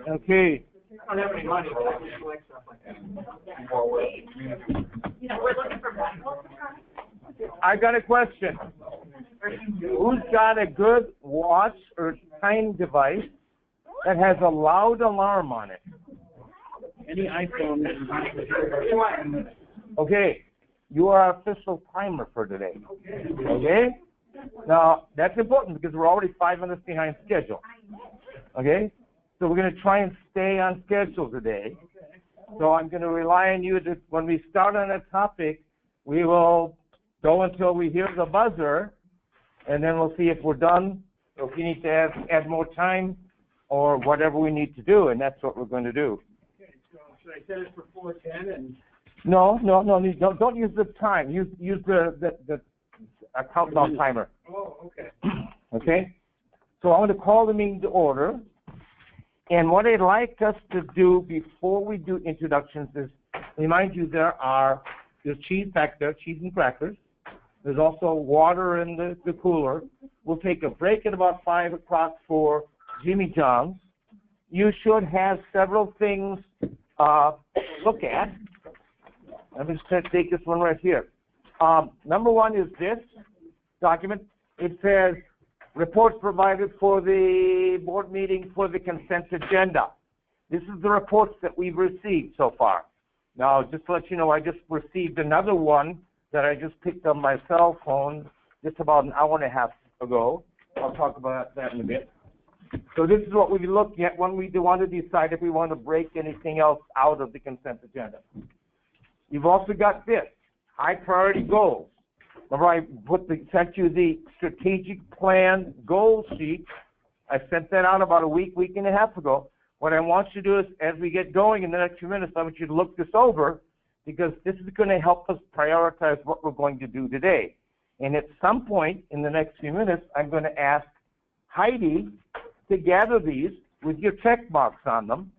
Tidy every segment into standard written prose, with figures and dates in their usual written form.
Okay. I don't have any money, but I can collect stuff like that. You know, we're looking for Bibles. I got a question. Who's got a good watch or time device that has a loud alarm on it? Any iPhone. Okay. You are our official timer for today. Okay? Now, that's important because we're already 5 minutes behind schedule. Okay? So we're going to try and stay on schedule today. So I'm going to rely on you that when we start on a topic, we will go until we hear the buzzer, and then we'll see if we're done, or if you need to add more time, or whatever we need to do, and that's what we're going to do. Okay, so should I set it for 4:10 and? No, don't use the time. Use the countdown timer. Oh, okay. Okay? So I want to call the meeting to order. And what I'd like us to do before we do introductions is remind you there's cheese back there, cheese and crackers. There's also water in the cooler. We'll take a break at about 5 o'clock for Jimmy John's. You should have several things to look at. Let me just take this one right here. Number one is this document. It says, reports provided for the board meeting for the consent agenda. This is the reports that we've received so far. Now, just to let you know, I just received another one that I just picked up my cell phone just about an hour and a half ago. I'll talk about that in a bit. So this is what we'll be looking at when we want to decide if we want to break anything else out of the consent agenda. You've also got this, high priority goals. Remember I sent you the strategic plan goal sheet. I sent that out about a week and a half ago. What I want you to do is, as we get going in the next few minutes, I want you to look this over, because this is going to help us prioritize what we're going to do today. And at some point in the next few minutes, I'm going to ask Heidi to gather these with your check marks on them.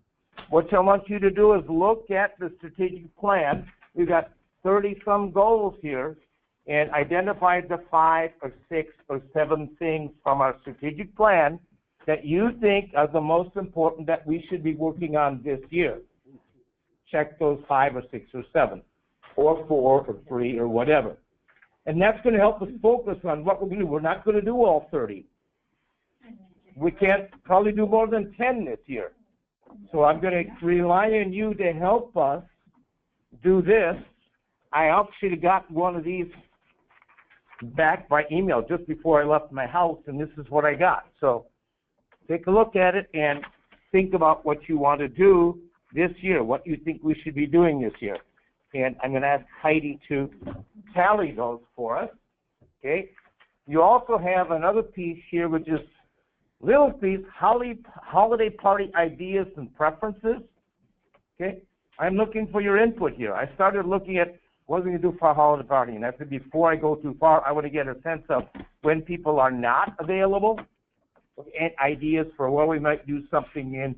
What I want you to do is look at the strategic plan. We've got 30-some goals here, and identify the 5 or 6 or 7 things from our strategic plan that you think are the most important that we should be working on this year. Check those 5 or 6 or 7, or 4 or 3 or whatever. And that's going to help us focus on what we're going to do. We're not going to do all 30. We can't probably do more than 10 this year. So I'm going to rely on you to help us do this. I actually got one of these back by email just before I left my house, and this is what I got. So take a look at it and think about what you want to do this year, what you think we should be doing this year. And I'm going to ask Heidi to tally those for us. Okay. You also have another piece here, which is little piece, holiday party ideas and preferences. Okay. I'm looking for your input here. I started looking at what we're going to do for a holiday party, and that's before I go too far, I want to get a sense of when people are not available, and ideas for where we might do something in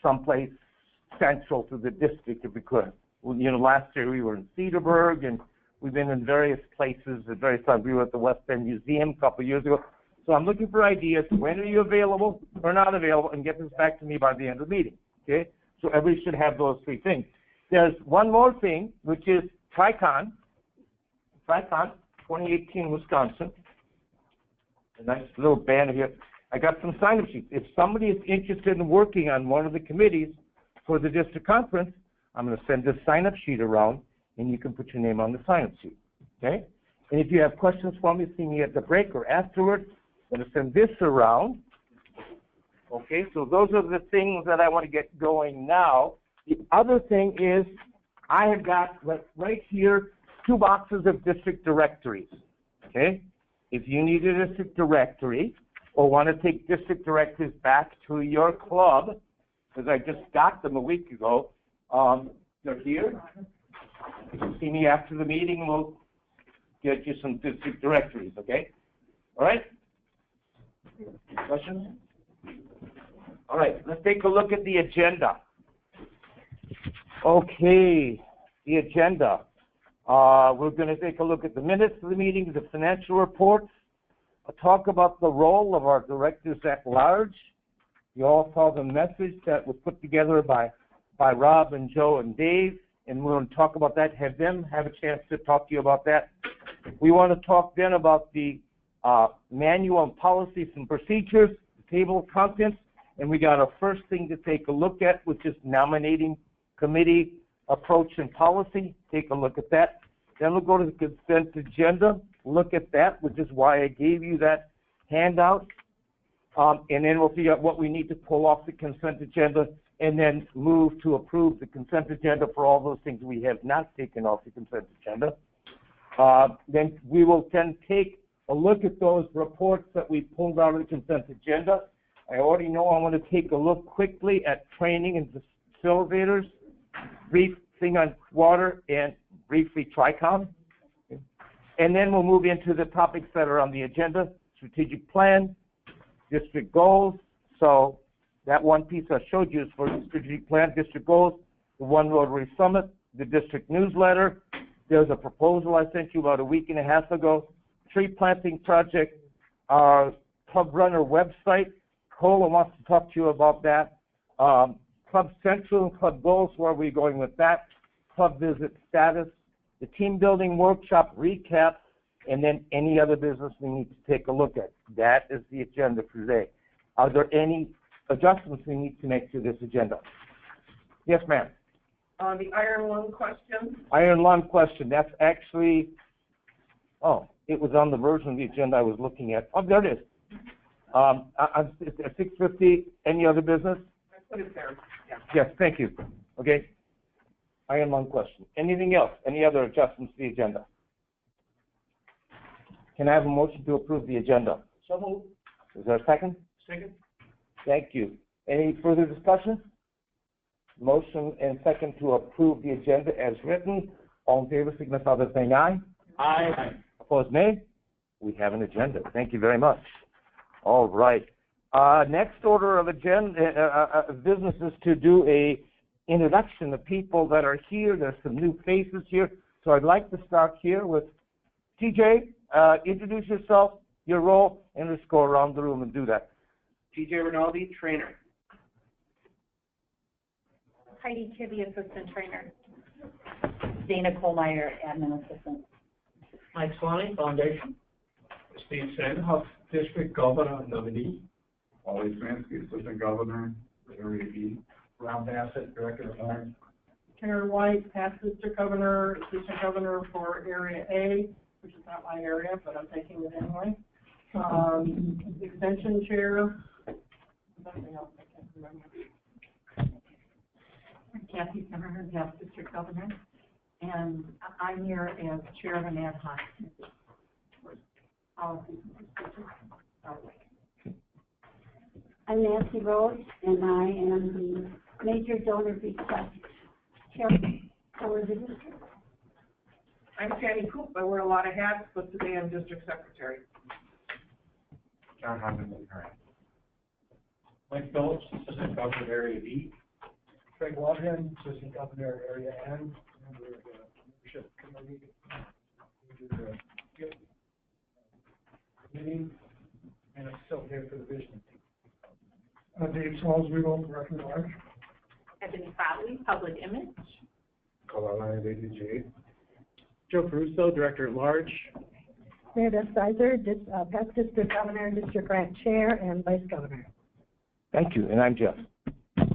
someplace central to the district if we could. Well, you know, last year we were in Cedarburg, and we've been in various places at various times. We were at the West End Museum a couple of years ago. So I'm looking for ideas. When are you available or not available? And get this back to me by the end of the meeting. Okay? So everybody should have those 3 things. There's one more thing, which is TriCon 2018 Wisconsin. A nice little banner here. I got some sign-up sheets. If somebody is interested in working on one of the committees for the district conference, I'm going to send this sign-up sheet around, and you can put your name on the sign-up sheet. Okay? And if you have questions for me, see me at the break or afterwards. I'm going to send this around. Okay, so those are the things that I want to get going now. The other thing is I have got right here 2 boxes of district directories. Okay? If you need a district directory or want to take district directories back to your club, because I just got them a week ago, they're here. See me after the meeting, we'll get you some district directories, okay? All right? Questions? All right, let's take a look at the agenda. Okay, the agenda. We're going to take a look at the minutes of the meeting, the financial reports, talk about the role of our directors at large, You all saw the message that was put together by Rob and Joe and Dave, and we're going to talk about that, have them have a chance to talk to you about that. We want to talk then about the manual on policies and procedures, the table of contents, and we got a first thing to take a look at, which is nominating committee approach and policy. Take a look at that. Then we'll go to the consent agenda, look at that, which is why I gave you that handout. And then we'll figure out what we need to pull off the consent agenda and then move to approve the consent agenda for all those things we have not taken off the consent agenda. Then we will take a look at those reports that we pulled out of the consent agenda. I already know I want to take a look quickly at training and facilitators, brief thing on water, and briefly TRICOM. And then we'll move into the topics that are on the agenda: strategic plan, district goals. So that one piece I showed you is for the strategic plan, district goals, the One Rotary Summit, the district newsletter. There's a proposal I sent you about a week and a half ago, tree planting project, our Club Runner website. Cola wants to talk to you about that. Club Central and Club Goals, where are we going with that? Club visit status, the team building workshop recap, and then any other business we need to take a look at. That is the agenda for today. Are there any adjustments we need to make to this agenda? Yes, ma'am. The iron lung question. Iron lung question. That's actually, it was on the version of the agenda I was looking at. Oh, there it is. It's at 6:50. Any other business? I put it there. Yeah. Yes, thank you. Okay. Iron lung question. Anything else? Any other adjustments to the agenda? Can I have a motion to approve the agenda? So moved. Is there a second? Second. Thank you. Any further discussion? Motion and second to approve the agenda as written. All in favor, signify by saying aye. Aye. Opposed, nay? We have an agenda. Thank you very much. All right. Next order of agenda business is to do a introduction of people that are here. There's some new faces here. So I'd like to start here with TJ. Introduce yourself, your role, and let's go around the room and do that. TJ Rinaldi, trainer. Heidi Kibbe, assistant trainer. Dana Kohlmeyer, admin assistant. Mike Swanee, foundation. Steve Sandhoff, district governor nominee. Wally Smansky, assistant governor for Area B. Rob Bassett, director of art. Karen White, past district governor, assistant governor for Area A, which is not my area, but I'm taking it anyway. Extension chair. Nothing else I can't remember. Kathy Zimmerman, past district governor. And I'm here as chair of an ad hoc policy. I'm Nancy Rose, and I am the major donor request chair for the district. I'm Tammy Coop. I wear a lot of hats, but today I'm district secretary. John Hodgman, current. Mike Phillips, assistant governor of Area B. Craig Wadham, assistant governor of Area N, member of the leadership committee. We do the gift committee, and I'm still here for the vision. Dave Salzweedl, director of art. Ebony Fowley, public image. Kalala ADG. Joe Caruso, director at large. Meredith Sizer, past district governor, district grant chair, and vice governor. Thank you, and I'm Jeff.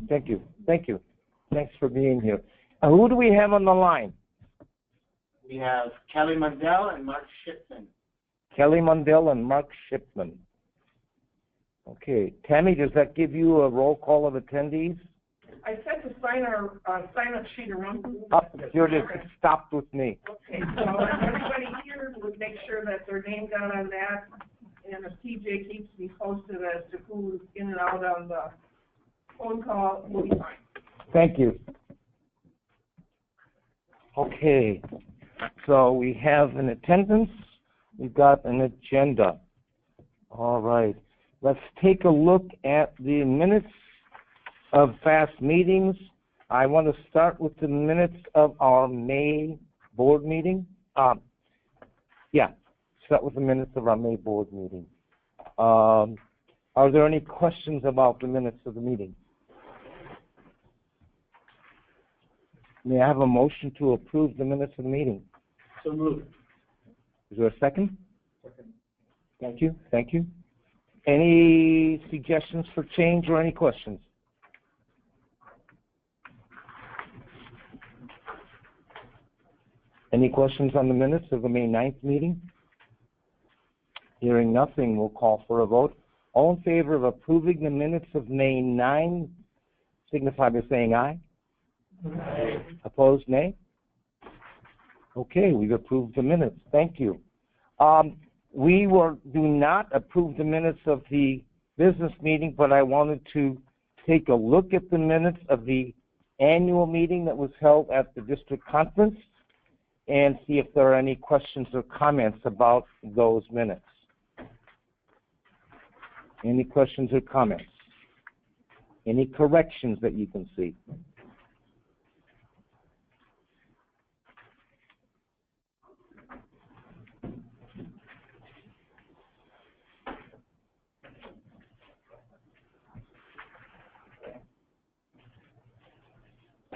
Thank you. Thank you. Thanks for being here. Who do we have on the line? We have Kelly Mundell and Mark Shipman. Kelly Mundell and Mark Shipman. Okay. Tammy, does that give you a roll call of attendees? I said to sign our sign-up sheet around. Here it is. It stopped with me. Okay, so everybody here would make sure that their name got on that, and if TJ keeps me posted as to who's in and out on the phone call, we'll be fine. Thank you. Okay. So we have an attendance. We've got an agenda. All right. Let's take a look at the minutes of past meetings. I want to start with the minutes of our May board meeting. Start with the minutes of our May board meeting. Are there any questions about the minutes of the meeting? May I have a motion to approve the minutes of the meeting? So moved. Is there a second? Second. Thank you, thank you. Any suggestions for change or any questions? Any questions on the minutes of the May 9th meeting? Hearing nothing, we'll call for a vote. All in favor of approving the minutes of May 9, signify by saying aye. Aye. Opposed, nay? Okay, we've approved the minutes. Thank you. We do not approve the minutes of the business meeting, but I wanted to take a look at the minutes of the annual meeting that was held at the district conference and see if there are any questions or comments about those minutes. Any questions or comments? Any corrections that you can see?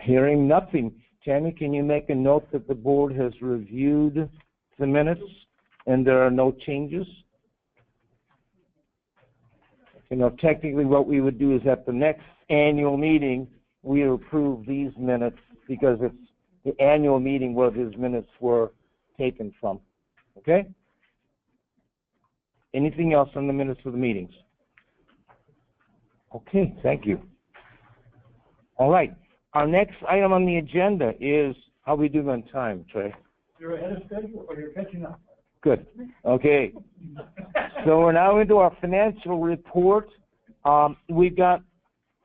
Hearing nothing. Tammy, can you make a note that the board has reviewed the minutes and there are no changes? You know, technically what we would do is at the next annual meeting, we approve these minutes because it's the annual meeting where these minutes were taken from. Okay? Anything else on the minutes of the meetings? Okay, thank you. All right. Our next item on the agenda is how we do on time, Trey. You're ahead of schedule or you're catching up? Good. Okay. So we're now into our financial report. We've got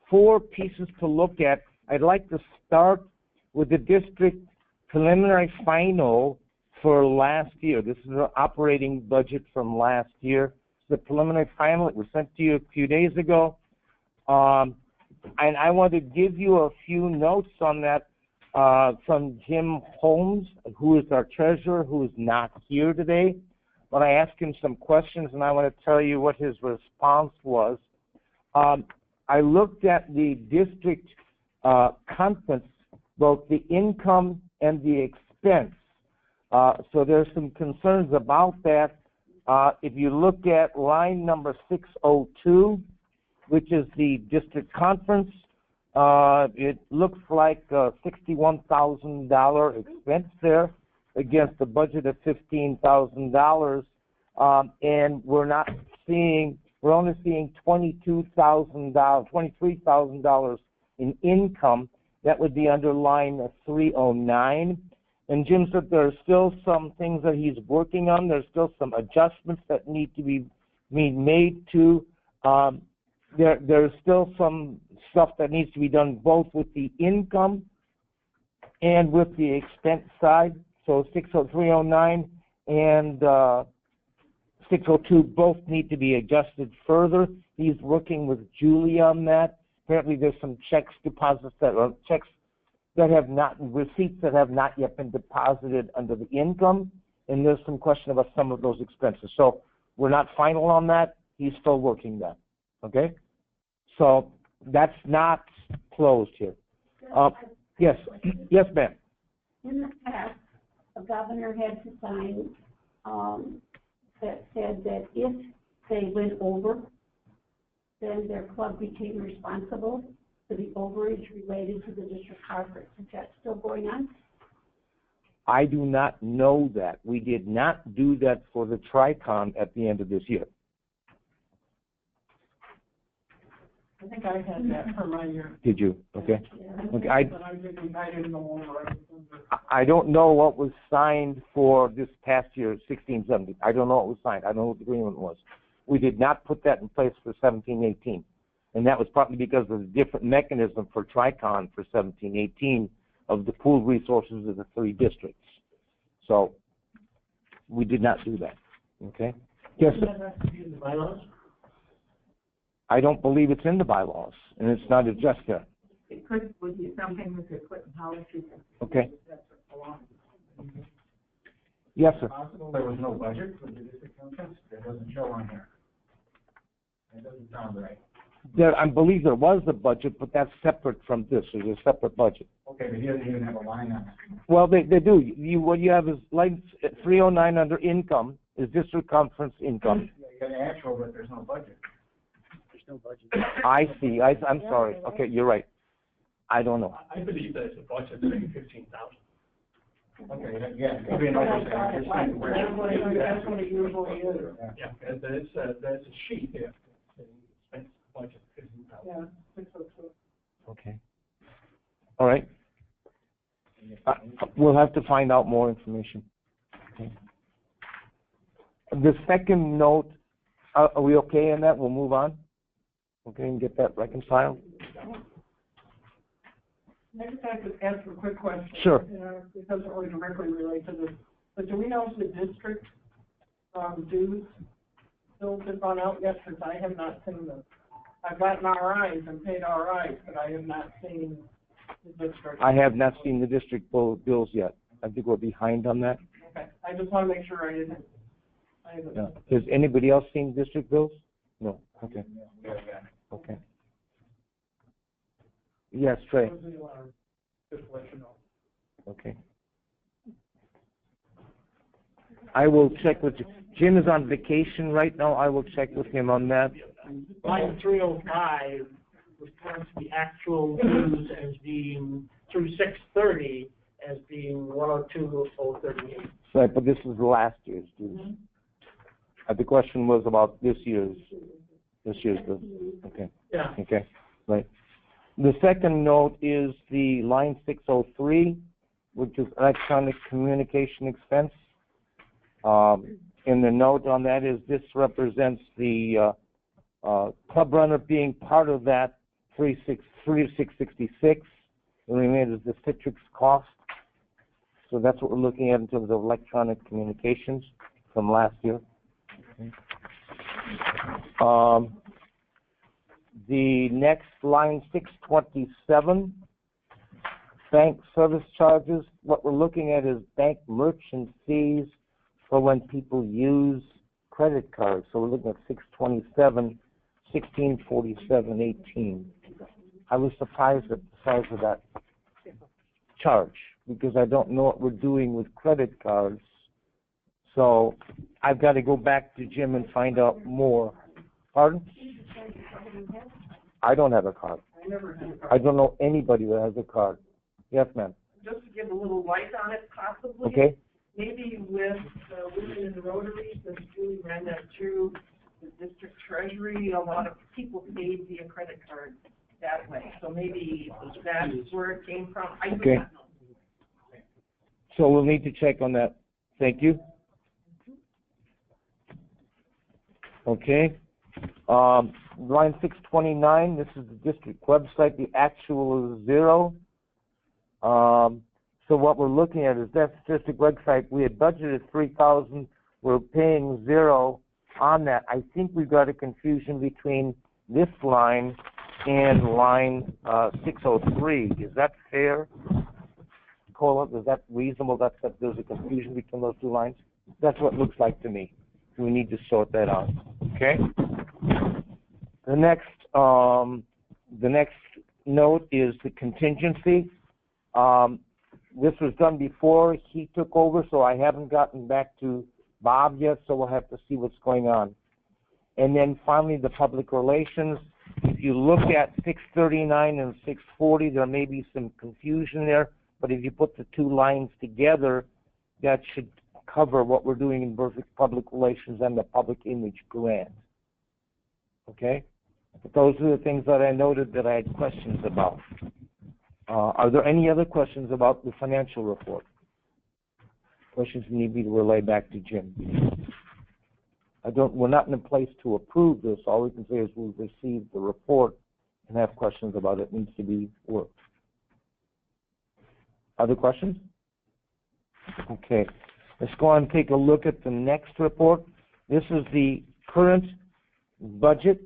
4 pieces to look at. I'd like to start with the district preliminary final for last year. This is our operating budget from last year. The preliminary final, it was sent to you a few days ago. And I want to give you a few notes on that from Jim Holmes, who is our treasurer, who is not here today. But I asked him some questions, and I want to tell you what his response was. I looked at the district conference, both the income and the expense. So there's some concerns about that. If you look at line number 602, which is the district conference, it looks like a $61,000 expense there against a budget of $15,000, and we're only seeing $23,000 in income. That would be under line 309. And Jim said there are still some things that he's working on. There's still some adjustments that need to be made to. There's still some stuff that needs to be done both with the income and with the expense side. So 309 and 602 both need to be adjusted further. He's working with Julie on that. Apparently there's some receipts that have not yet been deposited under the income, and there's some question about some of those expenses. So we're not final on that. He's still working that. Okay? So that's not closed here. Yes, yes, ma'am. In the past, a governor had to sign that said that if they went over, then their club became responsible for the overage related to the district conference. Is that still going on? I do not know that. We did not do that for the Tri-Con at the end of this year. I think I had that for my year. Did you? Okay. Okay. I didn't know. I don't know what was signed for this past year, 16-17. I don't know what was signed. I don't know what the agreement was. We did not put that in place for 17-18. And that was partly because of the different mechanism for Tri-Con for 17-18 of the pooled resources of the 3 districts. So we did not do that. Okay? Yes, sir. I don't believe it's in the bylaws, and it's not addressed there. It would be something we could put in policy. Okay. Yes, sir. Possible there was no budget for the district conference? That doesn't show on here. It doesn't sound right. I believe there was a budget, but that's separate from this. There's a separate budget. Okay, but he doesn't even have a line on it. Well, they do. What you have is line 309 under income is district conference income. Yeah, you got an actual, but there's no budget. There's no budget. I see. I'm sorry. Okay, you're right. I don't know. I believe there's a budget of 15,000. Okay, yeah, it could be an oversight. That's what it usually is. Yeah, and there's a sheet here, saying expense budget 15,000. Yeah, 602. Okay. All right. We'll have to find out more information. Okay. The second note, are we okay in that? We'll move on? Okay, and get that reconciled? Next time, just ask a quick question. Sure. It doesn't really directly relate to this, but do we know if the district, dues bills have gone out yet? Because I have not seen them. I've gotten RIs and paid RIs, but I have not seen the district. I have not seen the district bills yet. I think we're behind on that. Okay, I just want to make sure I didn't. Yeah. Has anybody else seen district bills? No. Okay. Okay. Yes, Trey. Just let you know. Okay. I will check with Jim. Is on vacation right now. I will check with him on that. Line 305 reports the actual dues as being, through 6/30, as being 102,038. Right, but this is last year's dues. The question was about this year's bill. Okay. Yeah. Okay. Right. The second note is the line 603, which is electronic communication expense. And the note on that is this represents the club runner being part of that 3666. The remainder is the Citrix cost. So that's what we're looking at in terms of electronic communications from last year. The next line 627, bank service charges. What we're looking at is bank merchant fees for when people use credit cards. So we're looking at 627, 1647, 18. I was surprised at the size of that charge because I don't know what we're doing with credit cards. So I've got to go back to Jim and find out more. Pardon? I don't have a card. I never had a card. I don't know anybody that has a card. Yes, ma'am. Just to give a little light on it, possibly. Okay. Maybe with women in the Rotary, since Julie ran that through the district treasury, a lot of people paid via credit card that way. So maybe that's where it came from. I do Okay. not know. So we'll need to check on that. Thank you. Okay. Line 629, this is the district website. The actual is 0. So what we're looking at is that district website. We had budgeted 3,000. We're paying 0 on that. I think we've got a confusion between this line and line 603. Is that fair, Cola? Is that reasonable? That there's a confusion between those two lines? That's what it looks like to me. We need to sort that out. Okay. The next note is the contingency. This was done before he took over, so I haven't gotten back to Bob yet, so we'll have to see what's going on. And then finally, the public relations. If you look at 639 and 640, there may be some confusion there, but if you put the two lines together, that should cover what we're doing in public relations and the public image grant. Okay? But those are the things that I noted that I had questions about. Are there any other questions about the financial report? Questions need me to relay back to Jim. We're not in a place to approve this. All we can say is we've received the report and have questions about it. It needs to be worked. Other questions? Okay. Let's go on and take a look at the next report. This is the current budget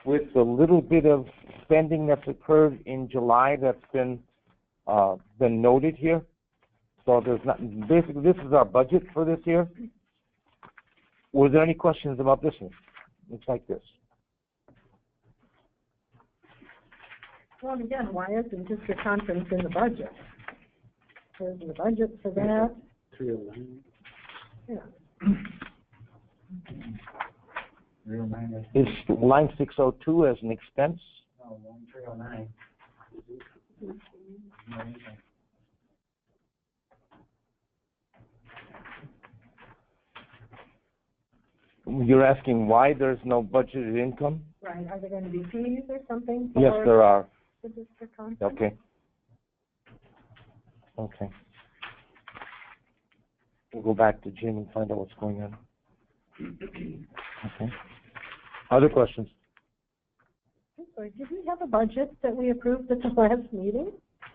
with a little bit of spending that's occurred in July that's been noted here. So there's not, basically this is our budget for this year. Were there any questions about this one? Looks like this. Well, and again, why isn't district conference in the budget? There's the budget for that. 309. Yeah. Is line 602 as an expense? No, 309. You're asking why there's no budgeted income? Right, are there going to be fees or something Yes, for there are. the district conference? Okay. Okay. We'll go back to Jim and find out what's going on. Okay. Other questions? I'm sorry, did we have a budget that we approved at the last meeting?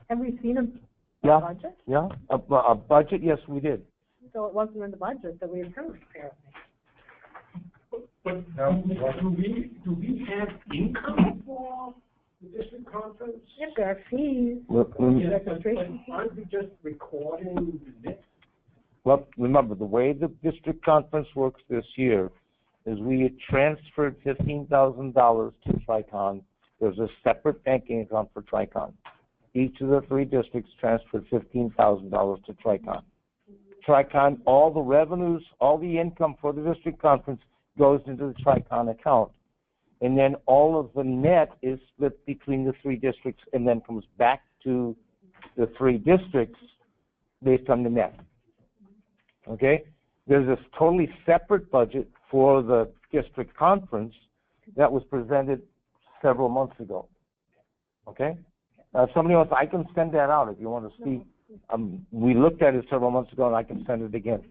Have we seen a Yeah. budget? Yeah, a budget, yes, we did. So it wasn't in the budget that we approved, apparently. But do we have income for the district conference? If there are fees, Yeah, registration but aren't we just recording the net? Well, remember, the way the district conference works this year is we had transferred $15,000 to Tricon. There's a separate banking account for Tricon. Each of the 3 districts transferred $15,000 to Tricon. Tricon, all the revenues, all the income for the district conference goes into the Tricon account. And then all of the net is split between the 3 districts and then comes back to the 3 districts based on the net. Okay? There's this totally separate budget for the district conference that was presented several months ago. Okay? Somebody else, I can send that out if you want to see. We looked at it several months ago and I can send it again.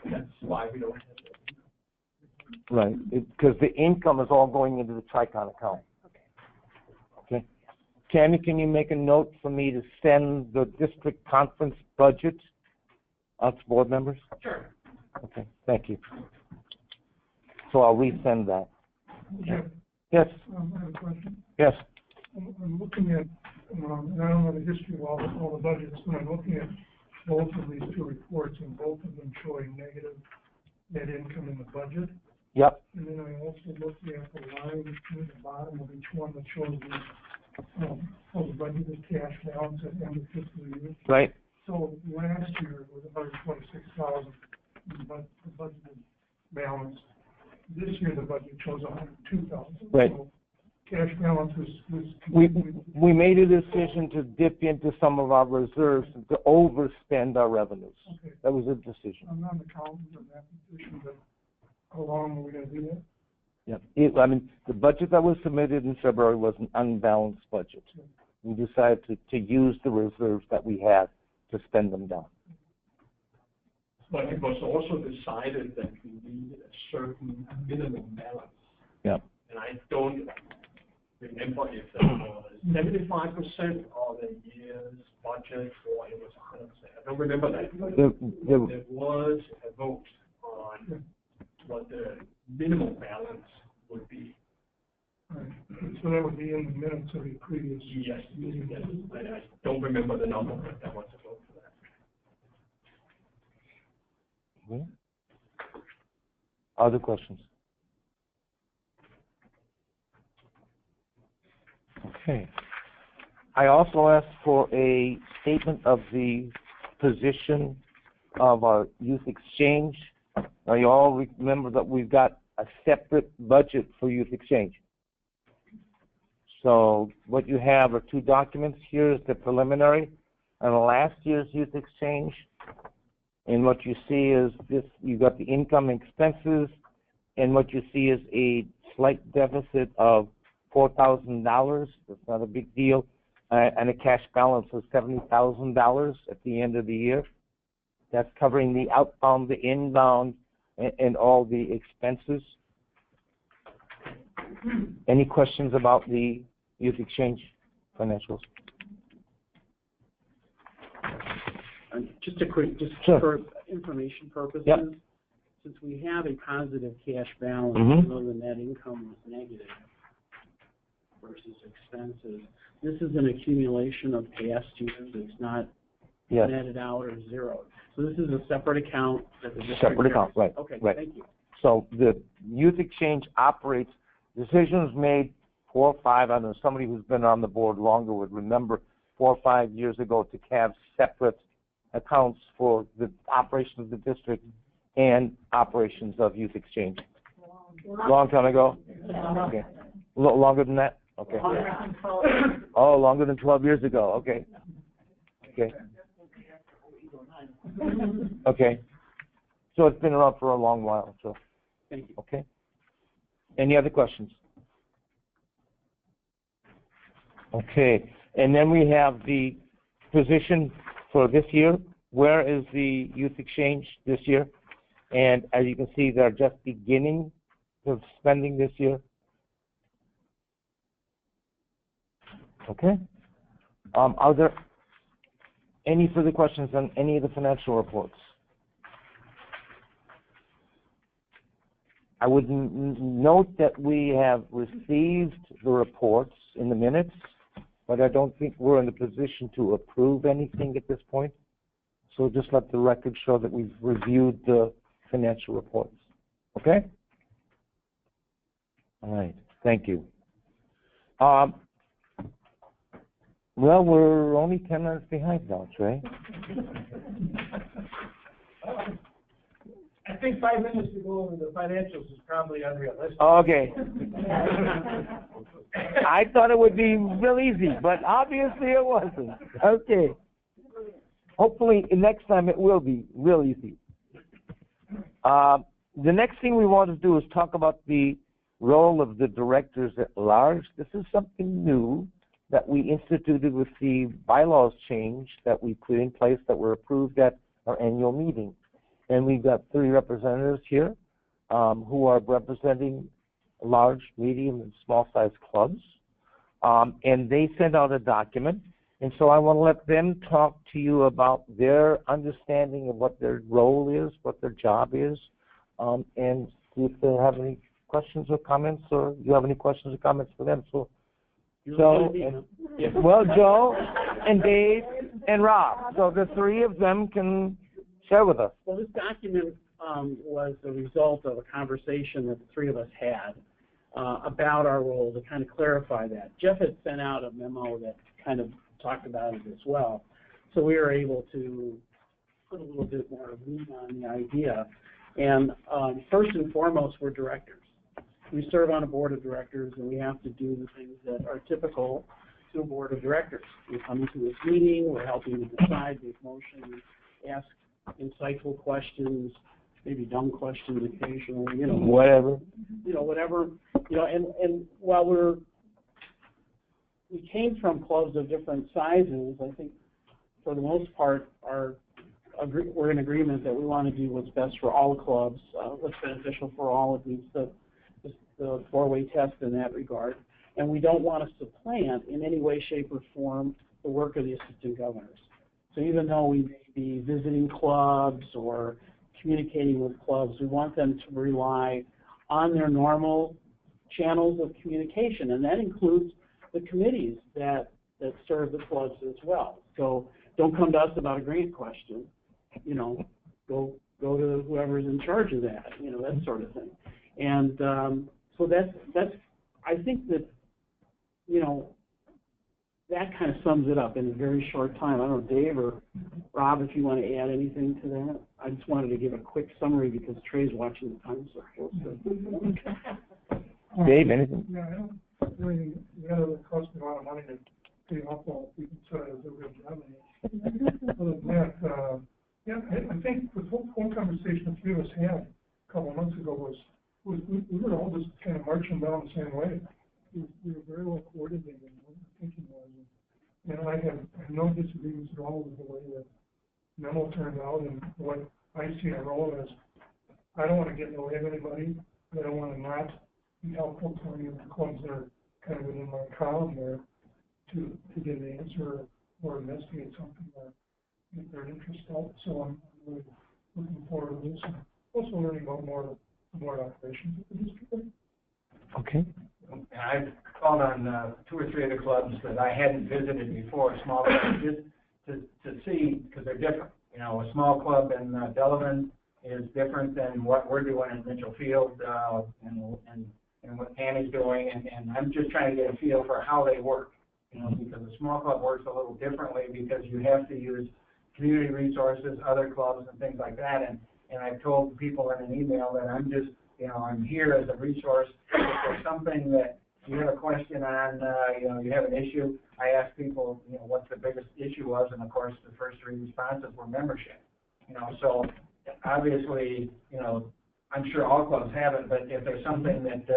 That's why we don't have that. Right, because the income is all going into the Tricon account. Okay. Tammy, can you make a note for me to send the district conference budget out to board members? Sure. Okay, thank you. So I'll resend that. Yeah. Yes, I have a question. yes. I'm looking at, and I don't know the history of all the budgets, but I'm looking at both of these 2 reports, and both of them showing negative net income in the budget. Yep, And then I also looked at the line at the bottom of each one that shows the budgeted cash balance at the end of fiscal year. right. So last year it was $126,000, but the budgeted balance. This year the budget shows $102,000. Right. So cash balance was. We made a decision to dip into some of our reserves to overspend our revenues. Okay. That was a decision. I'm not an accountant in that position, but how long are we gonna do that? Yep. I mean, the budget that was submitted in February was an unbalanced budget. We decided to use the reserves that we had to spend them down. But it was also decided that we needed a certain minimum balance. Yep. And I don't remember if that was 75% of the year's budget or it was 100%. I don't remember that. There was a vote on what the minimum balance would be. Right. So that would be in the minutes of the previous. Yes, yes. I don't remember the number, but that was a vote for that. Okay. Other questions? Okay. I also asked for a statement of the position of our youth exchange. Now, you all remember that we've got a separate budget for youth exchange. So what you have are 2 documents. Here is the preliminary on last year's youth exchange. And what you see is this, you've got the income and expenses, and what you see is a slight deficit of $4,000. That's not a big deal. And a cash balance of $70,000 at the end of the year. That's covering the outbound, the inbound, and all the expenses. Any questions about the youth exchange financials? Just a quick, just Sure. for information purposes. Yep. Since we have a positive cash balance, Mhm. even though the net income was negative versus expenses, this is an accumulation of past years. It's not Yes. netted out or zeroed. So this is a separate account that the district. Separate account, right, Okay, right. thank you. So the youth exchange operates, decisions made 4 or 5, I don't know, somebody who's been on the board longer would remember 4 or 5 years ago to have separate accounts for the operation of the district and operations of youth exchange. Long time ago? Okay. Longer than that? Okay. Oh, longer than 12 years ago. Okay. Okay. Okay. So it's been around for a long while. So. Thank you. Okay. Any other questions? Okay. And then we have the position for this year. Where is the youth exchange this year? And as you can see, they're just beginning of spending this year. Okay. Are there any further questions on any of the financial reports? I would note that we have received the reports in the minutes, but I don't think we're in a position to approve anything at this point. So just let the record show that we've reviewed the financial reports. Okay? All right. Thank you. Well, we're only 10 minutes behind now, Trey. I think 5 minutes to go over the financials is probably unrealistic. Okay. I thought it would be real easy, but obviously it wasn't. Okay. Hopefully next time it will be real easy. The next thing we want to do is talk about the role of the directors at large. This is something new that we instituted with the bylaws change that we put in place that were approved at our annual meeting. And we've got 3 representatives here who are representing large, medium, and small-sized clubs. And they sent out a document. And so I want to let them talk to you about their understanding of what their role is, what their job is, and see if they have any questions or comments, or you have any questions or comments for them. So, Joe and Dave and Rob. So the 3 of them can share with us. Well, this document was the result of a conversation that the 3 of us had about our role to kind of clarify that. Jeff had sent out a memo that kind of talked about it as well. So we were able to put a little bit more meat on the idea. And first and foremost, we're directors. We serve on a board of directors, and we have to do the things that are typical to a board of directors. We come into this meeting, we're helping to decide, make motions, ask insightful questions, maybe dumb questions occasionally, whatever. And while we came from clubs of different sizes, I think for the most part we're in agreement that we want to do what's best for all clubs, what's beneficial for all of these, the 4-way test in that regard. And we don't want to supplant in any way, shape, or form the work of the assistant governors. So even though we may be visiting clubs or communicating with clubs, we want them to rely on their normal channels of communication, and that includes the committees that serve the clubs as well. So don't come to us about a grant question, go to whoever's in charge of that, that sort of thing. And so that's I think that that kind of sums it up in a very short time. I don't know, Dave or Rob, if you want to add anything to that. I just wanted to give a quick summary because Trey's watching the time so closely. Dave, anything? Yeah, I don't really, it costs me a lot of money to pay off all people, so it's a real job. Other than that, I think the whole conversation the 3 of us had a couple of months ago was we were all just kind of marching down the same way. We were very well coordinated in what the thinking was. And I have no disagreements at all with the way that memo turned out and what I see our role as. I don't want to get in the way of anybody. I don't want to not be helpful to any of the clubs that are kind of within my column there to get an answer or investigate something or get their interest out. So I'm really looking forward to this and also learning about more operations of the district. Okay. I've called on 2 or 3 of the clubs that I hadn't visited before, small clubs, just to see, because they're different. A small club in Delavan is different than what we're doing in Mitchell Field, and and what Tammy's doing, and I'm just trying to get a feel for how they work. You know, because a small club works a little differently because you have to use community resources, other clubs, and things like that. And I've told people in an email that I'm just, you know, I'm here as a resource. If there's something that you have a question on, you know, you have an issue, I ask people, you know, what the biggest issue was, and of course, the first three responses were membership. You know, so obviously, you know, I'm sure all clubs have it, but if there's something that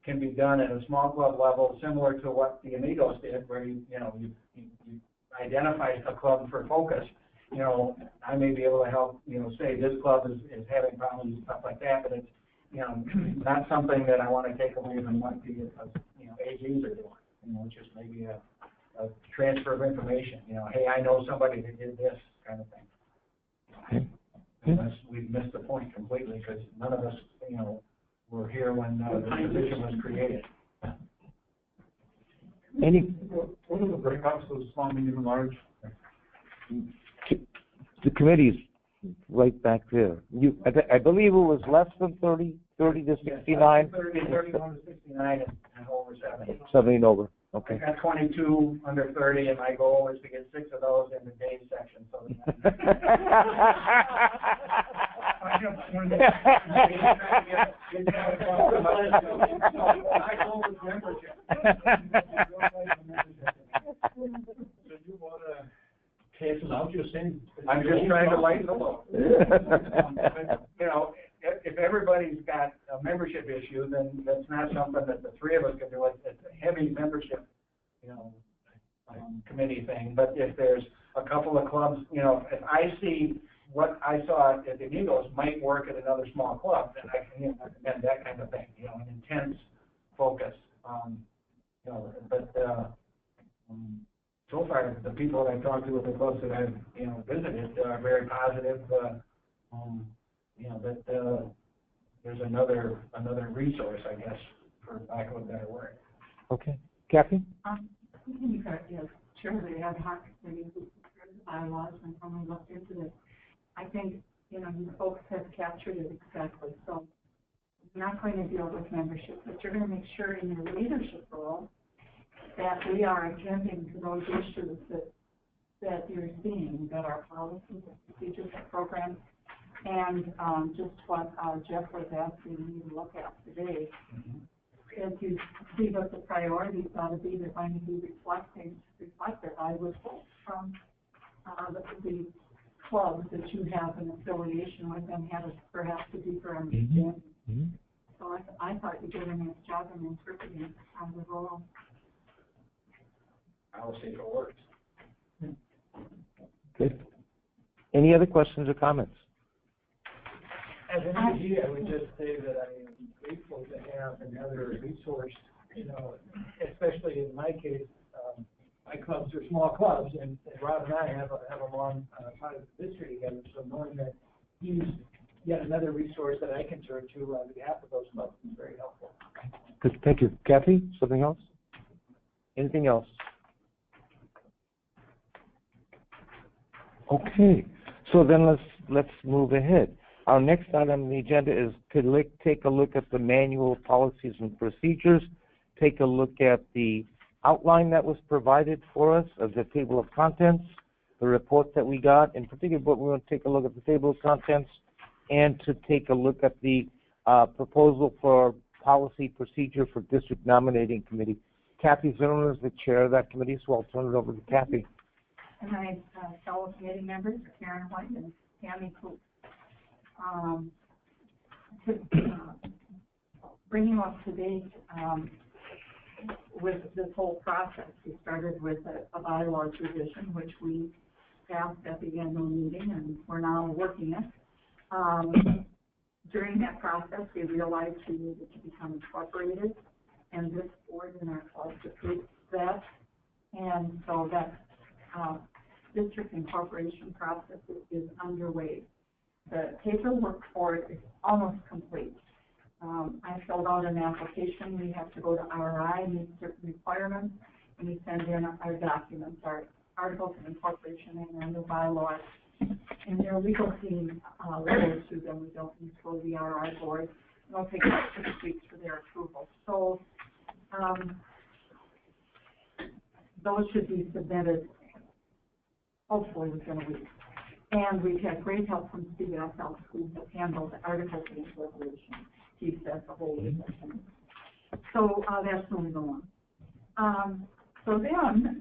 can be done at a small club level, similar to what the Amigos did, where you identify a club for focus, you know, I may be able to help, you know, say this club is having problems and stuff like that, but it's, you know, not something that I want to take away from what the, you know, AGs are doing. You know, it's just maybe a transfer of information. You know, hey, I know somebody that did this kind of thing. Okay. Unless we've missed the point completely, because none of us, you know, were here when the position was created. Any, What are the breakouts, those small, medium, and large? the committee's right back there. I believe it was less than 30 to 69? 31 to 69 and over 70. 70 and over, I okay. got 22 under 30, and my goal is to get 6 of those in the day section. So my goal is membership. So you want to cancel out your saying? I'm just trying to lighten the load. You know, if everybody's got a membership issue, then that's not something that the three of us can do. It's a heavy membership, you know, committee thing. But if there's a couple of clubs, you know, if I see what I saw at the Amigos might work at another small club, then I can, you know, recommend that kind of thing, you know, an intense focus. You know, but so far, the people that I've talked to at the clubs that I've, you know, visited are very positive. You know, that there's another resource, I guess, for lack of a better word. Okay. Kathy? You got, yes, chair of the ad hoc committee who prepared the bylaws and when we looked into this, I think, you know, you folks have captured it exactly. So you're not going to deal with membership, but you're going to make sure in your leadership role that we are attending to those issues that you're seeing, that our policies, procedures, and programs, and just what Jeff was asking you to look at today. As you see what the priorities ought to be, they're going to be reflected, I would hope, from the clubs that you have an affiliation with and have perhaps a deeper understanding. Mm-hmm. So I thought you did a nice job in interpreting the role. I will see if it works. Good. Any other questions or comments? As an AG, I would just say that I am grateful to have another resource, you know, especially in my case, my clubs are small clubs, and Rob and I have a long part of the history together, so knowing that he's yet another resource that I can turn to on behalf of those clubs is very helpful. Good, thank you. Kathy, something else? Anything else? Okay, so then let's move ahead. Our next item on the agenda is to take a look at the manual policies and procedures, take a look at the outline that was provided for us of the table of contents, the report that we got, in particular, but we want to take a look at the table of contents and to take a look at the proposal for policy procedure for district nominating committee. Kathy Zimmerman is the chair of that committee, so I'll turn it over to Kathy. And my fellow committee members, Karen White and Tammy Coop. To bring you up to date with this whole process, we started with a bylaws revision, which we passed at the annual meeting, and we're now working it. During that process, we realized we needed to become incorporated, and this board and our clubs approved that, and so that district incorporation process is underway. The paperwork for it is almost complete. I filled out an application. We have to go to RI, meet certain requirements, and we send in our documents, our articles of incorporation and our new bylaws. And their legal team goes through them. We don't need to go to the RI board. it'll take about 6 weeks for their approval. So, those should be submitted hopefully within a week. And we've had great help from CSL, who has handled the articles of incorporation. He says the whole thing. So, that's moving along. So then,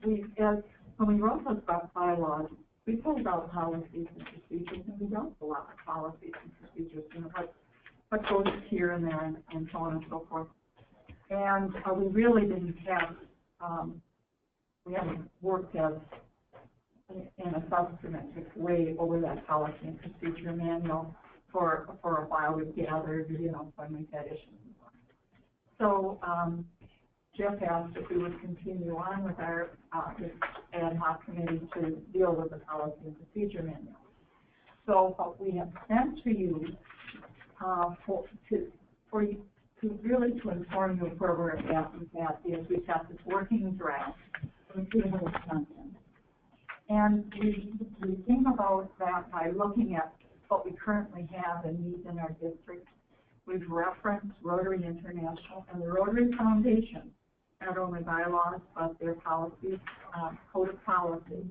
when we wrote those bylaws, we pulled out policies and procedures, and we wrote a lot of policies and procedures, you know, what goes here and there, and so on and so forth. And we really didn't have, we haven't worked as in a substantive way over that policy and procedure manual for a while. We've gathered, you know, when we've had issues and so on. So, Jeff asked if we would continue on with our this ad hoc committee to deal with the policy and procedure manual. So what we have sent to you to really inform you of where we're at with that is we've got this working draft with the content. And we came about that by looking at what we currently have and needs in our district. We've referenced Rotary International and the Rotary Foundation, not only bylaws, but their policies, code of policies.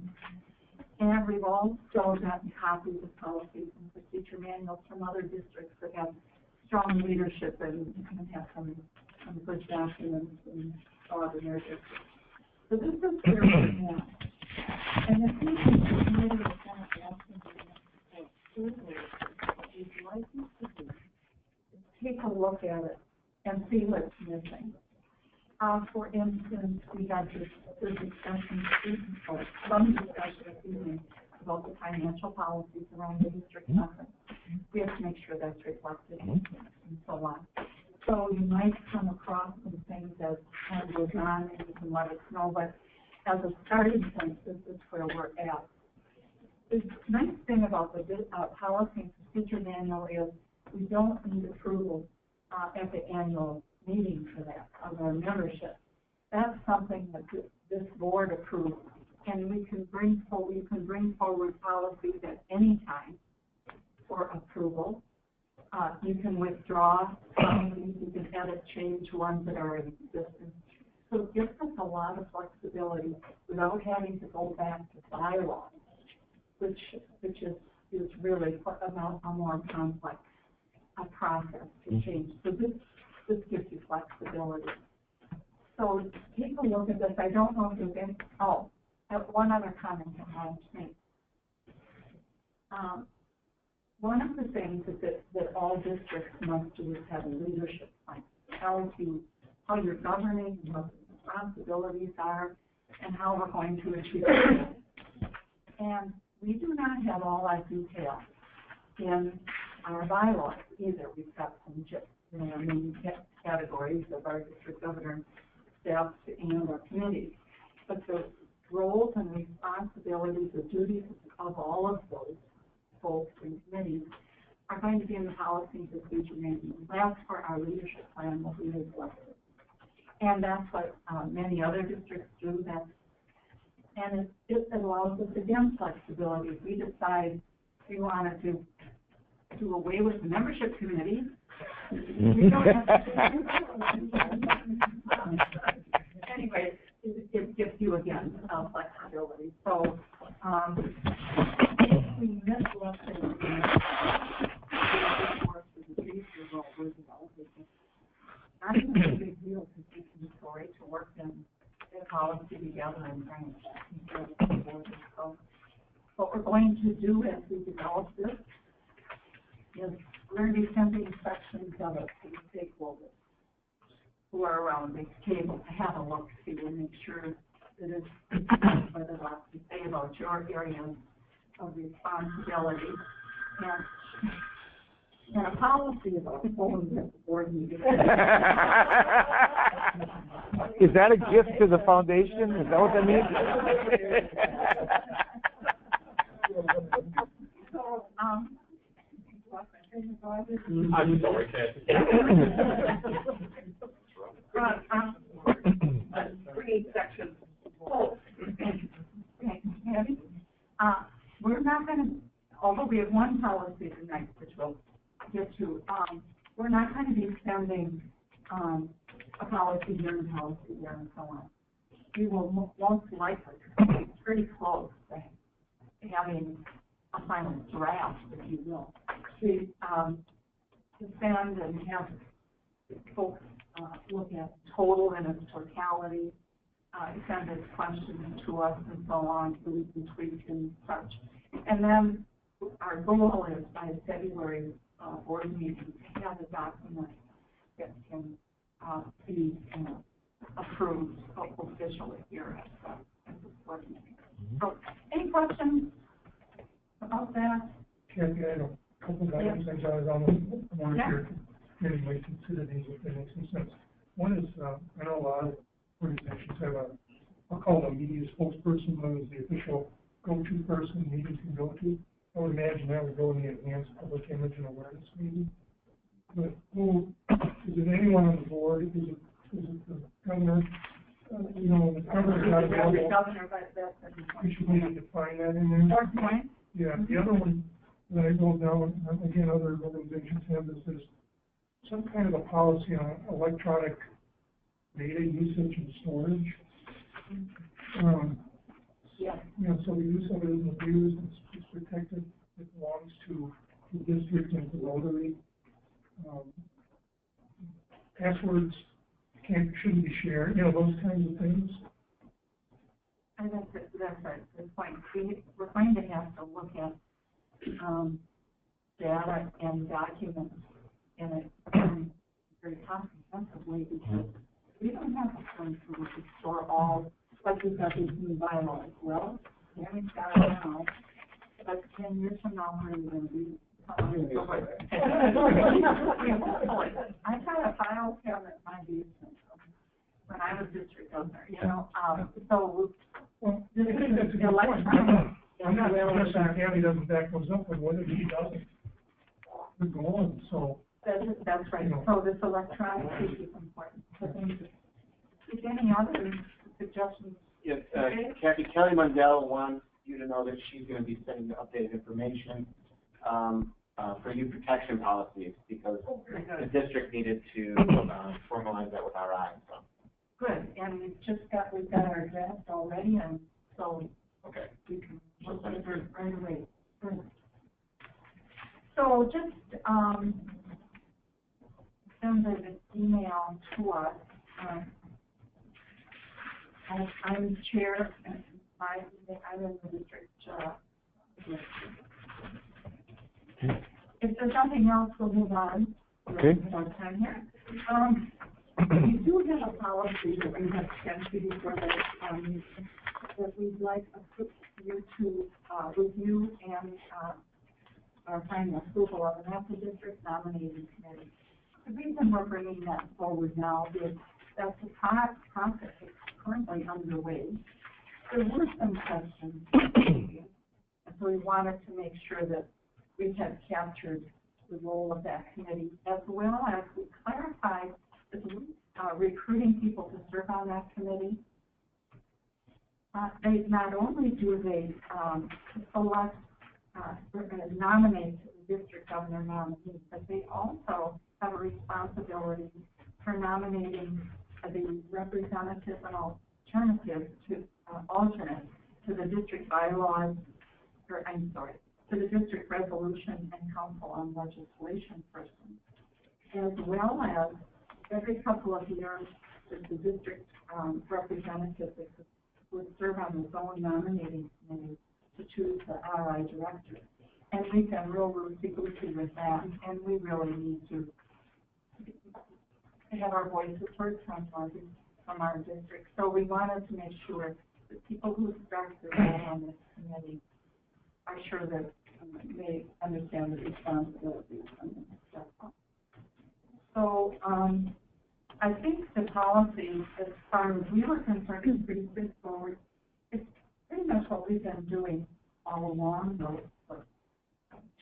And we've also gotten copies of policies and procedure manuals from other districts that have strong leadership and have some good documents and all in their districts. So this is where we're at. And the thing the committee is kind of asking what we'd like you to do is take a look at it and see what's missing. For instance, we had this discussion, some discussion this evening about the financial policies around the district office. We have to make sure that's reflected and so on. So you might come across some things as time goes on, and you can let us know, but as a starting point, this is where we're at. The nice thing about the policy and procedure manual is we don't need approval at the annual meeting for that, of our membership. That's something that this board approves, and we can bring forward policies at any time for approval. You can withdraw policies, you can edit, change ones that are in existence. So it gives us a lot of flexibility without having to go back to bylaws, which is really a more complex process to change. So this gives you flexibility. So take a look at this. I don't know if you've been, one other comment I want to make. One of the things is that all districts must do is have a leadership plan. It tells you how you're governing, what the responsibilities are, and how we're going to achieve it. And we do not have all that detail in our bylaws either. We've got some main categories of our district governor, staff, and our committees. But the roles and responsibilities, the duties of all of those folks and committees are going to be in the policy and procedure manual. That's where our leadership plan will be reflected. And that's what many other districts do. And it allows us, again, flexibility. If we decide we wanted to do away with the membership committee, we don't have to. Anyway, it gives you, again, flexibility. So, if we miss lessons, not even a big deal to teach the story to work in policy together and bring it. So, what we're going to do as we develop this is we're going to be sending sections of it to the stakeholders who are around the table to have a look, see, and make sure that it's what it has to say about your areas of responsibility. And a policy about holding the board meeting. Is that a gift to the foundation? Is that what that means? So, I'm sorry, bringing sections. We're not going to, although we have one policy tonight, which will get to, we're not going to be spending, a policy here and policy there and so on. We will most likely be pretty close to having a final draft, if you will. We, to spend and have folks, look at total and its totality, send its questions to us and so on, so we can tweak and such. And then our goal is by the February board meeting to have a document that can be approved officially here at the board meeting. So, any questions about that? Kathy, I have a couple of items I jotted on one of your committee might consider these if they make some sense. One is, I know a lot of organizations have I'll call it a media spokesperson, one is the official go-to person meetings can go to. I would imagine that would go in the enhanced public image and awareness meeting. But who, is it anyone on the board? Is it the governor? You know, the governor's not available. We should maybe define that in there. Yeah, the other one that I wrote down, again, other organizations have this, is some kind of a policy on electronic data usage and storage. You know, so the use of it isn't abused, it's protected, it belongs to the district and to Rotary. Passwords shouldn't be shared, you know, those kinds of things. I think that's right, good point. We're going to have to look at, data and documents in a very comprehensive way, because we don't have a place where we can store all, like we've got these new bylaws. Well, we haven't got it now, but 10 years from now, we're going to be. I got a file cabinet in my basement when I was district governor, you know, so this is electronic. I'm not suggesting Tammy doesn't back those up, but what if he doesn't? We're going, so. That's right, you know. So this electronic piece is important. Is any other suggestions? Yes, Kathy, Kelly Mundell wants you to know that she's going to be sending the updated information for youth protection policies, because the district needed to formalize that with our eyes. So. Good, and we've got our draft already, and so okay, we can look at it right away. Good. So just send an email to us. I'm chair, and I'm in the district. If there's nothing else, we'll move on. Okay. Time here. We do have a policy that we have sent to you for that we'd like you to review and find approval of, and that's the district nominating committee. The reason we're bringing that forward now is that the process is currently underway. There were some questions, and so we wanted to make sure that we had captured the role of that committee, as well as we clarified that recruiting people to serve on that committee. They not only do they select, nominate the district governor nominees, but they also have a responsibility for nominating the representative and alternate to the district bylaws, to the district resolution and council on legislation person, as well as every couple of years the district representative would serve on the zone nominating committee to choose the RI director. And we've been real loosey-goosey with that, and we really need to have our voices heard from our district. So we wanted to make sure that people who start their role on this committee are sure that they understand the responsibilities and stuff. So I think the policy, as far as we were concerned, is pretty straightforward. It's pretty much what we've been doing all along, though.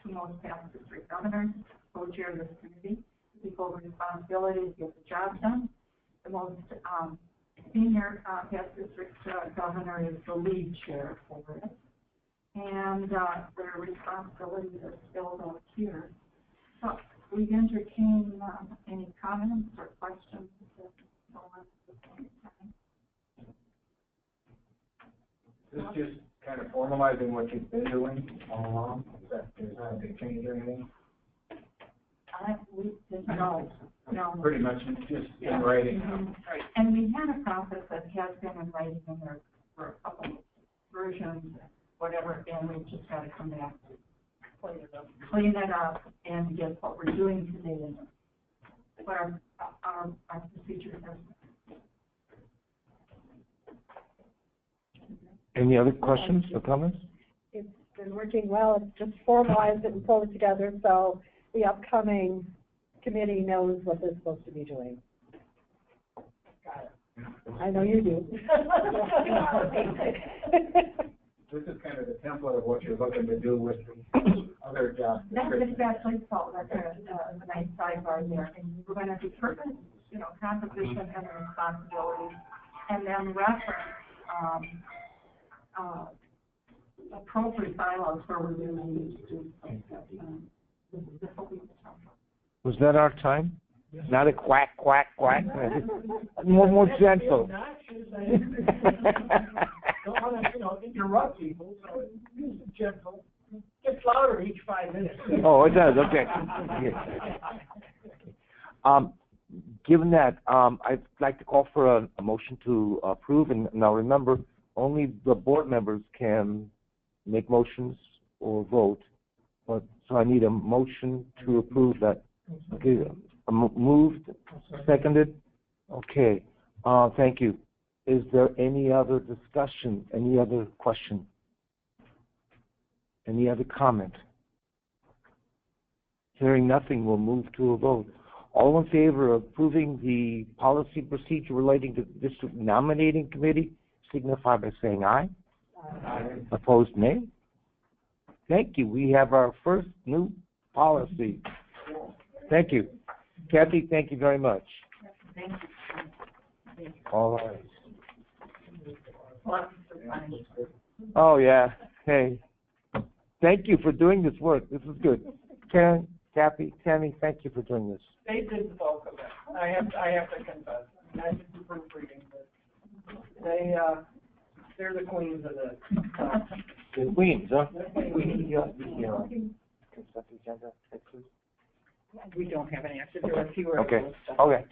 Two most past district governors co-chair this committee. People with responsibility to get the job done. The most senior past district governor is the lead chair for it. And their responsibilities are spelled out here. So we entertain, any comments or questions. This is just kind of formalizing what you've been doing all along. Is that a big change or anything? No. Pretty much just in writing. Right. And we had a process that has been in writing in there for a couple of versions, whatever, and we just got to come back, clean it up, and get what we're doing today in what our procedure is. Any other questions or comments? It's been working well. It's just formalized it and pulled it together so the upcoming committee knows what they're supposed to be doing. I know you do. This is kind of the template of what you're looking to do with the other jobs. That's exactly so. That's a nice sidebar there. And we're going to determine, composition and responsibilities, and then reference appropriate bylaws where we really need to do Was that our time? Not a quack, quack, quack. More gentle. Don't want to, interrupt people, so use the gentle. Gets louder each 5 minutes. Oh, it does, okay. Given that, I'd like to call for a motion to approve, and now remember, only the board members can make motions or vote, but, so I need a motion to approve that. Okay, moved, seconded? Okay, thank you. Is there any other discussion, any other question? Any other comment? Hearing nothing, we'll move to a vote. All in favor of approving the policy procedure relating to the district nominating committee, signify by saying aye. Aye. Opposed, nay? Thank you. We have our first new policy. Thank you. Kathy, thank you very much. Thank you. All right. Oh, yeah. Hey. Thank you for doing this work. This is good. Karen, Kathy, Tammy, thank you for doing this. They did the bulk of it. I have to confess. I did the proofreading, but they're the queens of this. The queens, huh? We don't have an answer. There are fewer. Okay. Okay.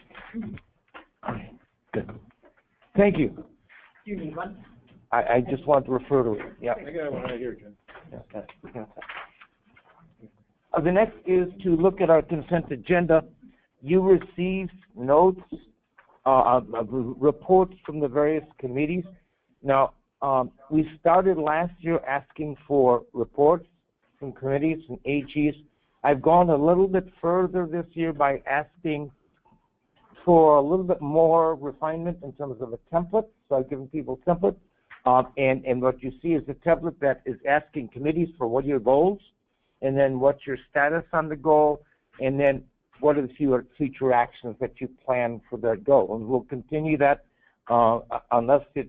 Good. Thank you. You need one? I just want to refer to it. Yeah. I got one right here, Jim. The next is to look at our consent agenda. You received notes, reports from the various committees. Now, we started last year asking for reports from committees and AGs. I've gone a little bit further this year by asking for a little bit more refinement in terms of a template. So I've given people templates. And what you see is a template that is asking committees for what are your goals, and then what's your status on the goal, and then what are the future actions that you plan for that goal. And we'll continue that unless it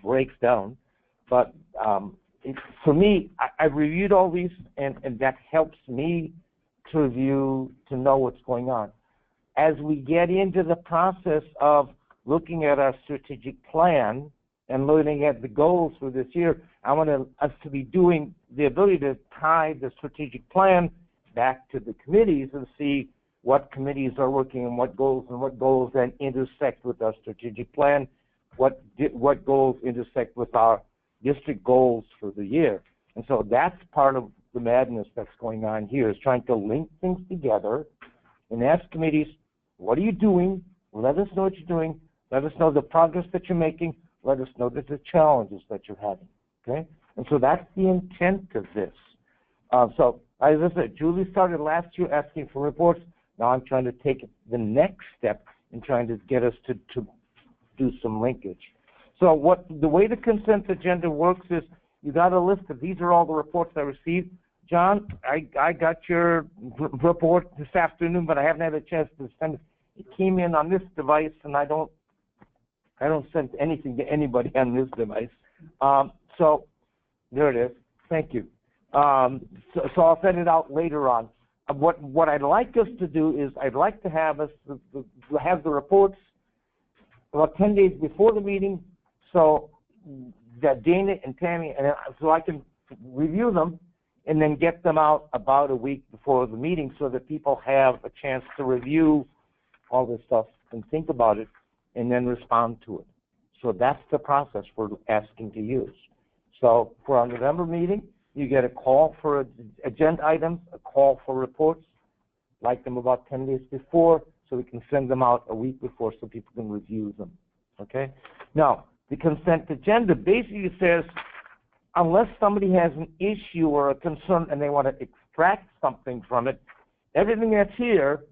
breaks down. But for me, I've reviewed all these, and that helps me to review, to know what's going on. As we get into the process of looking at our strategic plan and looking at the goals for this year, I want us to be doing the ability to tie the strategic plan back to the committees and see what committees are working on what goals then intersect with our strategic plan, what goals intersect with our district goals for the year. And so that's part of the madness that's going on here, is trying to link things together and ask committees, what are you doing? Let us know what you're doing. Let us know the progress that you're making. Let us know the challenges that you're having, okay? And so that's the intent of this. So, as I said, Julie started last year asking for reports. Now I'm trying to take the next step in trying to get us to do some linkage. So the way the consent agenda works is you got a list of, these are all the reports I received. John, I got your report this afternoon, but I haven't had a chance to send it. It came in on this device, and I don't send anything to anybody on this device. So there it is. Thank you. So I'll send it out later on. what I'd like us to do is I'd like to have us have the reports about 10 days before the meeting, so that Dana and Tammy, and so I can review them and then get them out about a week before the meeting so that people have a chance to review all this stuff and think about it and then respond to it. So that's the process we're asking to use. So for our November meeting, you get a call for agenda items, a call for reports, like them about 10 days before, so we can send them out a week before so people can review them, okay? Now, the consent agenda basically says, unless somebody has an issue or a concern and they want to extract something from it, everything that's here,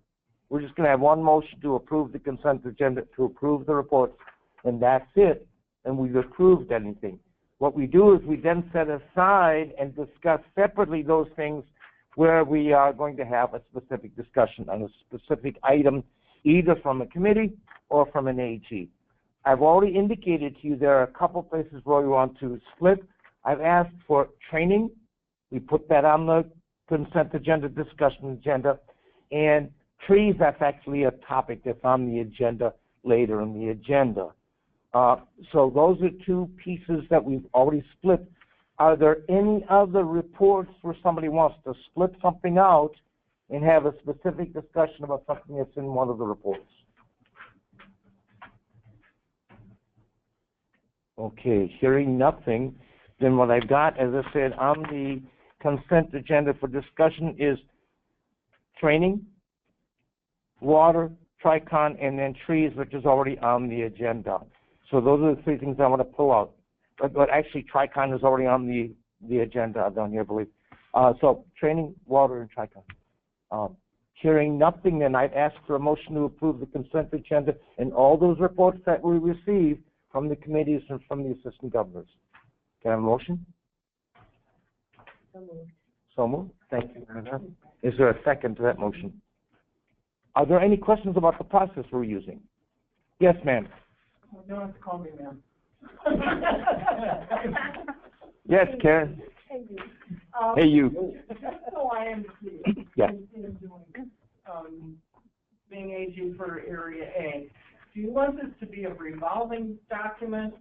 we're just going to have one motion to approve the consent agenda, to approve the reports, and that's it, and we've approved anything. What we do is we then set aside and discuss separately those things where we are going to have a specific discussion on a specific item, either from a committee or from an AG. I've already indicated to you there are a couple places where we want to split. I've asked for training. We put that on the consent agenda, discussion agenda. And trees, that's actually a topic that's on the agenda later in the agenda. So those are two pieces that we've already split. Are there any other reports where somebody wants to split something out and have a specific discussion about something that's in one of the reports? Okay, hearing nothing, then what I've got, as I said, on the consent agenda for discussion is training, water, Tricon, and then trees, which is already on the agenda. So those are the three things I want to pull out. But actually, Tricon is already on the agenda down here, I believe. So training, water, and Tricon. Hearing nothing, then I'd ask for a motion to approve the consent agenda and all those reports that we received from the committees and from the assistant governors. Can I have a motion? So moved. So moved. Thank you, Anna. Is there a second to that motion? Are there any questions about the process we're using? Yes, ma'am. You don't have to call me ma'am. Yes, Karen. Hey, you. Hey, you. So I am clear. Yeah. Being AG for Area A, do you want this to be a revolving document?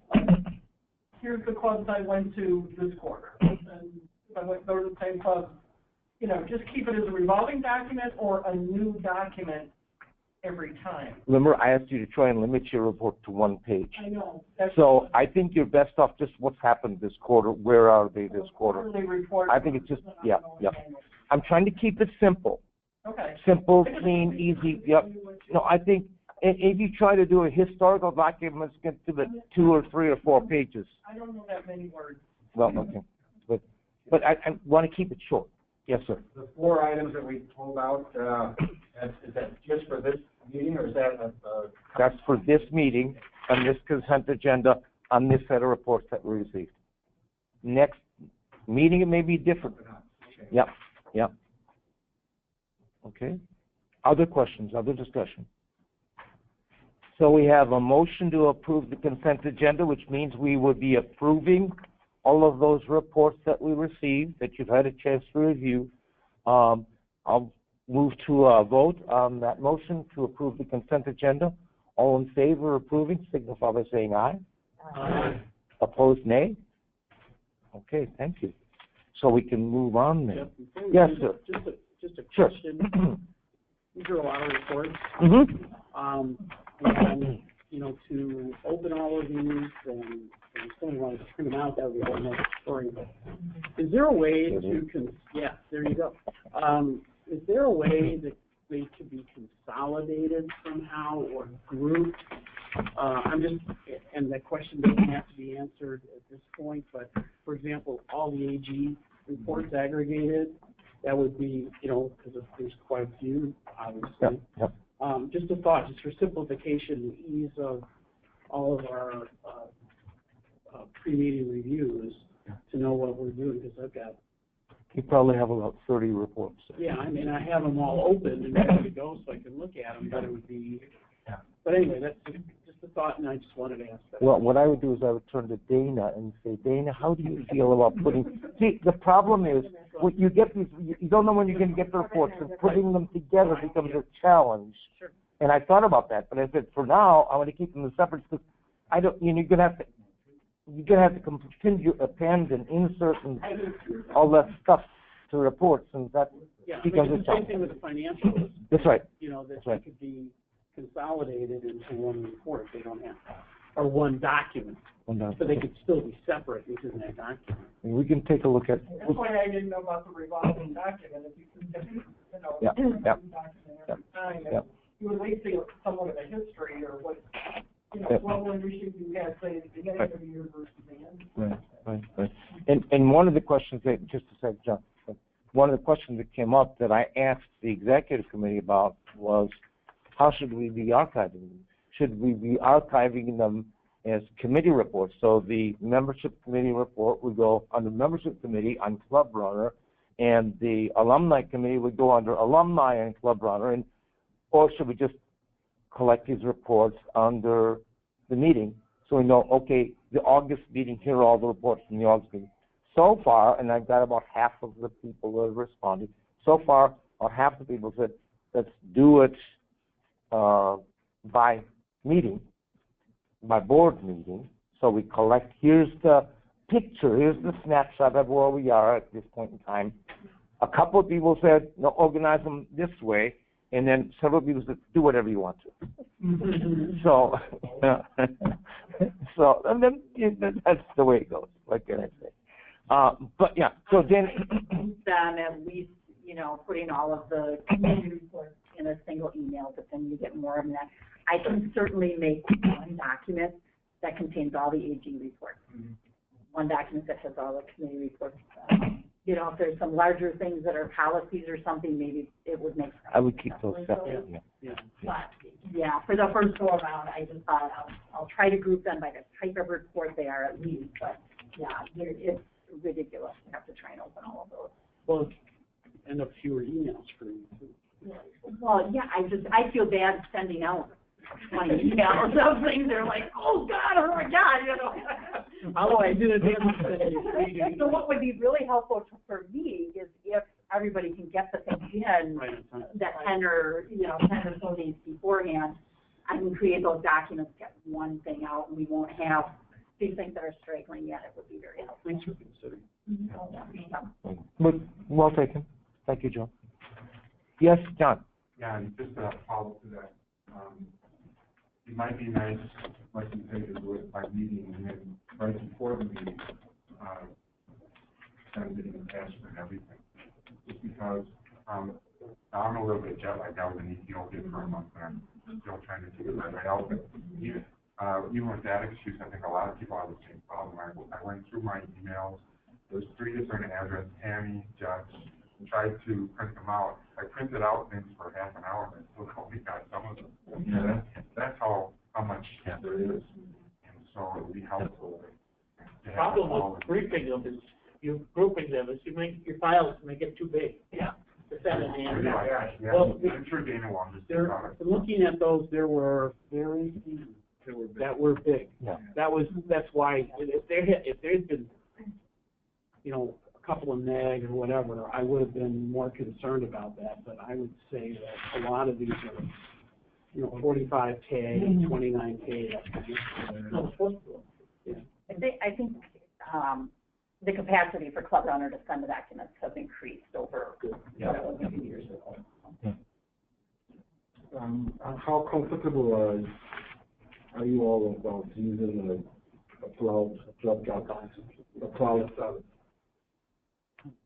Here's the clubs I went to this quarter, and if I went to the same club, you know, just keep it as a revolving document or a new document every time? Remember, I asked you to try and limit your report to one page. I know. So I think you're best off just what's happened this quarter. Where are they this quarter? Report. I think it's just, yeah. I'm trying to keep it simple. Okay. Simple, clean, easy, yep. No, I think if you try to do a historical document, it's going to be 2 or 3 or 4 pages. I don't know that many words. Well, okay. But I want to keep it short. Yes, sir. The 4 items that we pulled out, is that just for this meeting, or is that That's for this meeting, on this consent agenda, on this set of reports that we received. Next meeting, it may be different. Yep, yep. Okay. Other questions, other discussion? So we have a motion to approve the consent agenda, which means we would be approving all of those reports that we received, that you've had a chance to review. I'll move to a vote on that motion to approve the consent agenda. All in favor of approving, signify by saying aye. Aye. Opposed, nay? Okay, thank you. So we can move on then. Yes, sir. Just a Sure. question. These are a lot of reports. And, you know, to open all of these and if someone wanted to print them out, that would be a whole nother story. But is there a way to, yeah, there you go. Is there a way that they could be consolidated somehow or grouped? And that question doesn't have to be answered at this point, but for example, all the AG reports aggregated, that would be, you know, because there's quite a few, obviously. Yep. Just a thought, just for simplification and ease of all of our pre-meeting reviews to know what we're doing, because I've got. You probably have about 30 reports. Yeah, I mean, I have them all open and ready to go so I can look at them, but it would be. Yeah. But anyway, that's just a thought, and I just wanted to ask that. Well, what I would do is I would turn to Dana and say, Dana, how do you feel about putting, see, the problem is, when you get these, you don't know when you're gonna get the reports, and putting them together becomes a challenge. Sure. And I thought about that, but I said, for now, I want to keep them separate, because I don't, you're gonna have to continue, append and insert and all that stuff to reports, and that Yeah, becomes a the same challenge. thing with the financials, That's right. you know, that That's right. could be consolidated into one report, they don't have, or one document, so they could still be separate within that document. And we can take a look at, That's why I didn't know about the revolving document, if you can, you know, Yeah, document yeah. every time, Yeah. and you at least see somewhat of a history, or what, you know, Yeah. what issues you had, say, at the beginning of the year versus the end. right. And one of the questions that, just a sec, John, one of the questions that came up that I asked the executive committee about was, how should we be archiving them? Should we be archiving them as committee reports? So the membership committee report would go under membership committee on Club Runner, and the alumni committee would go under alumni and Club Runner, and or should we just collect these reports under the meeting, so we know, okay, the August meeting, here are all the reports from the August meeting. So far, and I've got about half of the people who have responded, so far, about half the people said, let's do it by meeting, by board meeting, so we collect, here's the picture, here's the snapshot of where we are at this point in time. A couple of people said, no, organize them this way, and then several people said, do whatever you want to. So, and then that's the way it goes. What can I say? But yeah, so then. Then at least, you know, putting all of the community reports in a single email, but then you get more of that. I can certainly make one document that contains all the AG reports. One document that has all the committee reports. You know, if there's some larger things that are policies or something, maybe it would make sense. I would keep those separate. Yeah. But, yeah, for the first go around, I just thought I'll try to group them by the type of report they are at least, but, yeah, it's ridiculous to have to try and open all of those. Well, end up fewer emails for you, too. Well, yeah, I feel bad sending out 20 emails of things. They're like, oh my God, you know. Oh, I didn't. So what would be really helpful for me is if everybody can get the things in that 10 or so days beforehand, I can create those documents, get one thing out, and we won't have these things that are straggling yet. It would be very helpful. Thanks for considering. But well taken. Thank you, Joe. Yes, John. Yeah, and just to follow to that, it might be nice, like you say, to do it by meeting, and then right before the meeting, send it in text and everything. Just because, I'm a little bit jet lagged. I was in Ethiopia for a month, and I'm still trying to figure my way out. But even with that excuse, I think a lot of people have the same problem. I went through my emails. There's 3 different addresses, Tammy, Judge, and tried to print them out. I printed out things for half an hour, and I still only got some of them. Yeah, that's how much there is. And so it would be helpful. The problem with grouping them is, you make your files make it too big. Yeah. To send it in. Yeah, Well, I'm sure Dana will understand. Looking at those, there were very few that were big. Yeah. That's why, if there's been, a couple of nag or whatever, I would have been more concerned about that, but I would say that a lot of these are, 45K, 29K, that kind of thing. Yeah. I think the capacity for Club Runner to send the documents has increased over a few years ago. How comfortable are you all about using a cloud service?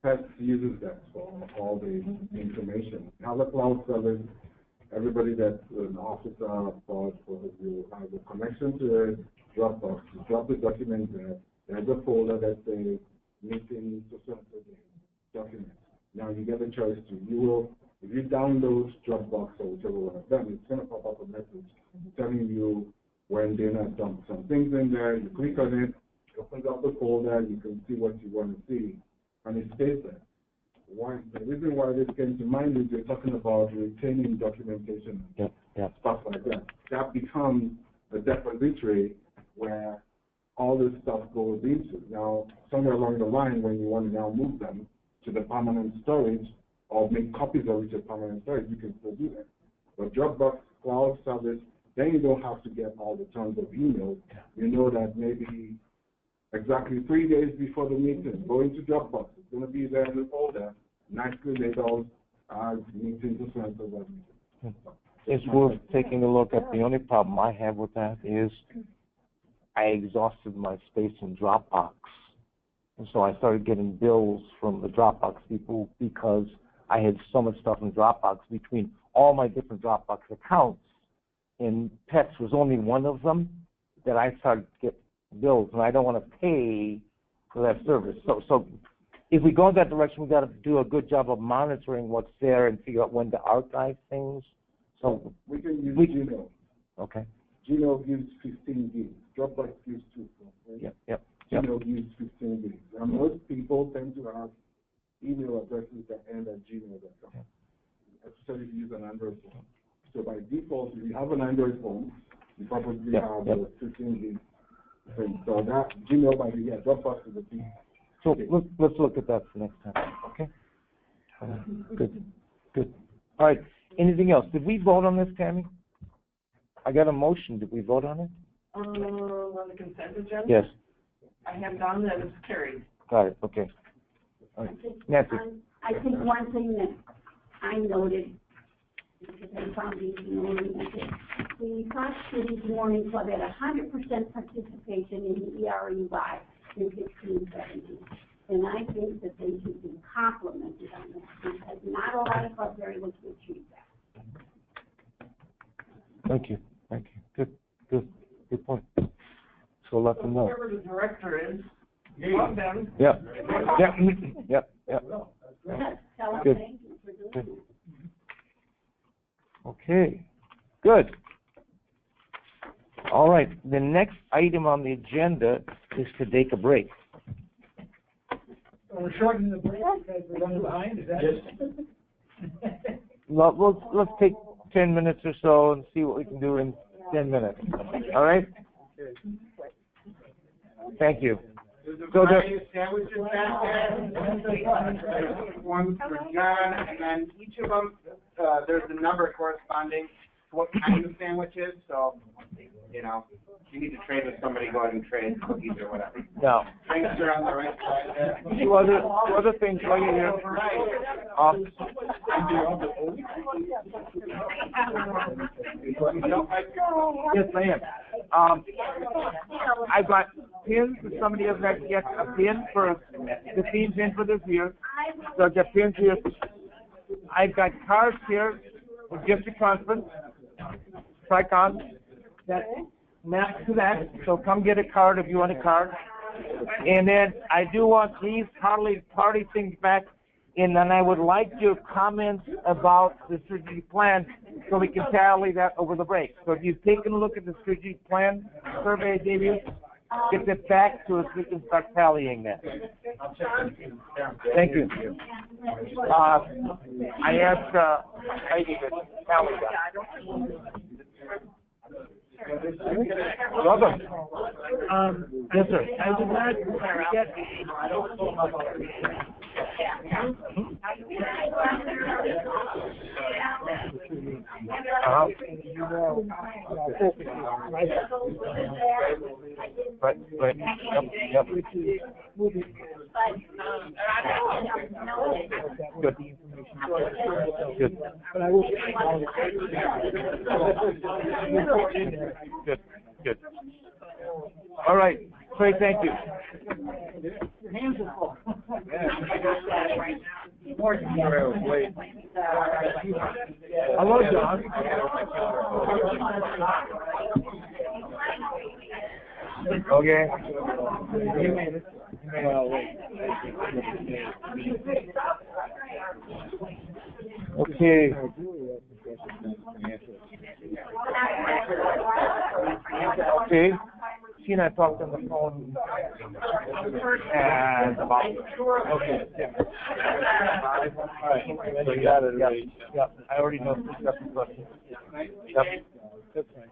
PES uses that for all the information. Now the cloud service, everybody that's an officer you have a connection to a Dropbox. You drop the document there. There's a folder that says meeting social documents. Now you get a choice to if you download Dropbox or whichever one of them, it's going to pop up a message telling you when Dana dumped some things in there. You click on it, it opens up the folder, you can see what you want to see, and it stays there. The reason why this came to mind is you're talking about retaining documentation, stuff like that. That becomes a depository where all this stuff goes into. Now, somewhere along the line, when you want to now move them to the permanent storage or make copies of it to permanent storage, you can still do that. But Dropbox cloud service, then you don't have to get all the tons of emails. You know that maybe exactly 3 days before the meeting, go into Dropbox. It's going to be there in the folder, nicely labeled as meeting to so. It's worth taking a look at. The only problem I have with that is I exhausted my space in Dropbox. And so I started getting bills from the Dropbox people because I had so much stuff in Dropbox between all my different Dropbox accounts. And Pets was only one of them that I started to get bills, and I don't want to pay for that service. So if we go in that direction, we've got to do a good job of monitoring what's there and figure out when to archive things. So we can use Gmail. Okay. Gmail gives 15 gigs. Dropbox gives 2. Right? Yep. Gmail gives 15 gigs. And most people tend to have email addresses that end at gmail.com, especially if you use an Android phone. So by default, if you have an Android phone, you probably have the 15 gigs thing. So that Gmail by the Dropbox is a big. So let's look at that for next time. Okay. Good. All right. Anything else? Did we vote on this, Tammy? I got a motion. Did we vote on it? On the consent agenda? Yes. I have done that, it's carried. Got it. Okay. All right. Nancy. I think one thing that I noted, because I found these morning, the Fox Cities Morning Club had 100% participation in the ERUI in 1670. And I think that they should be complimented on this, because not a lot of clubs are able to achieve that. Thank you. Good point. So let them know. Whoever the director is, love them. Yep. Tell them Good. thank you for doing it. Okay. Good. All right. The next item on the agenda is to take a break. We're shortening the break because we're running behind, is that? Well, let's take 10 minutes or so and see what we can do in 10 minutes. All right? Thank you. So there's sandwiches back there. There's one for John, and then each of them, there's a number corresponding to what kind of sandwiches. So, you know, if you need to trade with somebody, go ahead and trade cookies or whatever. No. Drinks are on the right side there. Two other things while you're here. Yes, I am. I've got pins. If somebody else has to get a pin for the theme's in for this year, so I've got pins here. I've got cards here for district conference, Tricon, that maps to that. So come get a card if you want a card. And then I do want these party things back. And then I would like your comments about the strategic plan so we can tally that over the break. So if you've taken a look at the strategic plan survey I gave you, get that back to us so we can start tallying that. Thank you. I asked Heidi to tally that. Welcome. Yes, sir. I did not get. Right. Yep. Good. But I will. Good. All right. Trey, thank you. Your hands are full. Hello, John. Okay. You made it. Okay. Okay. She and I talked on the phone and about. Okay. Yeah. All right. So you got it. Yeah. I already know the question. Yep. That's fine.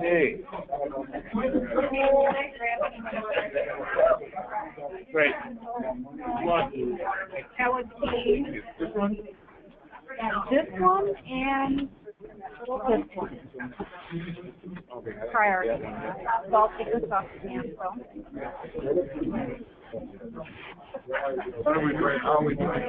Hey. Great. That would be this one and this one. Priority. So I'll take this off the cancel. What are we doing? How are we doing?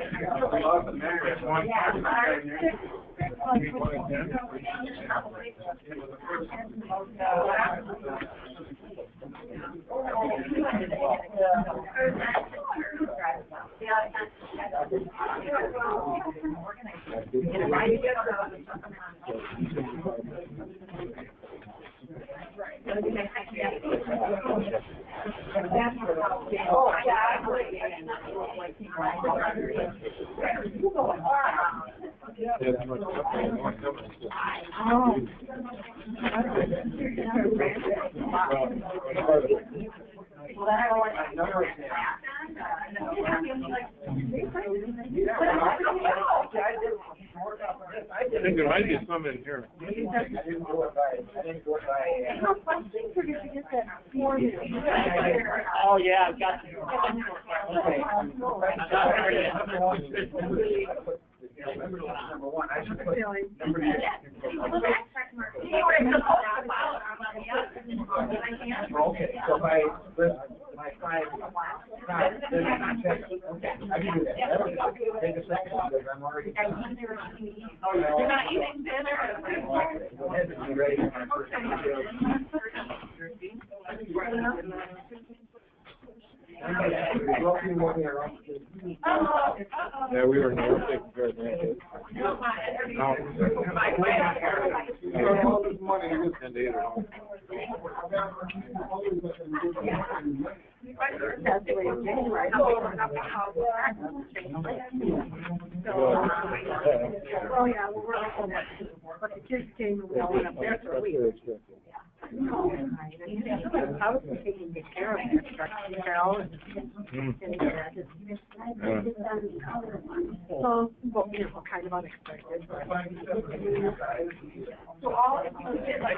I think there might be some in here. Oh, yeah, I've got Number one, I should put okay, so my five, okay, I can do that. Take a second, because I'm already. Oh, you're not eating dinner? Go ahead and be ready for my first Yeah, we were never taking care of that. Oh, yeah, well, we're like, but the kids came and we all went up there for a week. I was taking good care of it, so, well, you know, kind of unexpected. So all of them did like,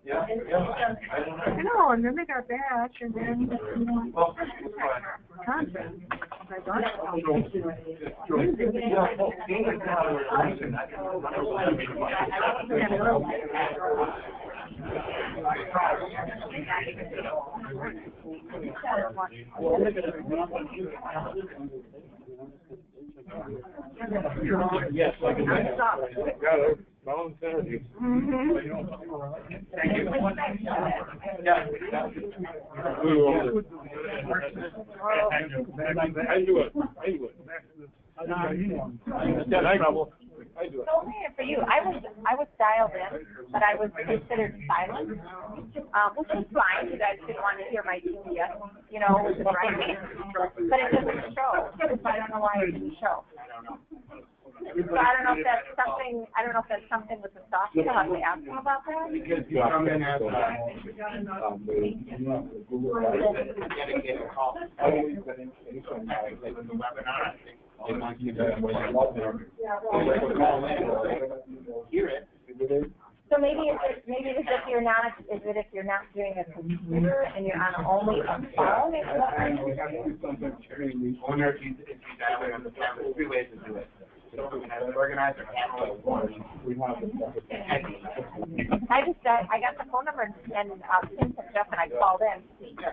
I know, and then they got back, and then, conference. I thought, Yes, I can. Got it. Balance energy. Thank you. I do it. Yeah, trouble. I do it. So for you, I was dialed in, but I was considered silent, which is fine. You guys didn't want to hear my GPS, you know, with the right, but it doesn't show. So I don't know why it didn't show. So I don't know if that's something. I don't know if that's something with the software. I'll have to ask them about that. Because you come in as Google dedicated call. Always been anytime like the webinar. They want you to when you log in. They call in, hear it. So maybe it's if you're not, if you're not doing a computer and you're on only a phone? Is that right? I wonder if you dial in on the camera, there's three ways to do it. So we have it organized or analyzed. I got the phone number and Tim from Jeff and I called in.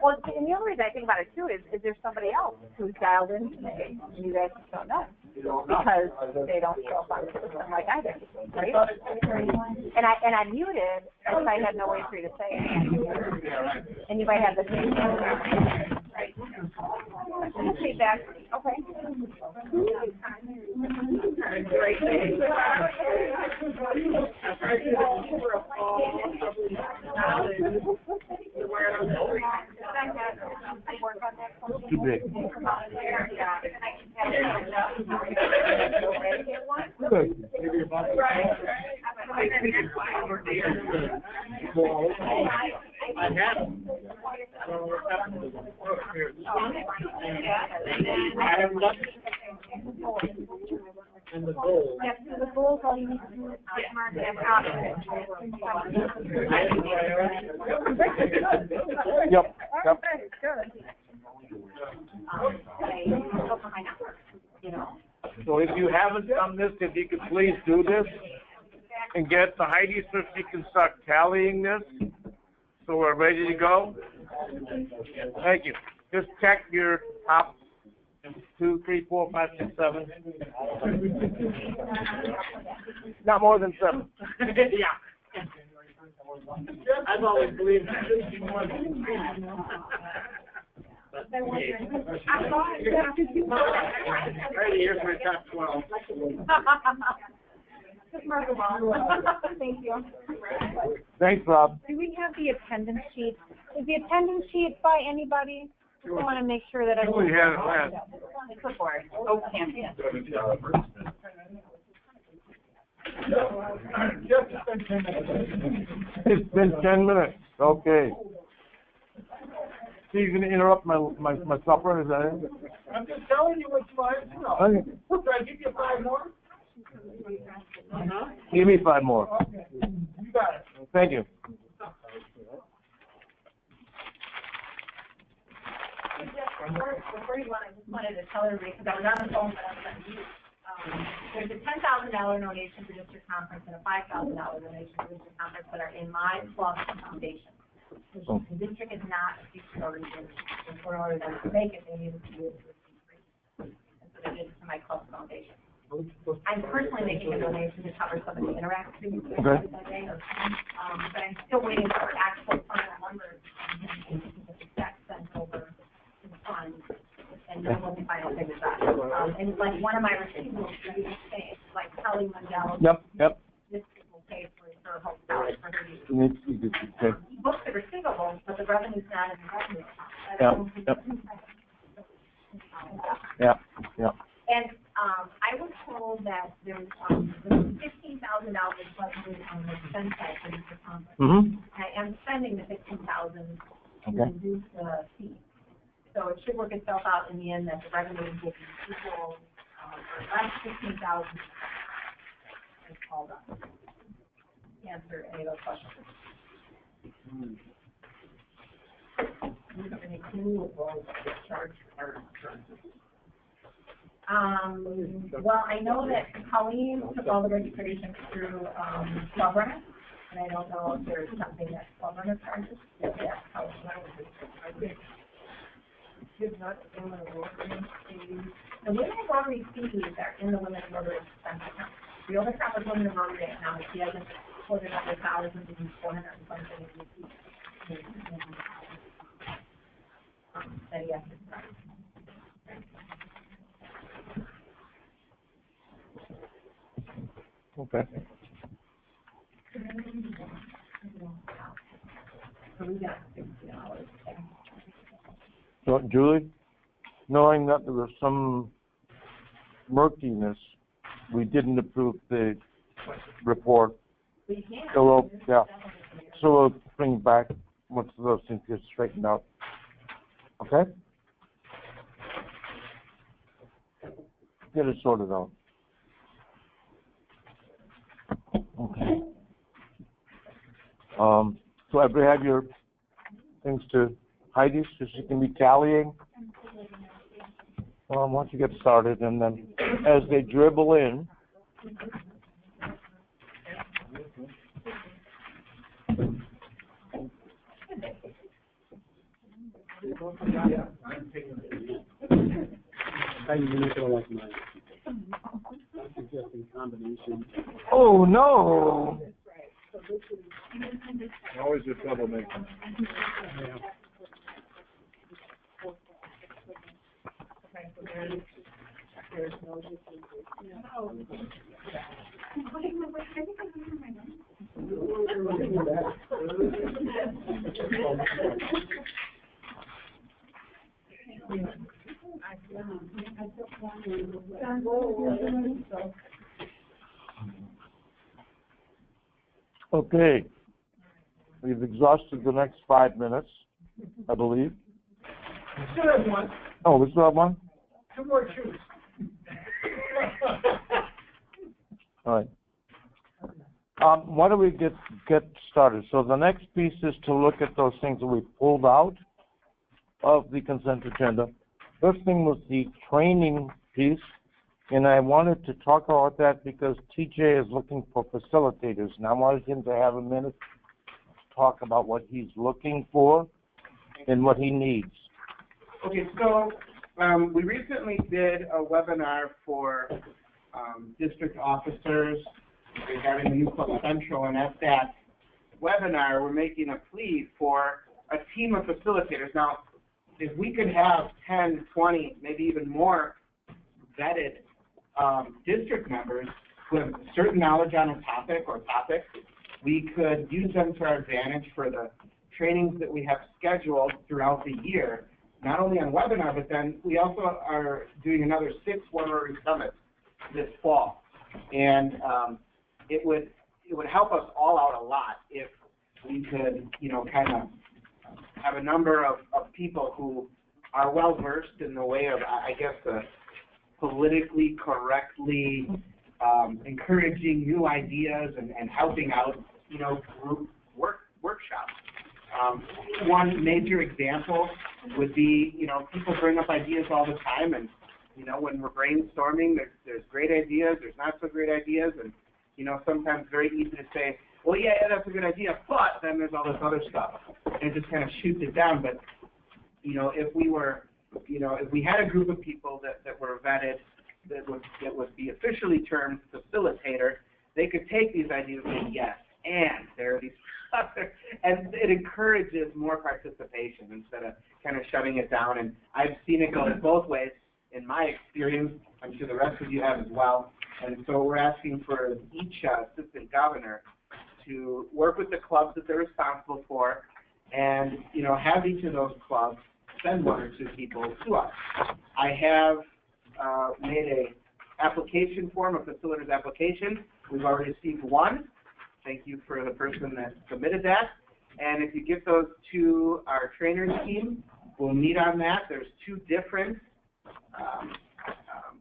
Well, and the only reason I think about it too is there somebody else who's dialed in today and you guys just don't know? Because they don't show up on the system like I did, right? And I muted because I had no way for you to say it. And you might have the same thing. Right. Feedback. Okay. Too big. Good. I have them. I have nothing. And the goal. Yes, the goals, all you need to do is mark them out. Yep, yep. So if you haven't done this, if you could please do this and get to Heidi so she can start tallying this, so we're ready to go. Thank you. Just check your top 2, 3, 4, 5, 6, 7. Not more than 7. Yeah. I've always believed that. Right, here's my top 12. Thank you. Thanks, Rob. Do we have the attendance sheet? Is the attendance sheet by anybody? I want to make sure that I. We have it last. Clipboard. Oh, Tammy. It's been 10 minutes. Okay. So you're going to interrupt my supper, is that it? I'm just telling you what you want to know. Okay. Should I give you 5 more? Give me 5 more. Okay. You got it. Thank you. Before you went, I just wanted to tell everybody, because I was on the phone, but I was on mute. There's a $10,000 donation for district conference and a $5,000 donation for district conference that are in my club foundation. The district is not a future organization. In order for them to make it, they needed to do it through free. And so they did it to my club foundation. I'm personally making a donation to cover some of the interactive things that day, but I'm still waiting for actual final numbers and the check sent over to the fund, and then we'll be final figures out. And like one of my receivables, like Kelly Mandela. Yep. This will pay for her whole salary for her use. Okay. He books the receivables, but the revenue's not in the revenue. Yep. And I was told that there's $15,000 budgeted on the expense side for this conference. Mm-hmm. I am spending the $15,000 to Okay. reduce the fee. So it should work itself out in the end that the revenue will be equal, or less $15,000. It's all done. Answer any of those questions. Any clue about the charge or insurances? Well, I know that Colleen took all the registrations through Club Runner, and I don't know if there's something that Club Runner charges. Yeah, Colleen. I think it's not the Women of Rotary fees. The Women of Rotary fees are in the Women of Rotary expense account. The other account with Women of Rotary account, she hasn't quoted up with $1,400 and something that he has to start. Okay. So we got $60. So, Julie, knowing that there was some murkiness, we didn't approve the report. We can. So we'll bring back once those things get straightened out. Okay? Get it sorted out. Okay. everybody have your things to Heidi so she can be tallying? Well, why don't you get started, and then as they dribble in. Oh, no! Always just troublemaking. Okay. We've exhausted the next 5 minutes, I believe. Still have one, Oh, we still have one? 2 more choose. All right. Why don't we get started? So the next piece is to look at those things that we pulled out of the consent agenda. First thing was the training piece, and I wanted to talk about that because TJ is looking for facilitators, and I wanted him to have a minute to talk about what he's looking for and what he needs. Okay, so we recently did a webinar for district officers regarding the new Club Central, and at that webinar, we're making a plea for a team of facilitators. Now, if we could have 10, 20, maybe even more vetted district members who have certain knowledge on a topic or topics, we could use them to our advantage for the trainings that we have scheduled throughout the year, not only on webinar, but then we also are doing another 6 Rotary Summits this fall. And it would help us all out a lot if we could, kind of have a number of people who are well versed in the way of, I guess, politically correctly encouraging new ideas and helping out, group workshops. One major example would be, people bring up ideas all the time, and when we're brainstorming, there's great ideas, there's not so great ideas, and sometimes very easy to say, well, yeah, that's a good idea, but then there's all this other stuff, and it just kind of shoots it down. But if we were, if we had a group of people that were vetted, that would be officially termed facilitator, they could take these ideas and say, yes, and there are these other, and it encourages more participation instead of kind of shutting it down. And I've seen it go both ways in my experience. I'm sure the rest of you have as well. And so we're asking for each assistant governor to work with the clubs that they're responsible for, and have each of those clubs send 1 or 2 people to us. I have made a application form, a facilitator's application. We've already received 1. Thank you for the person that submitted that. And if you get those to our trainers team, we'll meet on that. There's 2 different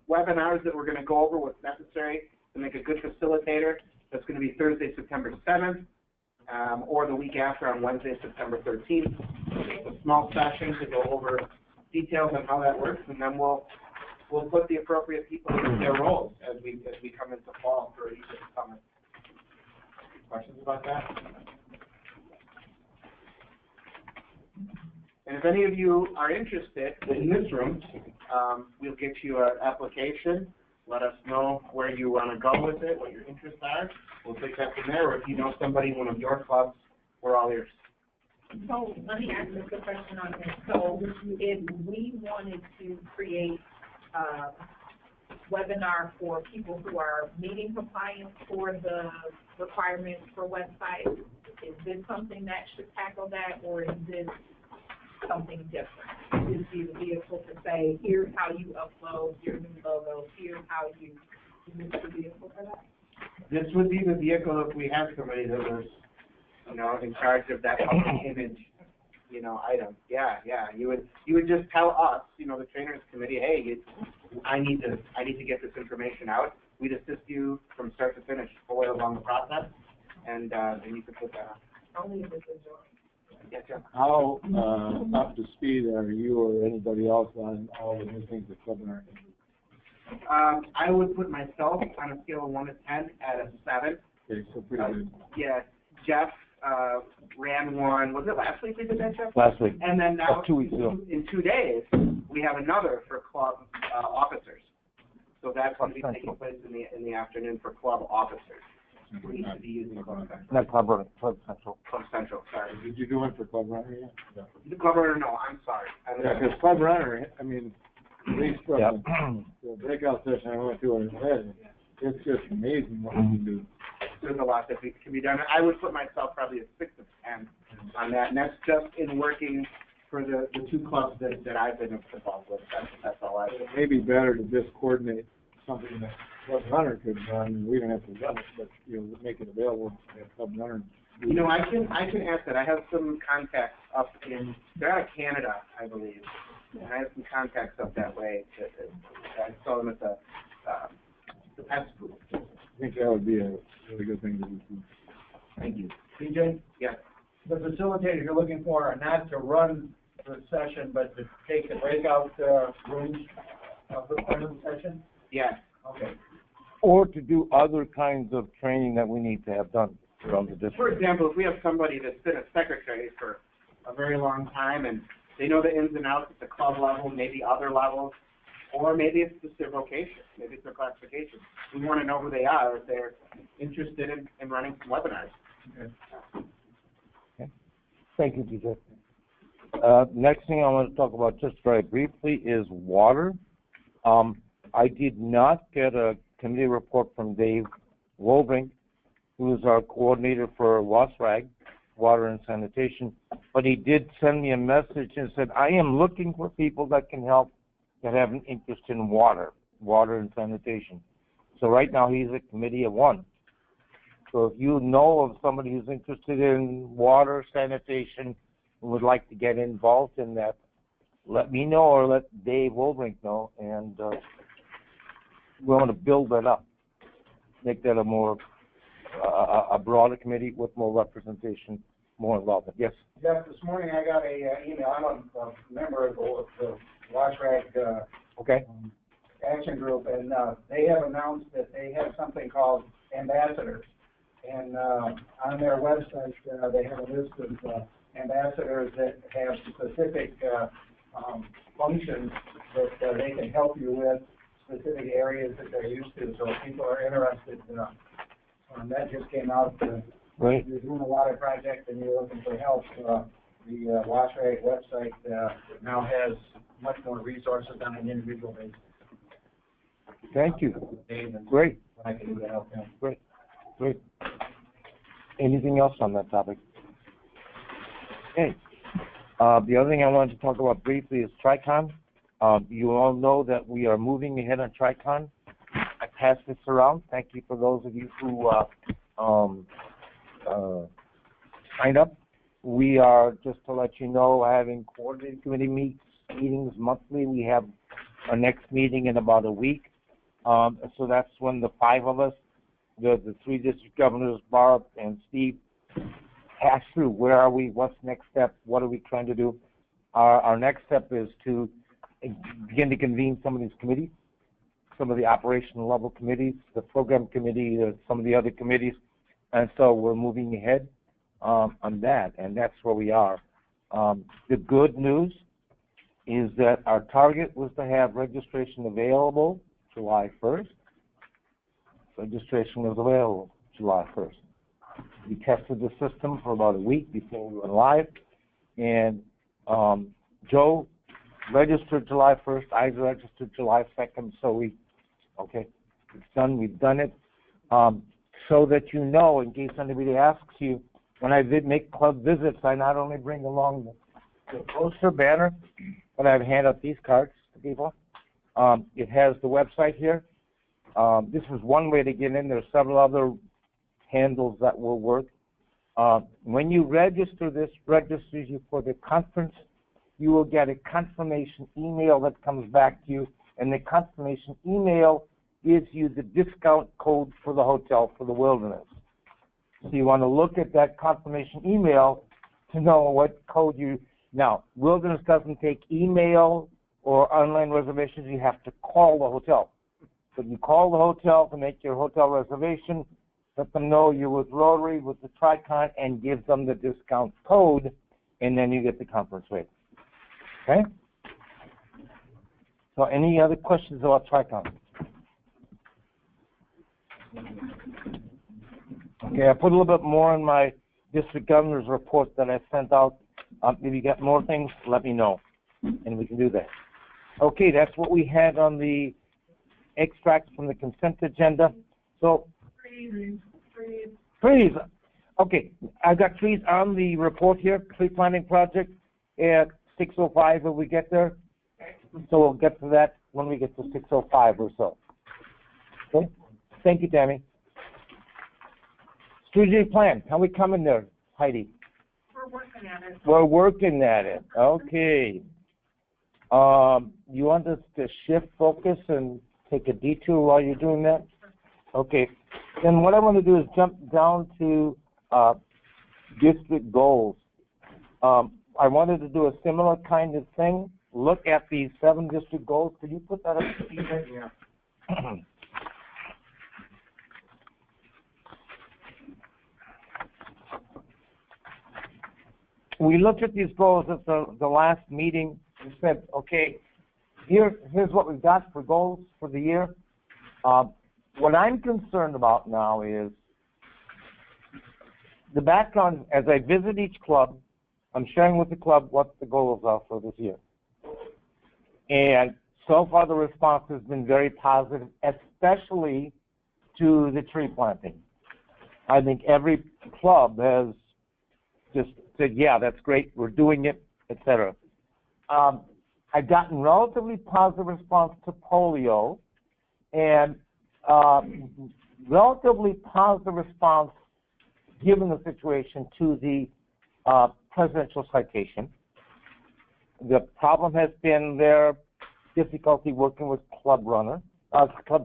webinars that we're going to go over what's necessary to make a good facilitator. That's going to be Thursday, September 7th, or the week after on Wednesday, September 13th. It's a small session to go over details on how that works, and then we'll put the appropriate people in their roles as we come into fall for each of the summits. Questions about that? And if any of you are interested in this room, we'll get you an application. Let us know where you want to go with it, what your interests are. We'll take that from there. Or if you know somebody in one of your clubs, we're all ears. So let me ask just a question on this. So if we wanted to create a webinar for people who are meeting compliance for the requirements for websites, is this something that should tackle that, or is this something different? Is the vehicle to say, here's how you upload your new logo, here's how you use the vehicle for that? This would be the vehicle if we have somebody that was, in charge of that public image, item. Yeah. You would just tell us, the trainers committee, hey, I need to get this information out. We'd assist you from start to finish, all the way along the process, and you could put that on. I'll leave this as yours. Yes, sir. How, up to speed are you or anybody else on all the new things that Club Learning? I would put myself on a scale of 1 to 10 at a 7. Okay, so pretty good. Yeah, Jeff, ran one, was it last week we did that, Jeff? Last week. And then now, 2 weeks ago. in 2 days, we have another for club, officers. So that's going to be taking place in the afternoon for club officers. We used to be using Club Central. Not Club Running, Club Central. Club Central, sorry. Did you do one for Club Runner yet? No. The Club Runner, no, I'm sorry. Yeah, because Club Runner, I mean, at least from the breakout session I went to in head, it's just amazing what we can do. There's a lot that can be done. I would put myself probably at 6 to 10 on that, and that's just in working for the 2 clubs that I've been involved with. That's all I do. It may be better to just coordinate something that Club Runner could run. We don't have to run it, but, you know, make it available at Club Runner. You know, I can ask that. I have some contacts up in, they're out of Canada, I believe. And I have some contacts up that way. I saw them at the pet school. I think that would be a really good thing to do. Thank you. BJ? Yes. The facilitators you're looking for are not to run the session, but to take the breakout rooms of the session? Yes. Okay. Or to do other kinds of training that we need to have done around the district. For example, if we have somebody that's been a secretary for a very long time and they know the ins and outs at the club level, maybe other levels, or maybe it's just their vocation, maybe it's their classification. We want to know who they are if they're interested in running some webinars. Okay. Thank you, DJ. Next thing I want to talk about just very briefly is water. I did not get a committee report from Dave Wolbrink, who is our coordinator for WASRAG, Water and Sanitation, but he did send me a message and said, I am looking for people that can help that have an interest in water and sanitation. So right now he's a committee of 1. So if you know of somebody who's interested in water, sanitation, and would like to get involved in that, let me know or let Dave Wolbrink know, and we want to build that up, make that a more a broader committee with more representation, more involvement. Yes. Jeff, this morning I got a email. I'm a member of the WASRAG Okay. Action Group, and they have announced that they have something called ambassadors. And on their website, they have a list of ambassadors that have specific functions that they can help you with, specific areas that they're used to. So if people are interested, that just came out. Right. You're doing a lot of projects and you're looking for help. The WASRAG website now has much more resources on an individual basis. Thank you. Dave, and Great. what I can do to help them. Great. Great. Anything else on that topic? Okay. The other thing I wanted to talk about briefly is TriCon. You all know that we are moving ahead on TriCon. I passed this around. Thank you for those of you who signed up. We are, just to let you know, having coordinated committee meetings monthly. We have our next meeting in about a week. So that's when the 5 of us, the 3 district governors, Barb and Steve, hash through where are we, what's next step, what are we trying to do. Our next step is to begin to convene some of these committees, some of the operational level committees, the program committee, some of the other committees, and so we're moving ahead on that, and that's where we are. The good news is that our target was to have registration available July 1st. Registration was available July 1st. We tested the system for about a week before we went live, and Joe registered July 1st, I registered July 2nd, so it's done, we've done it. So that you know, in case anybody asks you, when I make club visits, I not only bring along the poster banner, but I hand out these cards to people. It has the website here. This is one way to get in. There's several other handles that will work. When you register, this registers you for the conference. You will get a confirmation email that comes back to you, and the confirmation email gives you the discount code for the hotel for the Wilderness. So you want to look at that confirmation email to know what code you, now, Wilderness doesn't take email or online reservations, you have to call the hotel. So you call the hotel to make your hotel reservation, let them know you're with Rotary, with the Tricon, and give them the discount code, and then you get the conference rate. Okay? So any other questions about Tricon? Okay, I put a little bit more in my district governor's report that I sent out. If you got more things, let me know, and we can do that. Okay, that's what we had on the extract from the consent agenda. So, trees. Okay, I've got trees on the report here, tree planting project at 6:05 when we get there. So we'll get to that when we get to 6:05 or so. Okay, thank you, Tammy. Strategic plan, how we coming there, Heidi? We're working at it. We're working at it, okay. You want us to shift focus and take a detour while you're doing that? Okay, then what I want to do is jump down to district goals. I wanted to do a similar kind of thing, look at these 7 district goals. Could you put that up, Steve? Yeah. We looked at these goals at the last meeting and said, okay, here's what we've got for goals for the year. What I'm concerned about now is the background. As I visit each club, I'm sharing with the club what the goals are for this year. And so far the response has been very positive, especially to the tree planting. I think every club has just said, yeah, that's great, we're doing it, etc. I've gotten relatively positive response to polio, and relatively positive response, given the situation, to the presidential citation. The problem has been their difficulty working with Club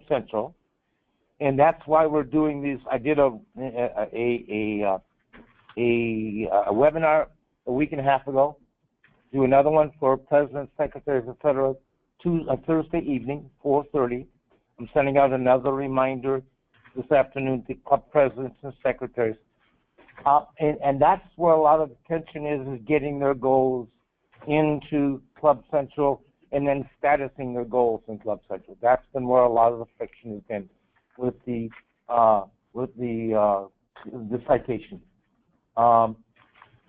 Central, and that's why we're doing these. I did a webinar a week and a half ago, do another one for presidents, secretaries, etc. Thursday evening, 4:30. I'm sending out another reminder this afternoon to club presidents and secretaries. And that's where a lot of attention is getting their goals into Club Central and then statusing their goals in Club Central. That's been where a lot of the friction has been with the citation.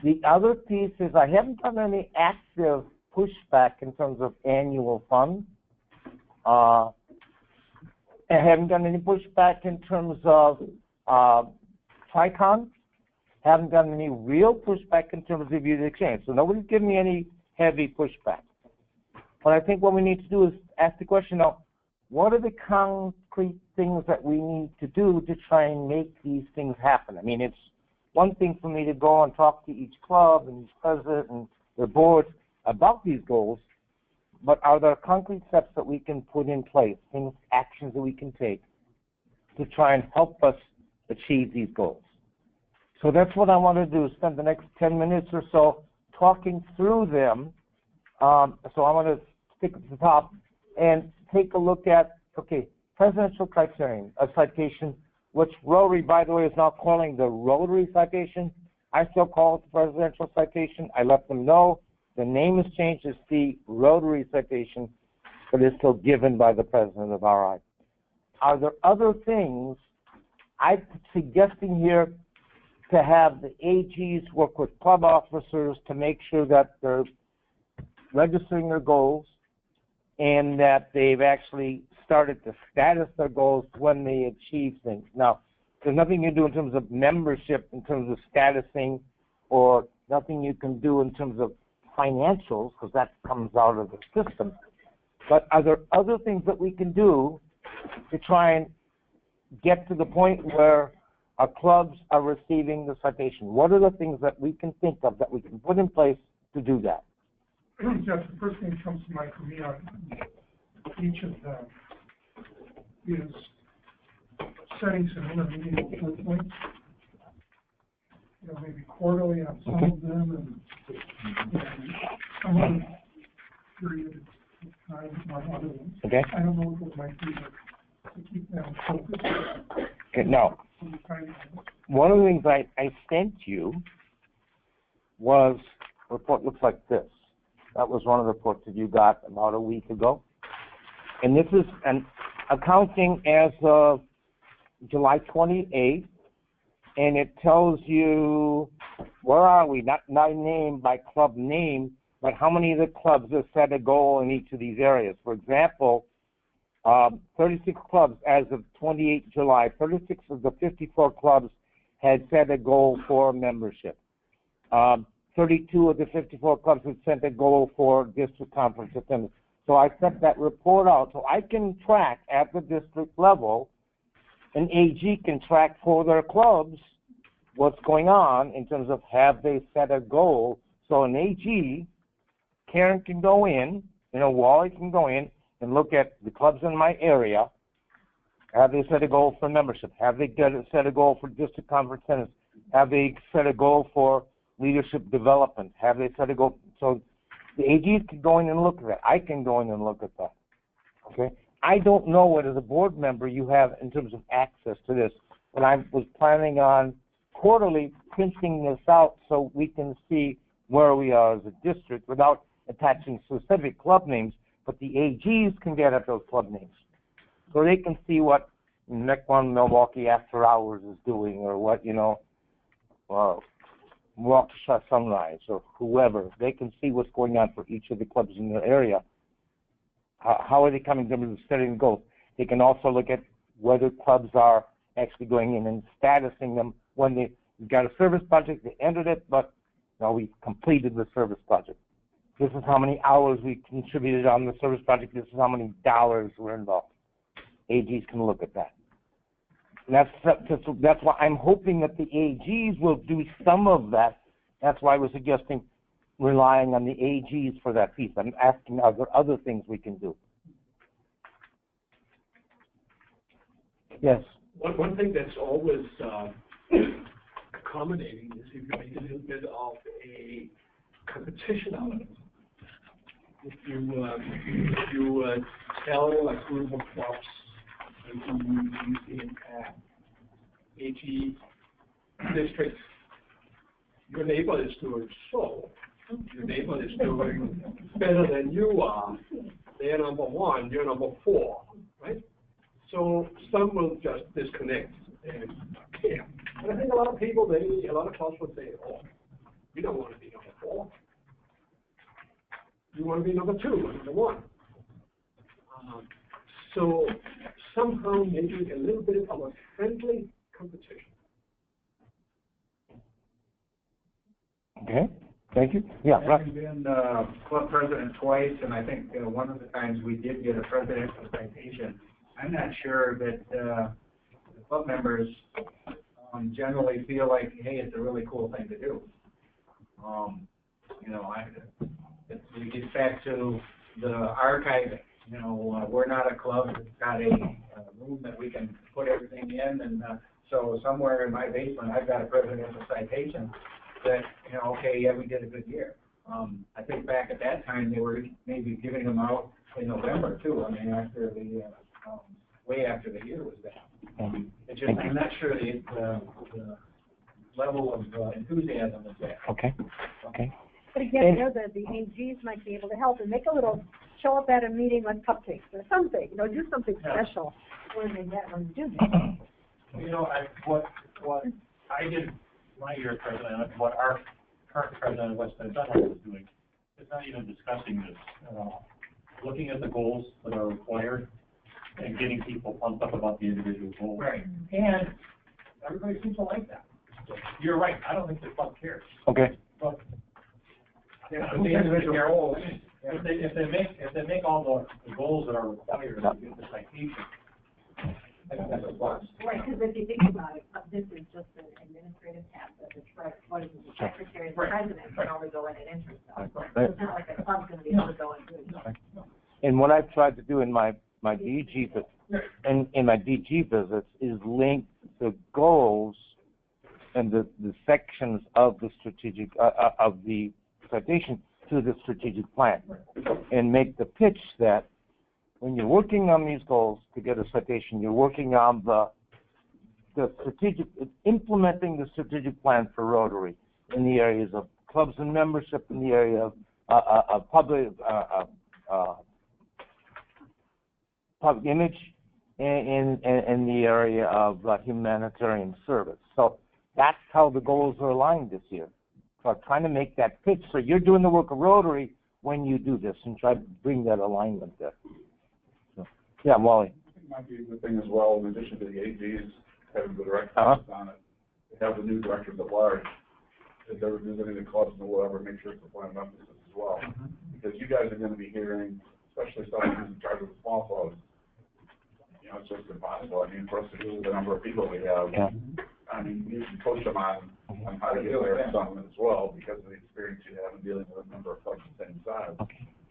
The other piece is I haven't done any active pushback in terms of annual funds. I haven't done any pushback in terms of Tricon. Haven't done any real pushback in terms of youth exchange. So nobody's given me any heavy pushback. But I think what we need to do is ask the question of what are the concrete things that we need to do to try and make these things happen? I mean, it's one thing for me to go and talk to each club and each president and their boards about these goals, but are there concrete steps that we can put in place, things, actions that we can take to try and help us achieve these goals? So that's what I want to do, spend the next 10 minutes or so talking through them. So I want to stick at the top and take a look at, okay, presidential criterion, a citation, which Rotary, by the way, is now calling the Rotary citation. I still call it the presidential citation. I let them know the name has changed. It's the Rotary citation, but it's still given by the president of RI. Are there other things I'm suggesting here to have the AGs work with club officers to make sure that they're registering their goals and that they've actually started to status their goals when they achieve things. Now, there's nothing you do in terms of membership, in terms of statusing, or nothing you can do in terms of financials, because that comes out of the system. But are there other things that we can do to try and get to the point where our clubs are receiving the citation? What are the things that we can think of that we can put in place to do that? Jeff, the first thing that comes to mind for me on each of them is setting some intermediate points. you know, maybe quarterly on some of them, and some of them period of time on other ones. Okay. I don't know what it might be, but to keep them focused. Okay, now, one of the things I sent you was a report looks like this. That was one of the reports that you got about a week ago. And this is an accounting as of July 28th, and it tells you where are we, not name by club name, but how many of the clubs have set a goal in each of these areas. For example, 36 clubs as of 28 July, 36 of the 54 clubs had set a goal for membership. 32 of the 54 clubs had set a goal for district conference attendance. So I sent that report out so I can track at the district level, and AG can track for their clubs what's going on in terms of have they set a goal. So an AG, Karen can go in, Wally can go in and look at the clubs in my area. Have they set a goal for membership? Have they set a goal for district conference attendance? Have they set a goal for leadership development? Have they set a goal? So the AGs can go in and look at that. I can go in and look at that. Okay? I don't know what as a board member you have in terms of access to this, but I was planning on quarterly printing this out so we can see where we are as a district without attaching specific club names, but the AGs can get at those club names. So they can see what Mequon Milwaukee After Hours is doing, or what, Waukesha Sunrise, or whoever. They can see what's going on for each of the clubs in their area. How are they coming to setting goals? They can also look at whether clubs are actually going in and statusing them when they've got a service project, they ended it, but now we've completed the service project. This is how many hours we contributed on the service project. This is how many dollars were involved. AGs can look at that. And that's why I'm hoping that the AGs will do some of that. That's why I was suggesting relying on the AGs for that piece. I'm asking, are there other things we can do? Yes. One thing that's always accommodating is if you make a little bit of a competition out of it. If you tell a group of clubs in AG district, your neighbor is doing so. Your neighbor is doing better than you are. They're number 1, you're number 4, right? So some will just disconnect and care. And I think a lot of people, a lot of clubs would say, oh, we don't want to be number 4. You want to be number 2 or number 1. So somehow making a little bit of a friendly competition. Okay, thank you. Yeah, right. I've been club president twice, and I think one of the times we did get a presidential citation. I'm not sure that the club members generally feel like, hey, it's a really cool thing to do. It gets back to the archiving. We're not a club that's got a room that we can put everything in, and so somewhere in my basement, I've got a presidential citation that, okay, yeah, we did a good year. I think back at that time, they were maybe giving them out in November, too. I mean, after the, way after the year was down. It's just, I'm not sure the level of enthusiasm is there. Okay. But again, the AGs might be able to help and make a little, show up at a meeting with cupcakes or something, do something special when they get when you do that. What I did my year as president, what our current president of West Bend is doing, is not even discussing this at all. Looking at the goals that are required and getting people pumped up about the individual goals. Right. And everybody seems to like that. You're right. I don't think the club cares. Okay. But the individual goals, if they make all the goals that are required to get the citation, I think that's a plus. Right, because if you think about it, this is just an administrative task that the secretary and the president can only go in and enter stuff. So it's not like a club's going to be able to go and do it. And what I've tried to do in my DG visits, in my DG visits, is link the goals and the sections of the strategic, of the citation to the strategic plan. And make the pitch that when you're working on these goals to get a citation, you're working on the strategic, implementing the strategic plan for Rotary in the areas of clubs and membership, in the area of public image, and in the area of humanitarian service. So that's how the goals are aligned this year. So trying to make that pitch. So you're doing the work of Rotary when you do this, and try to bring that alignment there. So, yeah, Wally. It might be a good thing as well, in addition to the AGs having the directors on it, to have the new directors at large. If they're visiting the clubs and whatever, make sure it's a point of emphasis as well. Because you guys are going to be hearing, especially someone who's in charge of the small clubs, you know, it's just impossible. I mean, for us to do the number of people we have, I mean, you can coach them on how to get there some as well, because of the experience you have in dealing with a number of clubs the same size.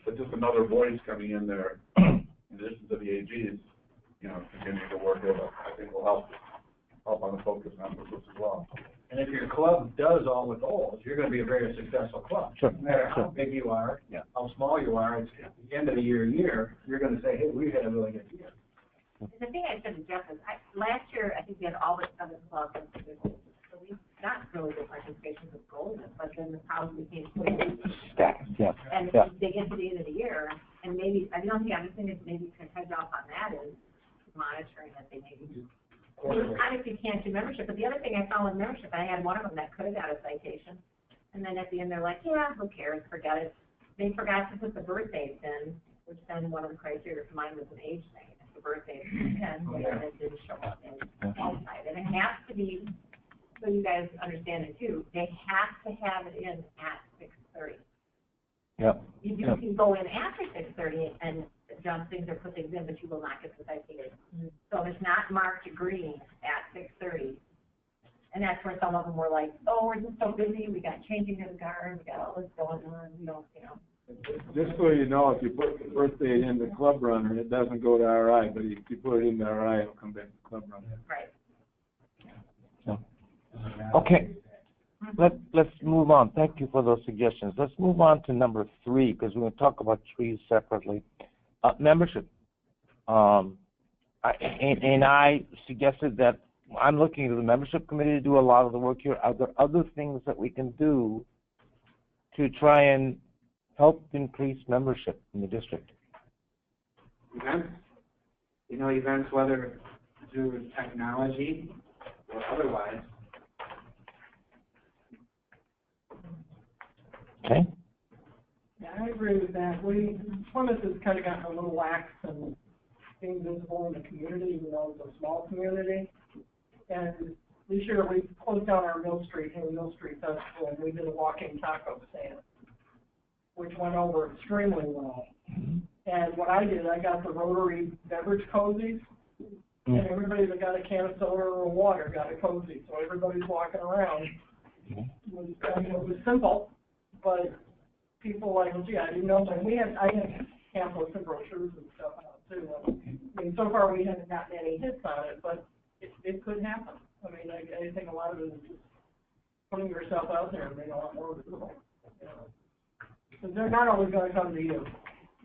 But just another voice coming in there, in addition to the AGs, you know, continuing to work it, I think will help on the focus and emphasis as well. And if your club does all the goals, you're going to be a very successful club. Sure. No matter how big you are, how small you are, it's at the end of the year, you're going to say, hey, we had a really good year. The thing I said to Jeff is, last year, I think we had all the other clubs, so we got really good participation with goals, but then the problem became Stacked, and they get to the end of the year, and maybe, I don't think, I'm just thinking maybe to hedge off on that is monitoring that they maybe do. Obviously, you can't do membership, but the other thing I saw in membership, I had one of them that could have got a citation, and then at the end they're like, yeah, who cares, forget it. They forgot to put the birthdays in, which then one of the criteria for mine was an age thing. If the birthday is 10, then it didn't show up in outside. And it has to be, so you guys understand it too, they have to have it in at 6:30. Yep. You can go in after 6:30 and adjust things or put things in, but you will not get the citation. So if it's not marked green at 6:30, and that's where some of them were like, oh, we're just so busy, we got changing of the guard, we got all this going on, we don't, you know. Just so you know, if you put the birthday in the club runner, it doesn't go to RI, but if you put it in the RI, it'll come back to club runner. Right. Okay. Let's move on. Thank you for those suggestions. Let's move on to number 3, because we're going to talk about trees separately. Membership. I suggested that I'm looking at the membership committee to do a lot of the work here. Are there other things that we can do to try and help increase membership in the district? Events, events, whether through technology or otherwise. Okay. Yeah, I agree with that. Plymouth has kind of gotten a little lax and being visible in the community, even though it's a small community. And this year we closed down our Mill Street Festival, and we did a walking taco stand, which went over extremely well. And what I did, I got the Rotary beverage cozies, and everybody that got a can of soda or water got a cozy. So everybody's walking around. It was simple, but people like, well, gee, I didn't know that. I had pamphlets and brochures and stuff out too. I mean, so far we haven't gotten any hits on it, but it could happen. I mean, I think a lot of it is just putting yourself out there and making a lot more visible. You know, because they're not always going to come to you.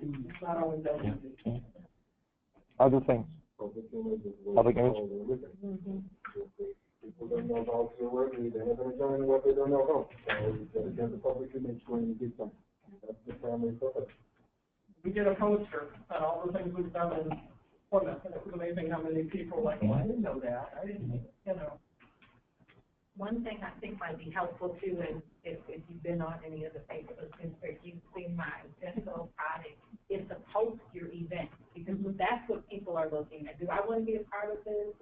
It's not always that easy. Other things. Public image. People don't know about your work, and they're not going to join what they don't know about. So you get the public image when you get them. That's the primary purpose. We did a poster on all the things we've done in Plymouth, and it was amazing how many people were like, well, I didn't know that. I didn't, you know. One thing I think might be helpful too, and if you've been on any of the Facebook districts, you've seen my dental product, is to post your event, because that's what people are looking at. Do I want to be a part of this?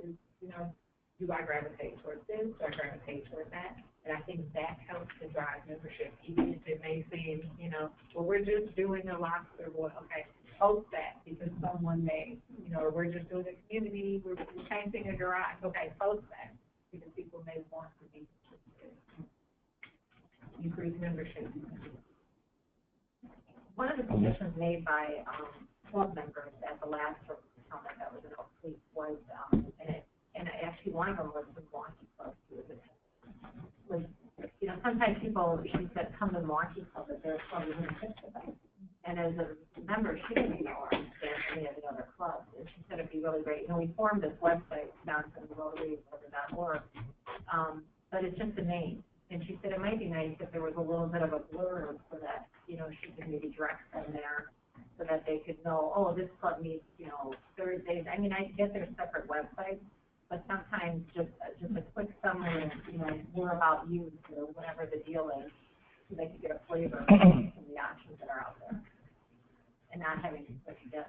Do I gravitate towards this? Do I gravitate towards that? And I think that helps to drive membership, even if it may seem, well, we're just doing a lobster boil. Okay, post that, because someone may, or we're just doing a community, we're painting a garage. Okay, post that, because people may want to be increase membership. One of the suggestions made by club members at the last summit that was in Oak Creek was, and actually one of them was the Milwaukee Club too. sometimes people, she said, come to Milwaukee Club, but they're club isn't fit for them. And as a member, she didn't know or understand any of the other clubs. And she said it'd be really great. You know, we formed this website, Rotary.org, but it's just a name. And she said it might be nice if there was a little bit of a blurb so that, you know, she could maybe direct them there so that they could know, oh, this club meets, you know, Thursdays. I mean, I get their separate websites, but sometimes just a quick summary, you know, more about you or whatever the deal is, so they could get a flavor from the options that are out there. And not having to put together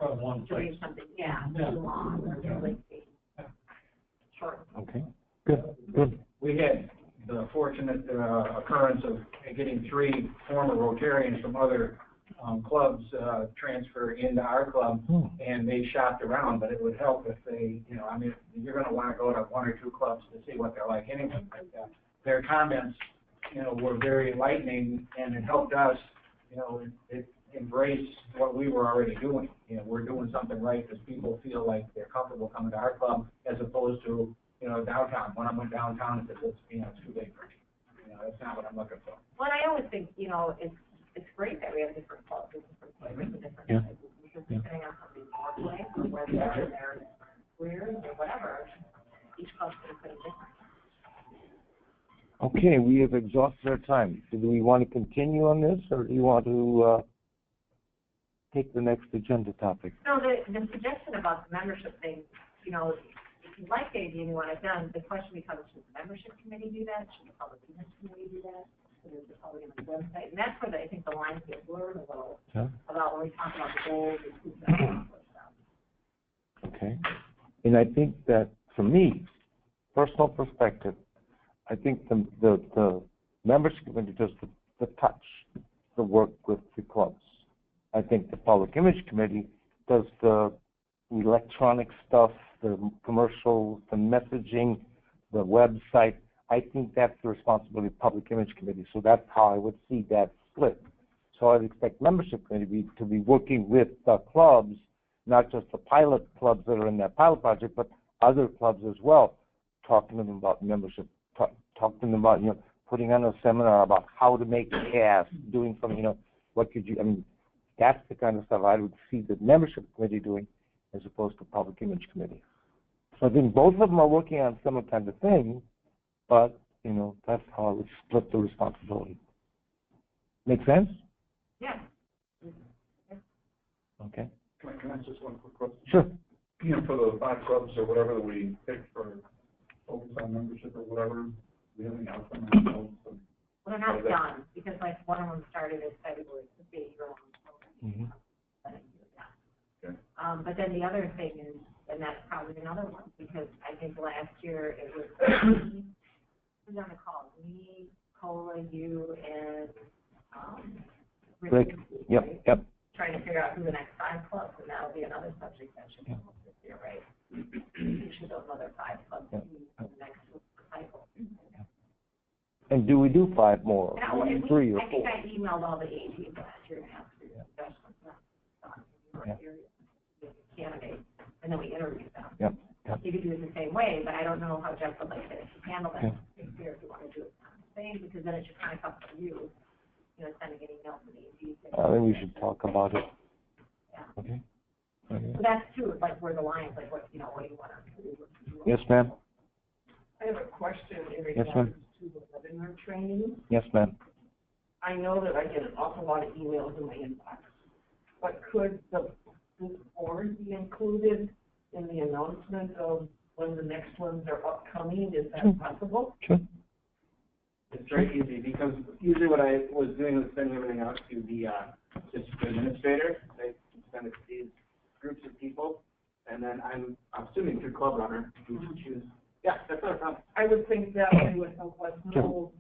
something, too long or too lengthy. Short. Okay, good. We had the fortunate occurrence of getting 3 former Rotarians from other clubs transfer into our club, and they shopped around, but it would help if they, you know, I mean, you're going to want to go to 1 or 2 clubs to see what they're like anyway. But, their comments, you know, were very enlightening, and it helped us, you know, it embrace what we were already doing. You know, we're doing something right because people feel like they're comfortable coming to our club as opposed to, you know, downtown. When I went downtown, it said, you know, it's too big for me. You know, that's not what I'm looking for. Well, I always think, you know, it's great that we have different clubs and different flavors and different types, because depending on somebody's workplace or where they are in their careers or whatever, each club's going to put it different. Okay, we have exhausted our time. So do we want to continue on this, or do you want to take the next agenda topic? No, the suggestion about the membership thing, you know, if you like the idea and you want it done, the question becomes, should the membership committee do that? Should the public image committee do that? Should the public image website? And that's where I think the lines get blurred a little about when we talk about the goals and who's going to accomplish them. Okay. And I think that, for me, personal perspective, I think the membership committee does the touch, the work with the clubs. I think the public image committee does the electronic stuff, the commercials, the messaging, the website. I think that's the responsibility of the public image committee. So that's how I would see that split. So I'd expect membership committee to be working with the clubs, not just the pilot clubs that are in that pilot project, but other clubs as well, talking to them about membership, talking to them about, you know, putting on a seminar about how to make a cast, doing something, you know, what could you, I mean, that's the kind of stuff I would see the membership committee doing as opposed to public image committee. So I think both of them are working on similar kind of thing, but, you know, that's how I would split the responsibility. Make sense? Yeah. Okay. Can I ask just one quick question? Sure. You know, for the 5 clubs or whatever that we pick for focus on membership or whatever, do we have any outcome on those? Well, they're not done, because like one of them started in February, it's a year-long program. Okay. But then the other thing is, and that's probably another one, because I think last year it was, who's on the call? Me, Cola, you, and, Rick. Yep, right? yep. Trying to figure out who the next 5 clubs, and that'll be another subject that should come up this year, right? We should have another 5 clubs in the next cycle. And do we do 5 more? Yeah, well, 3 or 4? I think I emailed all the AGs last year and asked for your suggestions. Candidates, and then we interviewed them. Yep. You could do it the same way, but I don't know how Jeff would like to handle that. It's fair if you want to do it the same, because then it should kind of come from you, you know, sending an email to the AGs. I think we should talk about it. Yeah. Okay. So that's true, like where the lines, like what, you know, what do you want to do? Yes, ma'am. I have a question in Yes, ma'am. regards to the webinar training. Yes, ma'am. I know that I get an awful lot of emails in my inbox, but could this board be included in the announcement of when the next ones are upcoming? Is that possible? Sure. It's very easy, because usually what I was doing was sending everything out to the district administrator. They send it to these groups of people, and then I'm assuming through Club Runner, you should choose. Yeah, that's not a problem. I would think that way would help us know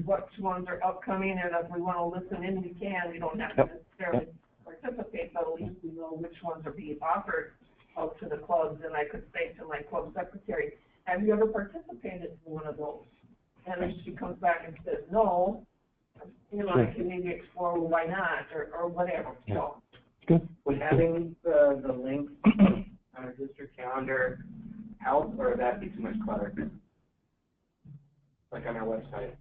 what ones are upcoming, and if we want to listen in, we can. We don't have to necessarily participate, but at least we know which ones are being offered out to the clubs. And I could say to my club secretary, have you ever participated in one of those? And if she comes back and says no, you know, I can maybe explore why not, or whatever. So. Good. Would having the links on our district calendar help, or would that be too much clutter? Like on our website?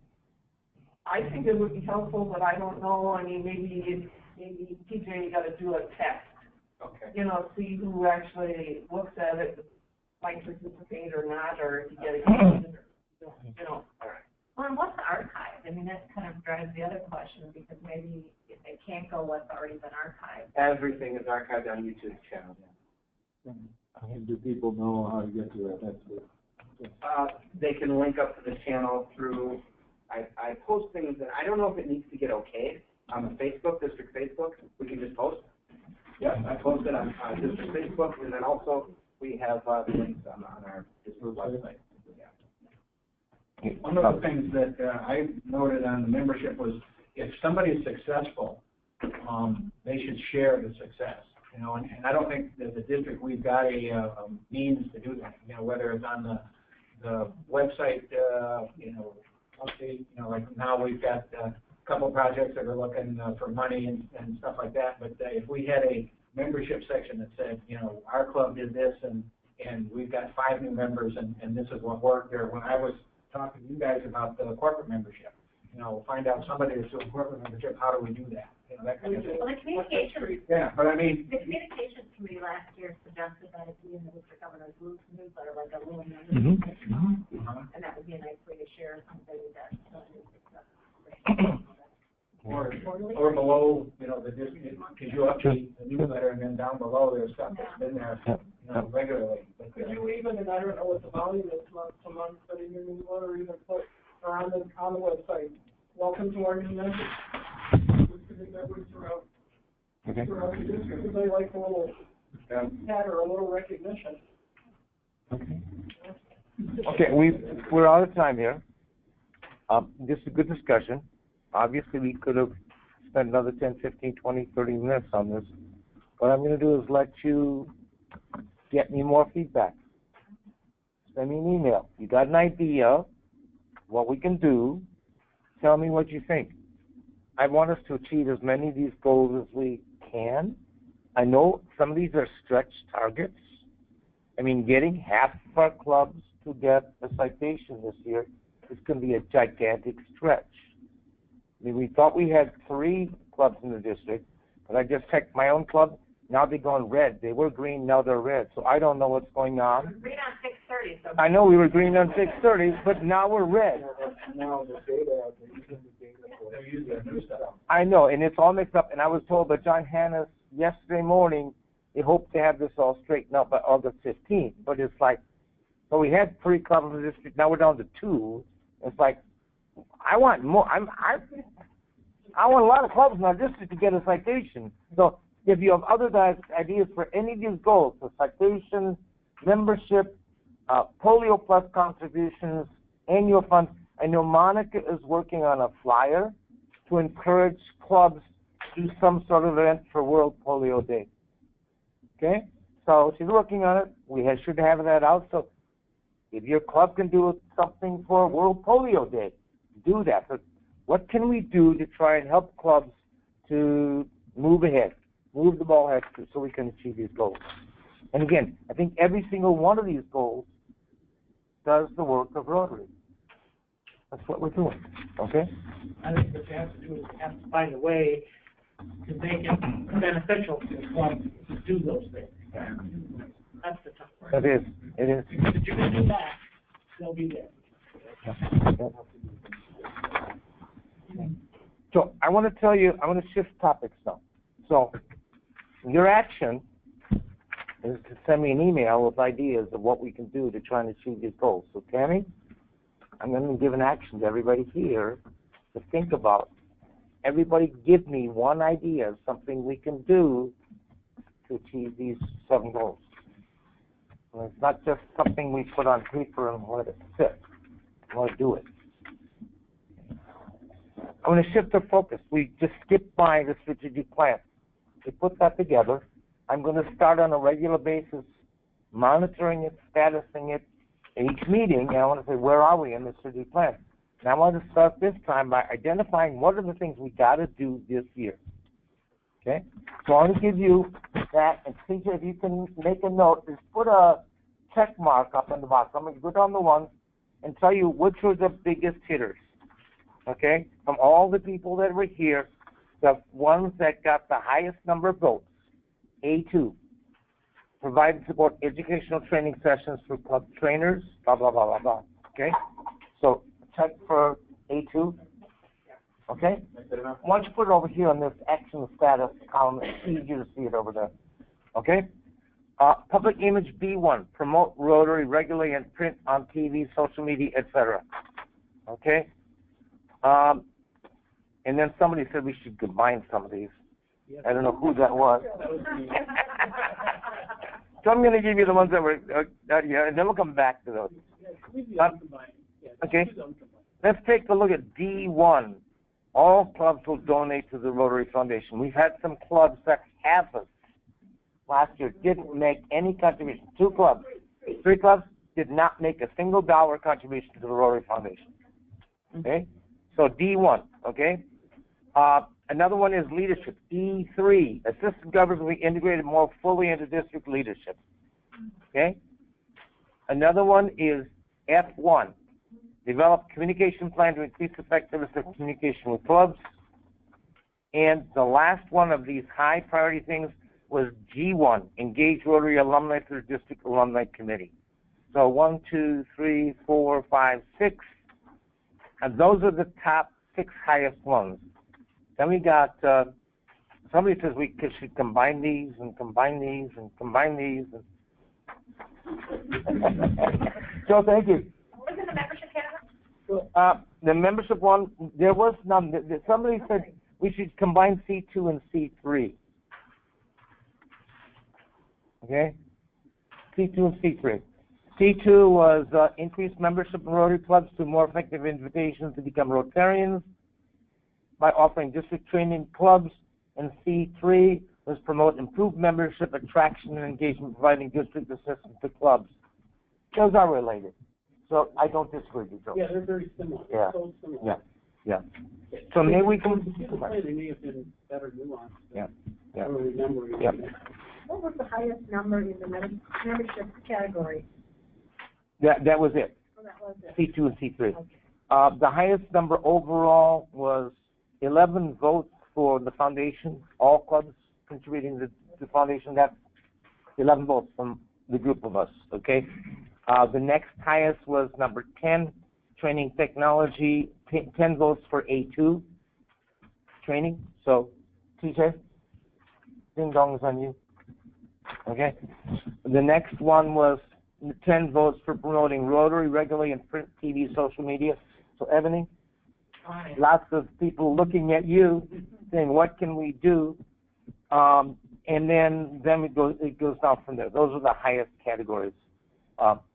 I think it would be helpful, but I don't know, I mean, maybe TJ, you gotta do a test. Okay. You know, see who actually looks at it, might participate or not, or if you get a, you know. Well, and what's archived? I mean, that kind of drives the other question, because maybe if they can't go, what's already been archived? Everything is archived on YouTube channel. And do people know how to get to it? That's it. They can link up to the channel through, I post things, and I don't know if it needs to get okayed on the Facebook, district Facebook. We can just post. Yeah, I post it on district Facebook, and then also we have the links on our district website. One of the things that I noted on the membership was if somebody is successful, they should share the success. You know, and I don't think that the district, we've got a means to do that. You know, whether it's on the website, you know, update, you know, like now we've got a couple projects that are looking for money and stuff like that. But if we had a membership section that said, you know, our club did this and we've got 5 new members and this is what worked, or when I was talking to you guys about the corporate membership, you know, find out somebody that's doing corporate membership, how do we do that? You know, that kind of thing. Well, the communications. Yeah, but I mean. The communications committee last year suggested that it be in the district governor's newsletter, like a little membership. And that would be a nice way to share something that or below, you know, the district, because you update the newsletter, and then down below there's stuff that's been there, you know, regularly. But, Could you even, and I don't know what the volume is month to month, but in your newsletter, even put, or on the website, welcome to our new members. We could do that way throughout the district, because they like a little pat or a little recognition. Okay, we're out of time here. This is a good discussion. Obviously, we could have spent another 10, 15, 20, 30 minutes on this. What I'm going to do is let you get me more feedback. Send me an email. You got an idea what we can do. Tell me what you think. I want us to achieve as many of these goals as we can. I know some of these are stretch targets. I mean, getting half of our clubs to get a citation this year is going to be a gigantic stretch. I mean, we thought we had 3 clubs in the district, but I just checked my own club. Now they're going red. They were green, now they're red. So I don't know what's going on. Green on 6:30. So I know we were green on 6:30, but now we're red. Now the data, they're using the new stuff. I know, and it's all mixed up. And I was told by John Hannes yesterday morning they hope to have this all straightened out by August 15th. But it's like, so we had 3 clubs in the district. Now we're down to 2. It's like, I want more. I want a lot of clubs in our district to get a citation. So if you have other guys' ideas for any of these goals, for citation, membership, polio plus contributions, annual funds, I know Monica is working on a flyer to encourage clubs to do some sort of event for World Polio Day. Okay? So she's working on it. We should have that out. So if your club can do something for World Polio Day, do that. But what can we do to try and help clubs to move ahead, move the ball ahead so we can achieve these goals? And again, I think every single one of these goals does the work of Rotary. That's what we're doing, okay? I think what you have to do is you have to find a way to make it beneficial to the club to do those things. That's the tough part. It is. If you're going to do that, they'll be there. So I want to tell you, I want to shift topics now. So your action is to send me an email with ideas of what we can do to try and achieve these goals. So Tammy, I'm going to give an action to everybody here to think about. Everybody give me one idea of something we can do to achieve these 7 goals. And it's not just something we put on paper and let it sit. I want to do it. I want to shift our focus. We just skipped by the strategic plan. We put that together. I'm going to start on a regular basis monitoring it, statusing it in each meeting, and I want to say, where are we in the strategic plan? And I want to start this time by identifying what are the things we got to do this year. Okay? So I want to give you that, and CJ, if you can make a note, just put a check mark up in the box. I'm going to go down the ones and tell you which are the biggest hitters. okay, from all the people that were here, the ones that got the highest number of votes, A2, provide and support educational training sessions for club trainers, blah, blah, blah, blah, blah, okay? So check for A2, okay? Why don't you put it over here on this action status column? It's easier to see it over there, okay? Public image B1, promote Rotary regularly in print, on TV, social media, etc. Okay? And then somebody said we should combine some of these. I don't know who that was. So I'm going to give you the ones that were, yeah, and then we'll come back to those. Okay? Let's take a look at D1. All clubs will donate to the Rotary Foundation. We've had some clubs that haven't. Last year didn't make any contribution. 2 clubs, 3 clubs did not make a single dollar contribution to the Rotary Foundation. Okay? So D1, okay? Another one is leadership. D3, assistant governors will be integrated more fully into district leadership. Okay? Another one is F1, develop communication plan to increase effectiveness of communication with clubs. And the last one of these high priority things was G1, engage Rotary alumni through district alumni committee. So 1, 2, 3, 4, 5, 6, and those are the top 6 highest ones. Then we got, somebody says we should combine these and combine these and combine these. So thank you. What was in the membership category? The membership one, there was none. Somebody said we should combine C2 and C3. Okay? C2 and C3. C2 was increased membership in Rotary clubs through more effective invitations to become Rotarians by offering district training clubs, and C3 was promote improved membership, attraction, and engagement, providing district assistance to clubs. Those are related. So I don't disagree with you, Joe. Yeah, they're very similar. Yeah. So similar. Yeah. Yeah. So maybe we can. They may have been better nuanced. Yeah. Yeah. I don't remember. Yeah. What was the highest number in the membership category? That was it. Oh, that was it. C2 and C3. The highest number overall was 11 votes for the foundation, all clubs contributing to the foundation. That's 11 votes from the group of us, okay? The next highest was number 10, training technology, 10 votes for A2, training. So, TJ, ding dong is on you, okay? The next one was 10 votes for promoting Rotary regularly in print, TV, social media. So, Ebony, lots of people looking at you, saying, "What can we do?" And then it goes down from there. Those are the highest categories.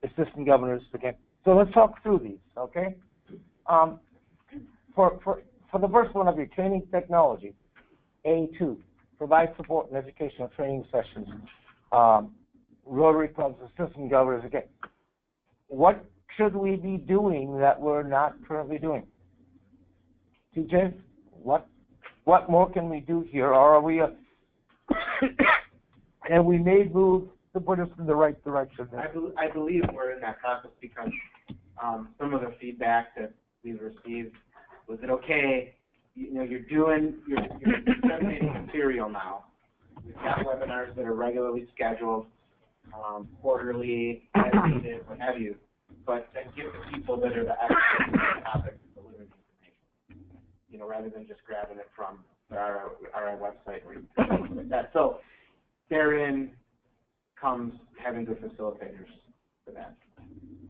Assistant governors, okay. So let's talk through these, okay. For the first one of your training technology, A2, provide support and educational training sessions. Rotary clubs, assistant governors, okay. What should we be doing that we're not currently doing? TJ, what more can we do here, or are we and we may move to put us in the right direction? I believe we're in that process because some of the feedback that we've received was that, okay, you're disseminating material now. We've got webinars that are regularly scheduled, quarterly, as needed, what have you, but then give the people that are the experts on the topic to deliver the information, rather than just grabbing it from our website or anything like that. So therein comes having good facilitators for that.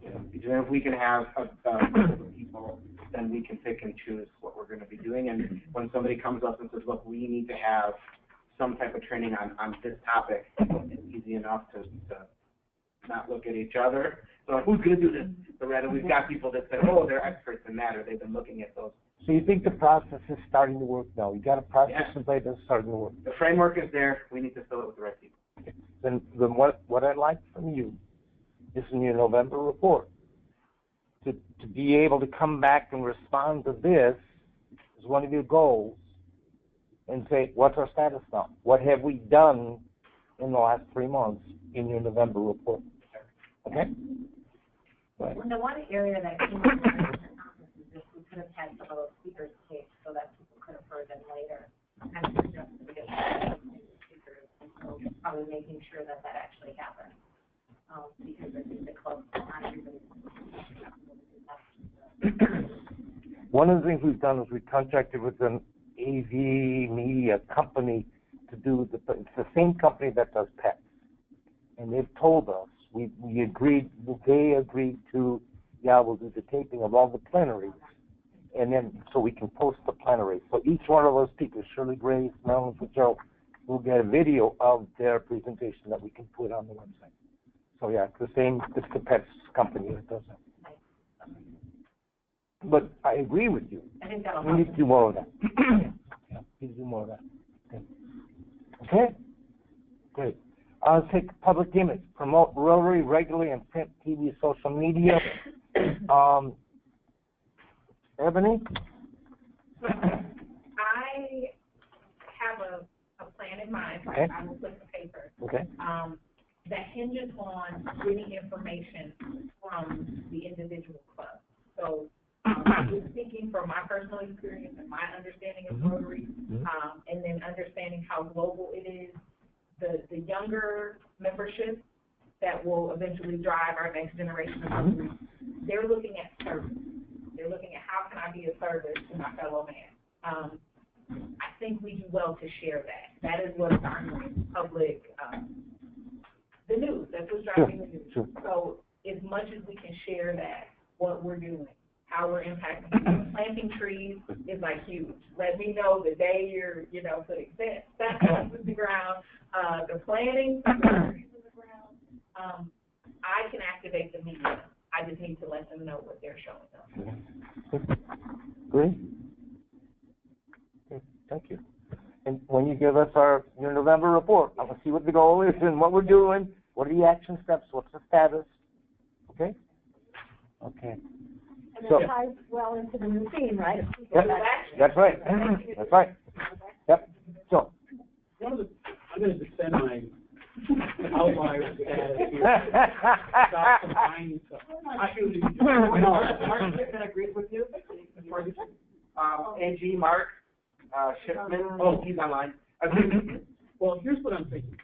If we can have a group of people, then we can pick and choose what we're going to be doing. And when somebody comes up and says, look, we need to have some type of training on this topic, it's easy enough to not look at each other. So who's going to do this? So rather, we've got people that say, oh, they're experts in that, or they've been looking at those. So you think the process is starting to work now? You got a process in place that's starting to work? The framework is there. We need to fill it with the right people. Okay. Then what I'd like from you is in your November report to be able to come back and respond to this as one of your goals and say, what's our status now? What have we done in the last 3 months in your November report? Okay? Right. Well, the one area that came up is should have had some of those speakers taped so that people could have heard them later. I'm suggesting we get some speakers, and so probably making sure that that actually happens. Because I think the club, not everybody. One of the things we've done is we contracted with an AV media company to do it's the same company that does pets. And they've told us, they agreed to, we'll do the taping of all the plenaries. And then, so we can post the plenaries. So each one of those speakers, Shirley Gray, Melvin Fitzgerald, will get a video of their presentation that we can put on the website. So it's it's the pets company that does that. But I agree with you. I think that'll we need to do more of that. We need to do more of that. Okay? Great. I'll take public image. Promote Rotary regularly in print, TV, social media. Ebony? I have a plan in mind. Okay. I will put the paper. Okay. That hinges on getting information from the individual club. So, just speaking from my personal experience and my understanding of Rotary, and then understanding how global it is, the younger membership that will eventually drive our next generation of Rotary, they're looking at service. They're looking at how can I be a service to my fellow man. I think we do well to share that. That is what is garnering public, the news. That's what's driving the news. Sure. So as much as we can share that, what we're doing, how we're impacting people. Planting trees is like huge. Let me know the day you're, putting steps in the ground, the planting trees in the ground. I can activate the media. I just need to let them know what they're showing us. Great. Okay. Thank you. And when you give us your November report, I want to see what the goal is and what we're doing. What are the action steps? What's the status? Okay? Okay. And that ties well into the new theme, right? Yep. That's right. That's right. Yep. So. I'm going to defend my outlier status here. Stop combining stuff. Mark Shipman agrees with you. AG Mark Shipman, he's online. Well, here's what I'm thinking.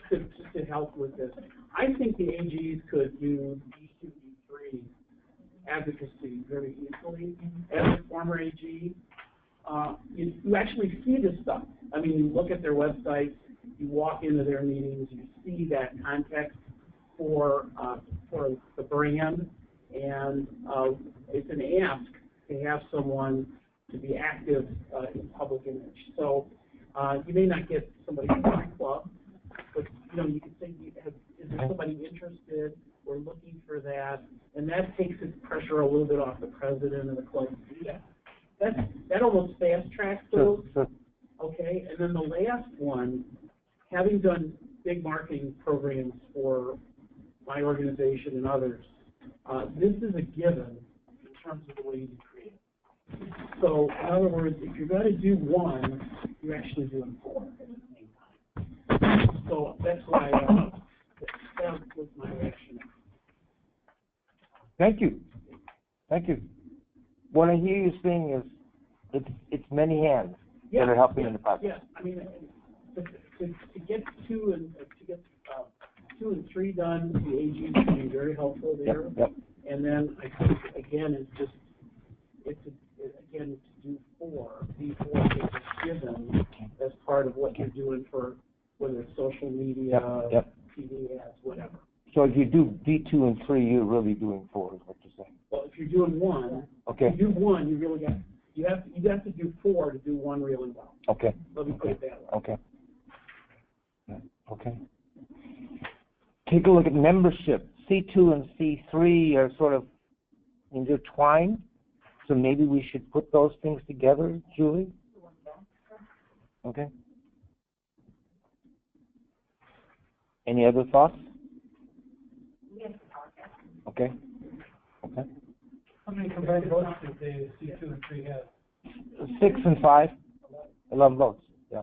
Just to help with this, I think the AGs could use E2, E3 advocacy very easily. As a former AG, you actually see this stuff. I mean, you look at their websites, you walk into their meetings, you see that context for the brand, and it's an ask to have someone to be active in public image. So you may not get somebody from my club, but you can say, is there somebody interested? We're looking for that, and that takes its pressure a little bit off the president of the club to do that. That almost fast tracks those. Okay, and then the last one, having done big marketing programs for my organization and others, this is a given in terms of the way you create it. So, in other words, if you're going to do one, you're actually doing four at the same time. So that's why that was my reaction. Thank you. Thank you. What I hear you saying is it's many hands that are helping in the process. Yes, I mean, to get two and three done, the AG can be very helpful there. Yep. And then I think again it's to do four. These four things are given as part of what you're doing for whether it's social media, TV ads, whatever. So if you do D2 and 3, you're really doing 4, is what you're saying. Well, if you're doing one, okay. You do one, you really got you have to do 4 to do one really well. Okay. Let me put it that way. Okay. Okay. Take a look at membership. C2 and C3 are sort of intertwined, so maybe we should put those things together, Julie? Okay. Any other thoughts? Okay. Okay. How many combined votes did the C2 and 3 have? 6 and 5. 11 votes. Yeah.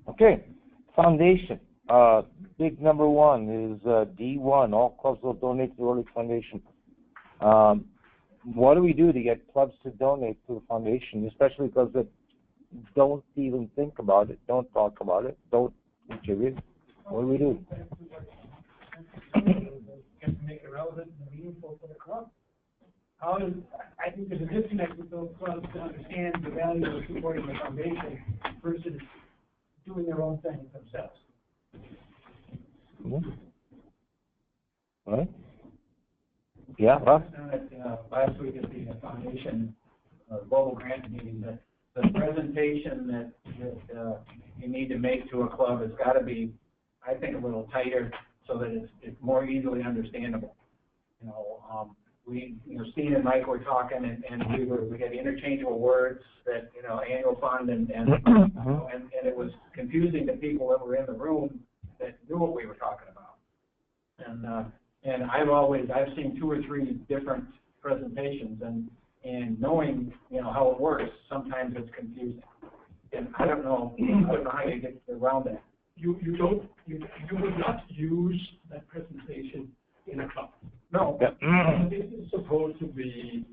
Okay. Foundation. Big number 1 is D1. All clubs will donate to the Rotary Foundation. What do we do to get clubs to donate to the foundation, especially because they don't even think about it, don't talk about it, don't contribute? What do we do? Have to make it relevant and meaningful for the club. I think there's a disconnect with those clubs to understand the value of supporting the foundation versus doing their own thing themselves. All right. Yeah, Russ? Last week at the foundation global grant meeting, the presentation that you need to make to a club has got to be, I think, a little tighter so that it's more easily understandable. Steve and Mike were talking, and we had interchangeable words that annual fund and it was confusing to people that were in the room that knew what we were talking about. And I've seen 2 or 3 different presentations, and knowing how it works, sometimes it's confusing. And I don't know how you get around that. You would not use that presentation in a club. No. This is supposed to be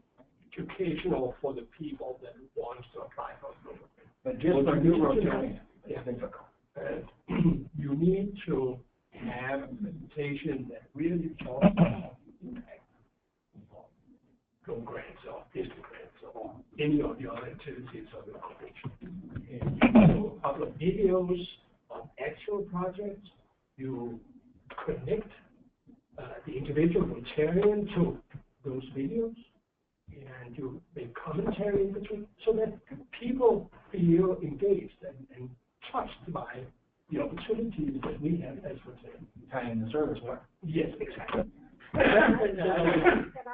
educational for the people that want to apply for a program. But just for new Rotarians, it's difficult. You need to have a presentation that really talks about the impact of GO grants or district grants or any of the other activities of the college. And you do a couple of videos of actual projects. You connect the individual Rotarian to those videos, and you make commentary in between so that people feel engaged and touched by the opportunities that we have as Rotarians. Tie in the service part. Yes, exactly. And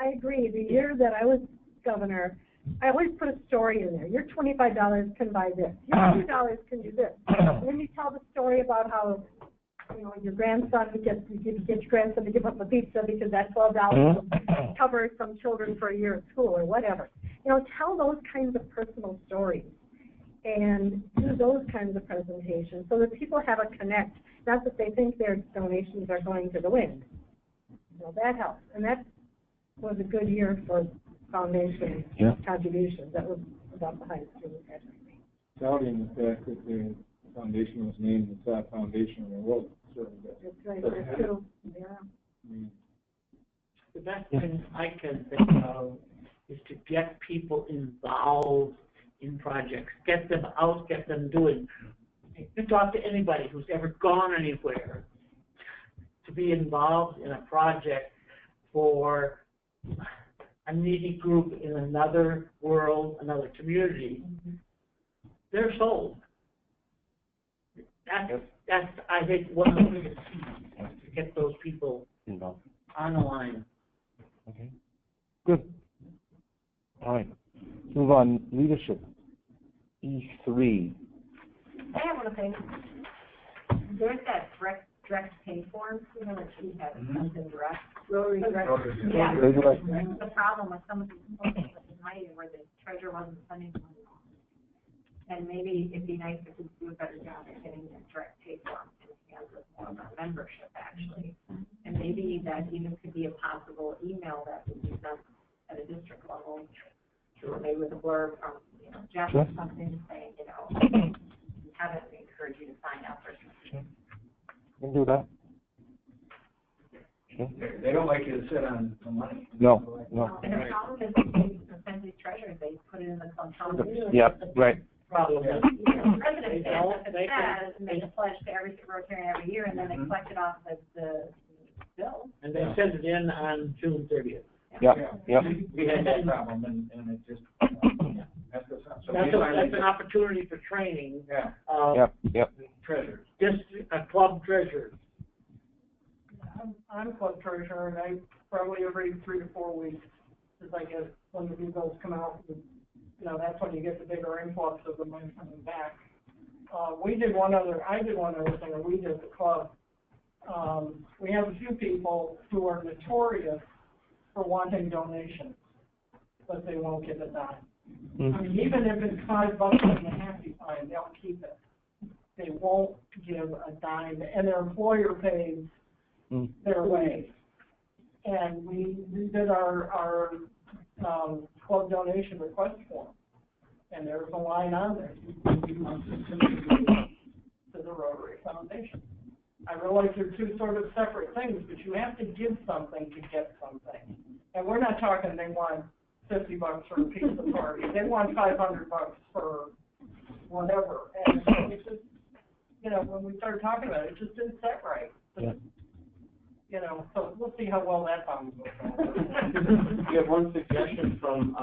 I agree. The year that I was governor, I always put a story in there. Your $25 can buy this. Your $2 can do this. And then you tell the story about how, your grandson get your grandson to give up a pizza because that $12 covers some children for a year at school or whatever. Tell those kinds of personal stories and do those kinds of presentations so that people have a connect, not that they think their donations are going to the wind. That helps. And that was a good year for foundation contributions. That was about the highest year we've had. Doubting the fact that the foundation was named the top foundation in the world. That's right, that's true. Yeah. The best thing I can think of is to get people involved in projects, get them out, get them doing. You talk to anybody who's ever gone anywhere, to be involved in a project for a needy group in another world, another community, they're sold. That's I think one of the biggest keys to get those people on the line. Okay. Good. All right. Move on. Leadership. E3. I have one thing. There's that direct pay form, that she has something direct. Rotary direct. Yeah. That's the problem with some of these places in my area where the treasurer wasn't spending money. And maybe it'd be nice if we do a better job at getting that direct pay form in the hands of more of our membership, actually. And maybe that even could be a possible email that would be sent at a district level, or maybe with a blurb from, Jeff or something saying, how to encourage you to sign up or something. You can do that. They don't like you to sit on the money. No. And the problem is the percentage treasurers, they put it in the account. Yeah, right. Problem is, The president says, and they pledge to every Rotarian every year, and then they collect it off of the bill. and they send it in on June 30th. Yeah. We had that problem, and it just messed us up. So That's an opportunity for training of treasurers. Club treasurers. I'm club treasurer, and I probably every 3 to 4 weeks, as I get, when the new bills come out, that's when you get the bigger influx of the money coming back. I did one other thing, we did the club. We have a few people who are notorious for wanting donations, but they won't give a dime. I mean, even if it's $5 and a happy fine, they'll keep it. They won't give a dime, and their employer pays their way. And we redid our club donation request form. And there's a line on there, to the Rotary Foundation. I realize they're two sort of separate things, but you have to give something to get something. And we're not talking they want $50 for a pizza party. They want $500 for whatever. And it's just, you know, when we started talking about it, it just didn't set right. Yeah. You know, so we'll see how well that comes. We have one suggestion from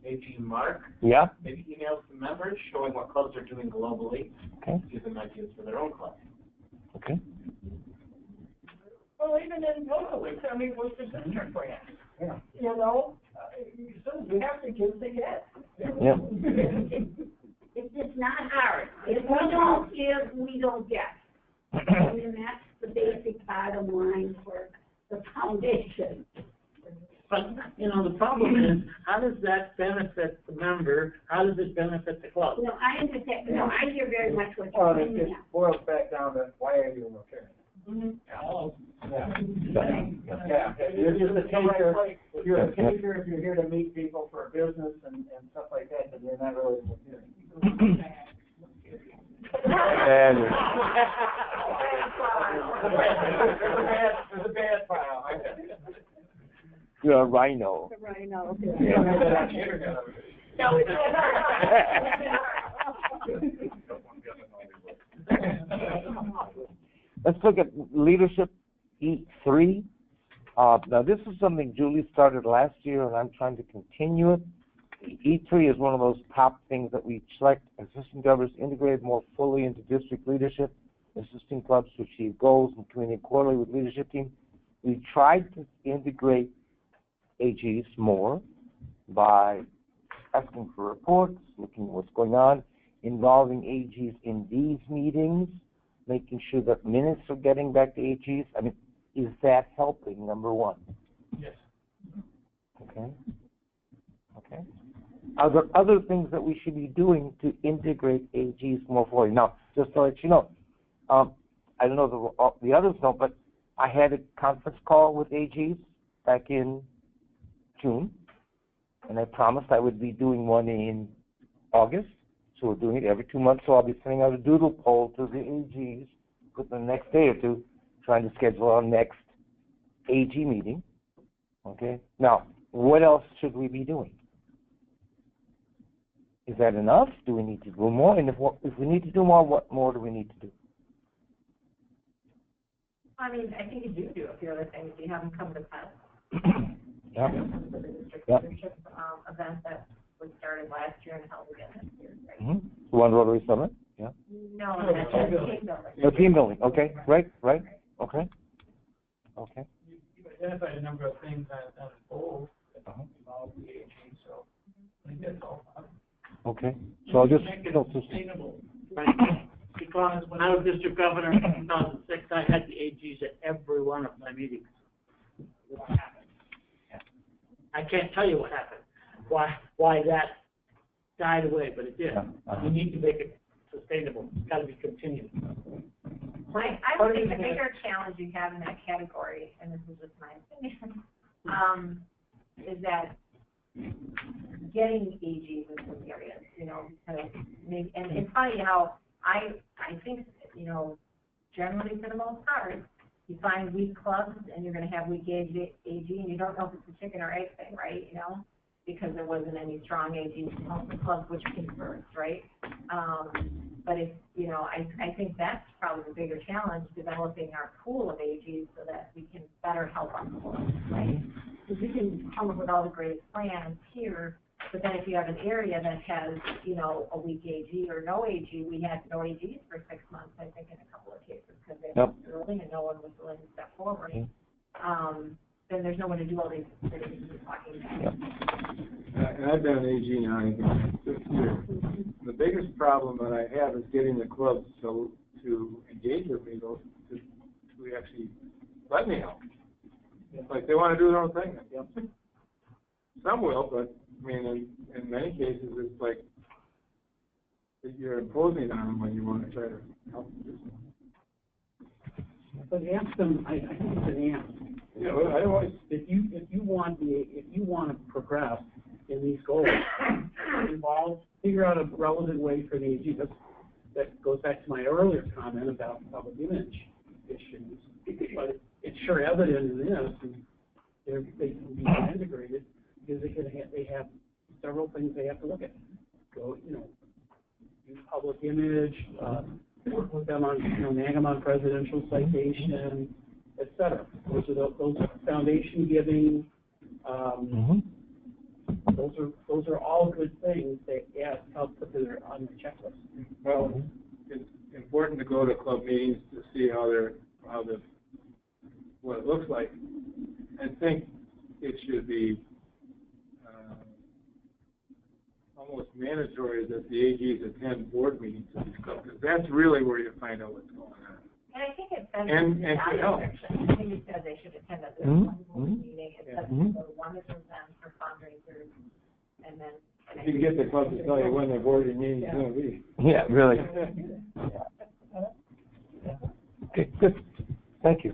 AG Mark. Yeah? Maybe emails to members showing what clubs are doing globally. Okay. Give them ideas for their own club. Okay. Well, even in locally, I mean, with the district grant, you know, you have to give to get. Yeah. It's not hard. If we don't give, we don't get. I mean, that's the basic bottom line for the foundation. But, you know, the problem is, how does that benefit the member? How does it benefit the club? No, I understand, no, I hear very much what you're saying. It boils back down to why are you okay? Yeah, you're just a taker, if you're a taker, if you're here to meet people for a business and stuff like that, then you're not really here. And There's a bad file. you're a rhino. Right now, No, it's Let's look at leadership E3. Now this is something Julie started last year, and I'm trying to continue it. E3 is one of those top things that we select assistant governors integrated more fully into district leadership, assisting clubs to achieve goals and communicating quarterly with leadership team. We tried to integrate AGs more by asking for reports, looking at what's going on, involving AGs in these meetings, making sure that minutes are getting back to AGs. I mean, is that helping, number one? Yes. Okay. Okay. Are there other things that we should be doing to integrate AGs more fully? Now, just to let you know, I don't know the others know, but I had a conference call with AGs back in June, and I promised I would be doing one in August. So we're doing it every 2 months. So I'll be sending out a doodle poll to the AGs within the next day or two, trying to schedule our next AG meeting. Okay. Now, what else should we be doing? Is that enough? Do we need to do more? And if we need to do more, what more do we need to do? I mean, I think you do a few other things. You have them come to class. Yeah. For the district Yeah. leadership event that was started last year and held again this year, right? Mm-hmm. The one Rotary Summit? Yeah. No, that's team building. Oh, team building. Okay. Right. Okay. Okay. You've identified a number of things on the goals that involve the AG, so I think that's all. Okay. So I'll just Make it sustainable, right? Because when I was district governor in 2006, I had the AGs at every one of my meetings. What happened? I can't tell you what happened, why that died away, but it did. We need to make it sustainable. It's got to be continued. I would think the bigger challenge you have in that category, and this is just my opinion, is that getting AGs in some areas, you know, because maybe, and it's funny how I think, you know, generally for the most part, you find weak clubs and you're going to have weak AG, and you don't know if it's a chicken or egg thing, right? You know, because there wasn't any strong AGs to help the clubs, which came first, right? But if, you know, I think that's probably the bigger challenge, developing our pool of AGs so that we can better help our clubs, right? Because we can come up with all the great plans here, but then if you have an area that has, you know, a weak AG or no AG, we had no AGs for 6 months, I think, in a couple of cases, because they were early and no one was willing to step forward. Then there's no one to do all these things we're talking about. And I've been an AG now, I think, 6 years. The biggest problem that I have is getting the clubs to engage with me, to actually let me help. It's like they want to do their own thing. Some will, but I mean, in many cases, it's like you're imposing on them when you want to try to help them do something. But ask them, I think it's an ask. Yeah, well, I always, If you want to progress in these goals, figure out a relevant way for the AG. That goes back to my earlier comment about public image issues. But it's sure evident in this, and they can be integrated because they have several things they have to look at. Go, use public image, work with them on, nag them on presidential citation, et cetera. Those are foundation giving. Those are all good things that help put them on the checklist. Well, it's important to go to club meetings to see what it looks like. I think it should be almost mandatory that the AGs attend board meetings of these clubs, because that's really where you find out what's going on. And I think it says And to help. You said they should attend at this one board meeting, it says one is event for fundraisers, and then. You can get the club to tell you when their board meeting is going to be. Yeah, really. Okay, good. Thank you.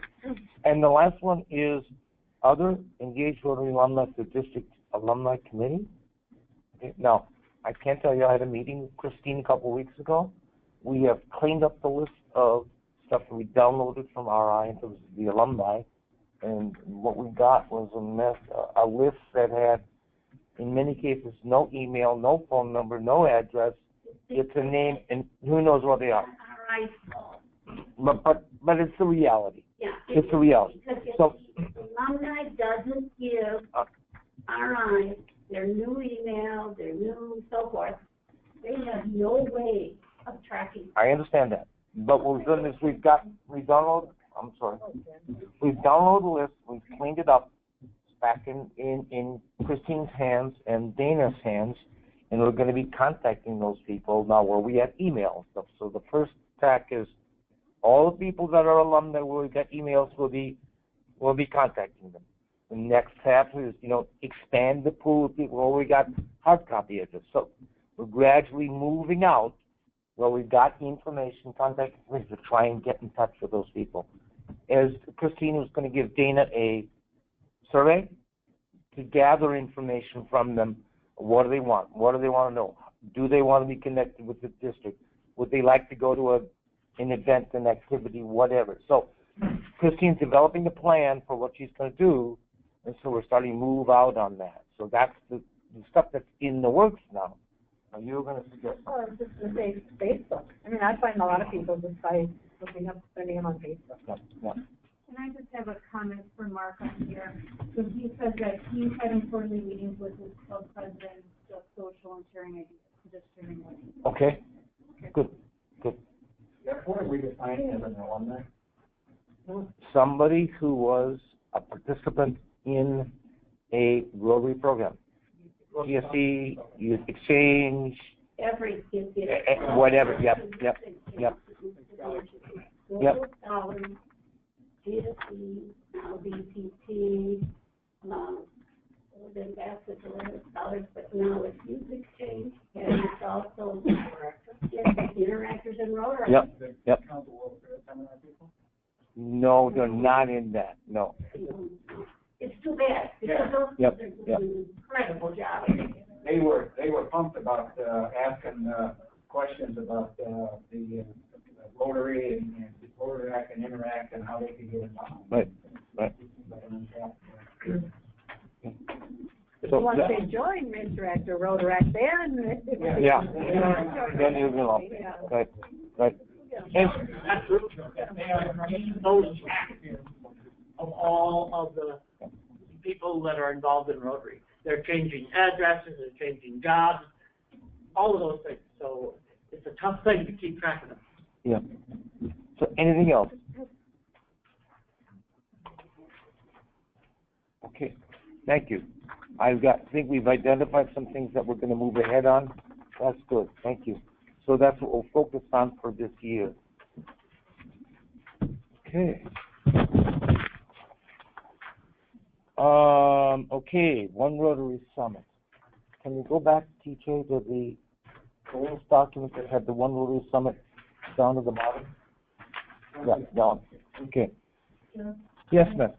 And the last one is other engaged Rotary alumni to district alumni committee. Okay, now, I can't tell you, I had a meeting with Christine a couple of weeks ago. We have cleaned up the list of stuff that we downloaded from RI into the alumni, and what we got was a list that had, in many cases, no email, no phone number, no address. It's a name, and who knows what they are. But it's the reality. Yeah. It's the reality. Because if So, the alumni doesn't give RI their new email, their new so forth, they have no way of tracking. I understand that. But what we've done is we've downloaded the list, we've cleaned it up, it's back in Christine's hands and Dana's hands, and we're going to be contacting those people now where we have email and stuff. So the first tack is all the people that are alumni where we got emails, we'll be contacting them. The next tab is, expand the pool of people where we got hard copy of it. So we're gradually moving out where we've got information, contact information, to try and get in touch with those people. As Christine was going to give Dana a survey to gather information from them. What do they want? What do they want to know? Do they want to be connected with the district? Would they like to go to an event, an activity, whatever? So Christine's developing a plan for what she's going to do, and so we're starting to move out on that. So that's the stuff that's in the works now. Now you're going to suggest something. Or just to say Facebook. I mean, I find a lot of people just by looking up their name on Facebook. Yeah. Can I just have a comment for Mark on here? So he said that he's having quarterly meetings with his club president, just social and sharing ideas, just sharing what he. Okay. Good. Therefore, we define it as an alumni. Somebody who was a participant in a Rotary program. GSE, youth exchange, whatever, yep. GSE, BPT, ambassador scholars, but now it's youth exchange, and it's also interactors and Rotary. Yep. No, they're not in that, no. It's too bad, because those Yep. do an incredible job. They were pumped about asking questions about the Rotary and Rotary and Interact and how they could get involved. Right. If you want to join Interact or Rotaract, then. Yeah. Then you know. Right. And That's true. They are those active of all of the people that are involved in Rotary. They're changing addresses, they're changing jobs, all of those things. So it's a tough thing to keep track of them. yeah. So anything else? Okay. Thank you. I think we've identified some things that we're going to move ahead on. That's good. Thank you. So that's what we'll focus on for this year. Okay. Okay, One Rotary Summit. Can we go back, TJ, to the goals document that had the One Rotary Summit down at the bottom? Yeah, down. Okay. Yes, ma'am.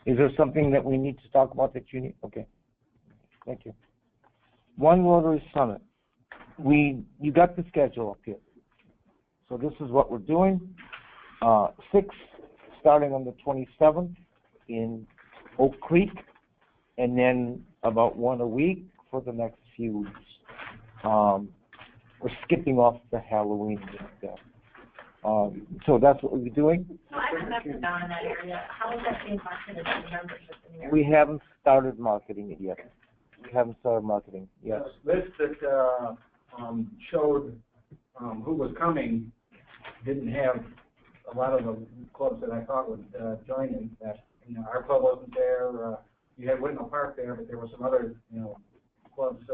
Is there something that we need to talk about that you need? Okay. Thank you. One Rotary Summit. You got the schedule up here. So this is what we're doing. 6, starting on the 27th in Oak Creek, and then about 1 a week for the next few weeks. We're skipping off the Halloween stuff. So that's what we're doing. So I have nothing down in that area. How is that being marketed to membership in the area? We haven't started marketing it yet. Yes. The list that, showed, who was coming didn't have a lot of the clubs that I thought would, join in. That, our club wasn't there, you had Whitnall Park there, but there were some other, clubs,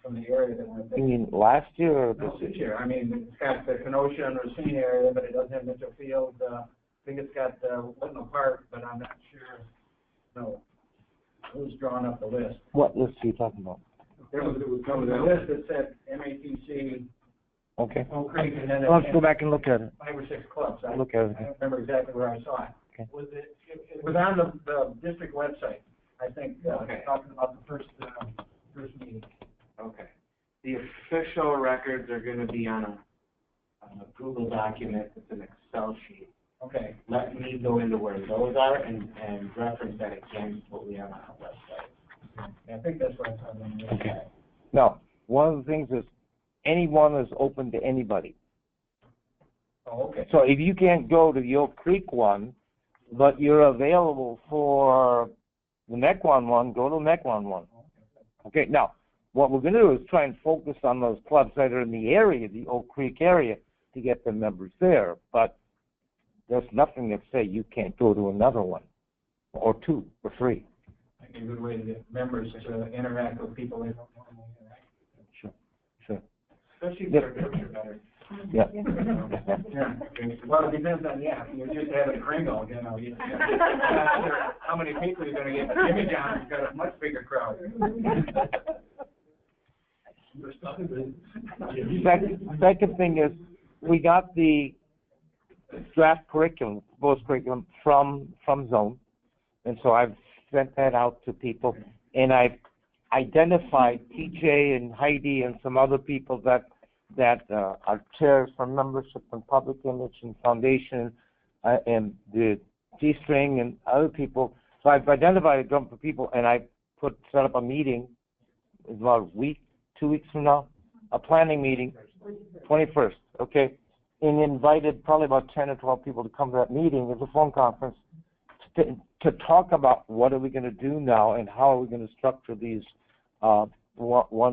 from the area that weren't there. You mean last year or this No, year? this year. I mean, it's got the Kenosha and Racine area, but it doesn't have Mitchell Field. I think it's got, Whitnall Park, but I'm not sure, who's drawn up the list. What list are you talking about? There was a list that said MATC, Okay. Oak Creek, and then Let's go back and look at it. 5 or 6 clubs. I Look at it. don't remember exactly where I saw it. Okay. It was on the district website, I think, Okay. talking about the first meeting. Okay. The official records are gonna be on a Google document, it's an Excel sheet. Okay. Let me go into where those are and reference that against what we have on our website. I think that's what I saw on the website. Okay. Now, one of the things is anyone is open to anybody. Oh, okay. So if you can't go to the Oak Creek one, but you're available for the Mequon one, go to the Mequon one. Okay, now, what we're going to do is try and focus on those clubs that are in the area, the Oak Creek area, to get the members there. But there's nothing that say you can't go to another one, or 2, or 3. I think a good way to get members to interact with people they don't normally interact with. Sure. Especially if their groups are better. Yeah. Yeah. Well, it depends on, you're just having a Kringle, how many people you're gonna get. Jimmy John's got a much bigger crowd. Second thing is, we got the draft curriculum, proposed curriculum from Zone, and so I've sent that out to people, and I've identified TJ and Heidi and some other people that are chairs for membership and public image and foundation, and the G-string and other people. So I've identified a group of people, and I set up a meeting about a week, 2 weeks from now, a planning meeting, 21st, okay, and invited probably about 10 or 12 people to come to that meeting. It's a phone conference to talk about what are we going to do now and how are we going to structure these One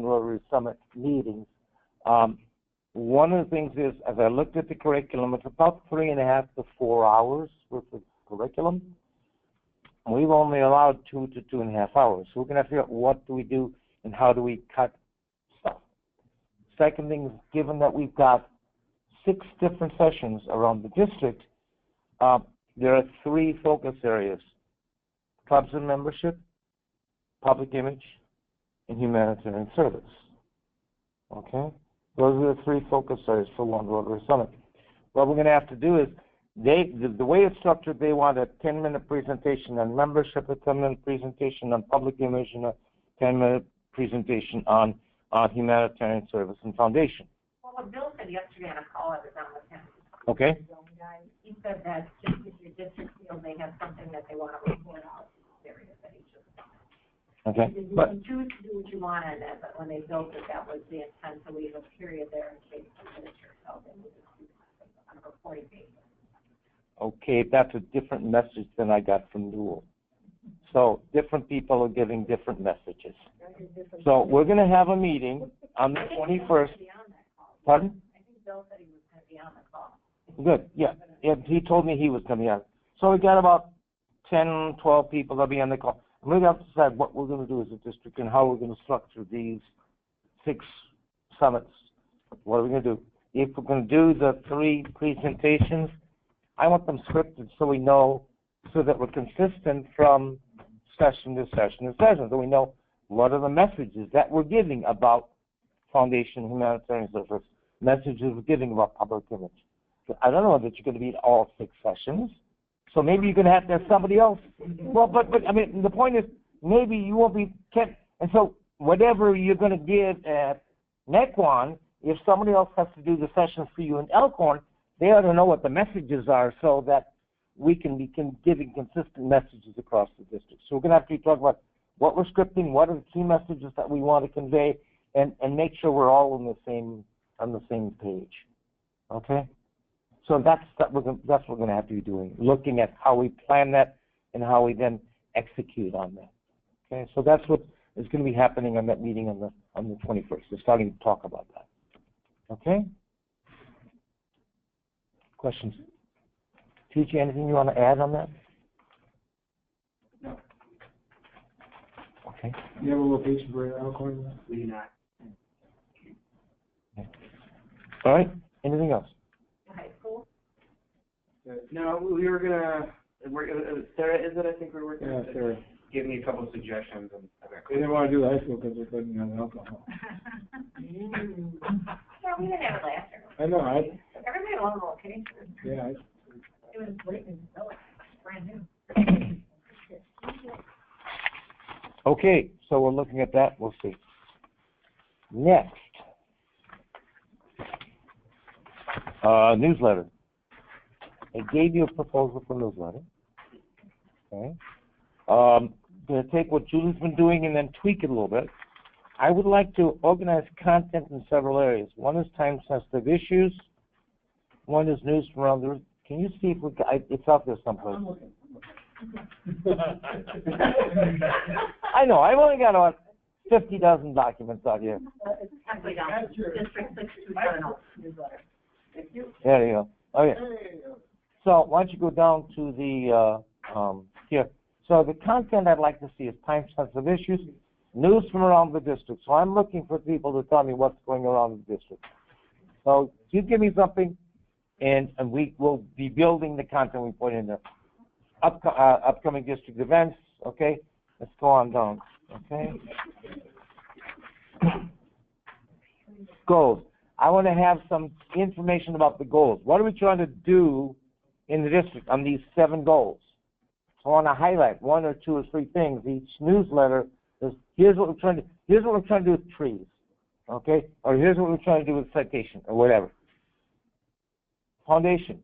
Rotary Summit meetings. One of the things is, as I looked at the curriculum, it's about 3.5 to 4 hours worth of curriculum. We've only allowed 2 to 2.5 hours. So we're going to figure out what do we do and how do we cut stuff. Second thing is, given that we've got 6 different sessions around the district, there are 3 focus areas: clubs and membership, public image, and humanitarian service. Okay? Those are the 3 focus areas for One Rotary Summit. What we're going to have to do is, the way it's structured, they want a 10-minute presentation on membership, a 10-minute presentation on public image, and a 10-minute presentation on humanitarian service and foundation. Well, what Bill said yesterday on a call I was on with him. Okay. He said that just if your district feels they have something that they want to report out, areas that each of them. Okay. You But can choose to do what you want on that, but when they built it, that was the intent to leave a period there in case the minister felt they needed to do something on a reporting basis. okay, that's a different message than I got from Newell. So different people are giving different messages. So we're going to have a meeting on the 21st. Pardon? I think Bill said he was going to be on the call. Good, yeah. He told me he was going to be on. So we got about 10, 12 people that'll be on the call. And we're going to have to decide what we're going to do as a district and how we're going to structure these 6 summits. What are we going to do? If we're going to do the 3 presentations, I want them scripted so we know, so that we're consistent from session to session to session, so we know what are the messages that we're giving about foundation, humanitarian service, messages we're giving about public image. So I don't know that you're going to be in all 6 sessions, So maybe you're gonna have to have somebody else. Well, but, I mean, the point is, maybe you won't be kept, and so whatever you're gonna give at Nequan, if somebody else has to do the sessions for you in Elkhorn, they ought to know what the messages are so that we can be giving consistent messages across the district. So we're gonna have to talk about what we're scripting, what are the key messages that we want to convey, and make sure we're all on the same page. Okay? So that's what we're going to have to be doing, looking at how we plan that and how we then execute on that. Okay? So that's what is going to be happening on that meeting on the 21st. We're starting to talk about that. Okay? Questions? Teacher, anything you want to add on that? No. Okay. You have a location for Alcorn? We do not. All right. Anything else? High school? No, we were gonna, Sarah, is it, I think we were working? Yeah, Sarah. Give me a couple of suggestions and. They didn't want to do the high school because they couldn't have alcohol. Yeah, we didn't have it last year. I know, Everybody had one location. yeah, It was late and brand new. Okay, so we're looking at that. We'll see. Next, newsletter. I gave you a proposal for newsletter. Okay. Going to take what Julie's been doing and then tweak it a little bit. I would like to organize content in several areas. One is time-sensitive issues. One is news from around the. Can you see if it's out there someplace? I know. I've only got about 50,000 documents out here. It's halfway down, District 627 newsletter. Thank you. There you go. Okay. So why don't you go down to the here. So the content I'd like to see is time-sensitive issues, news from around the district. So I'm looking for people to tell me what's going around the district. So you give me something, and we will be building the content we put in there. Upcoming district events, okay? Let's go on down, okay? Goals. I want to have some information about the goals. What are we trying to do in the district on these 7 goals? So I want to highlight 1 or 2 or 3 things. Each newsletter is, here's what we're trying to do with trees, okay? Or here's what we're trying to do with citation or whatever. Foundation.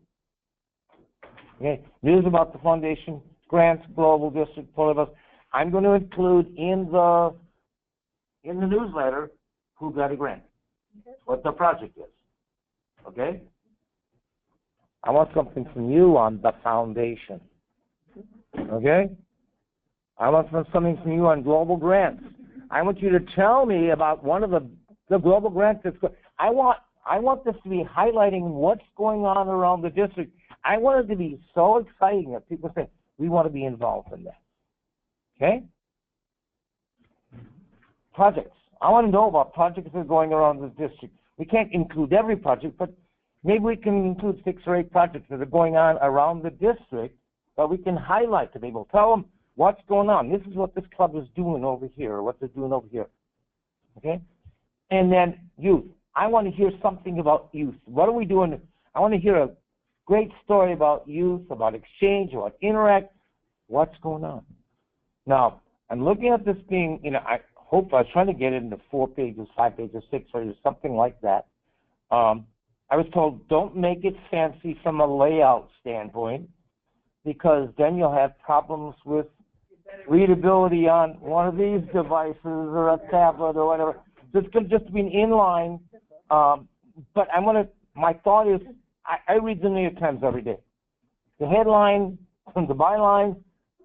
Okay, news about the foundation, grants, global district, full of us. I'm going to include in the newsletter who got a grant, what the project is. Okay? I want something from you on the foundation. Okay? I want something from you on global grants. I want you to tell me about one of the global grants that's going. I want this to be highlighting what's going on around the district. I want it to be so exciting that people say, we want to be involved in that. Okay? Projects. I want to know about projects that are going around the district. We can't include every project, but maybe we can include 6 or 8 projects that are going on around the district, but we can highlight to people, tell them what's going on. This is what this club is doing over here, or what they're doing over here. Okay? And then youth. I want to hear something about youth. What are we doing? I want to hear a great story about youth, about exchange, about interact. What's going on? Now, I'm looking at this being, I hope I was trying to get it into 4 pages, 5 pages, 6 pages, something like that. I was told, don't make it fancy from a layout standpoint, because then you'll have problems with readability on one of these devices or a tablet or whatever. So it's going to just be an inline. But my thought is, I read the New York Times every day. The headline, the byline,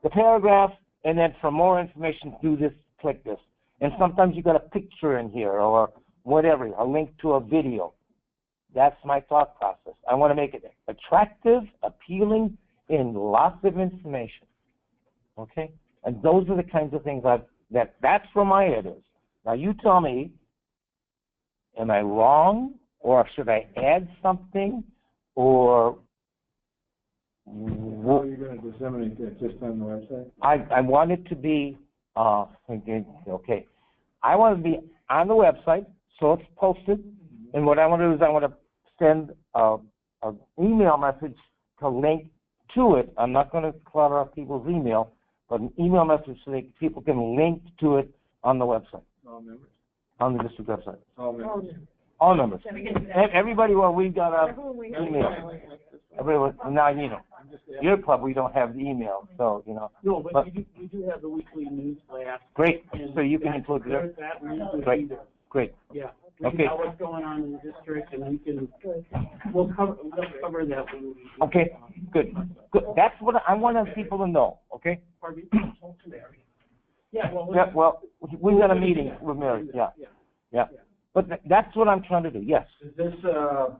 the paragraph, and then for more information, do this, click this. And sometimes you got a picture in here or whatever, a link to a video. That's my thought process. I want to make it attractive, appealing, and lots of information. Okay? And those are the kinds of things that's where my head is. Now you tell me, am I wrong? Or should I add something? Or how are you going to disseminate that, just on the website? I want it to be, okay. I want it to be on the website, so it's posted. And what I want to do is I want to send an email message to link to it. I'm not going to clutter up people's email, but an email message so that people can link to it on the website, All members. on the district website. All members. All members. Everybody, well, we got a Everyone email. Everyone, now, you know, your club, we don't have the email, so, you know. No, but we do have the weekly news blast. Great, and so you can include there's it. that, and there's Great, the- great. Yeah. We Okay. know what's going on in the district, and we can, we'll cover that when we. Okay, good, good. That's what I want people to know, okay? Pardon me? Yeah, well. Yeah, well, we've got a meeting with Mary, yeah, yeah. But that's what I'm trying to do, yes. Is this a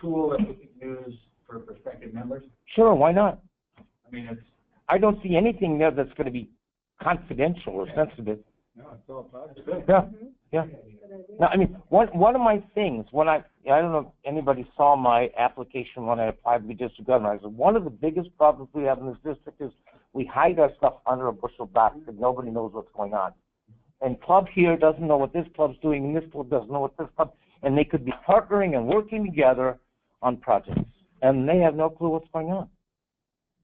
tool that we can use for prospective members? Sure, why not? I mean, it's. I don't see anything there that's gonna be confidential or sensitive. No, it's all positive. Yeah, yeah. Now, I mean, one of my things, I don't know if anybody saw my application when I applied to be district governor, I said, one of the biggest problems we have in this district is we hide our stuff under a bushel basket. Nobody knows what's going on. And club here doesn't know what this club's doing, and this club doesn't know what this club, and they could be partnering and working together on projects, and they have no clue what's going on.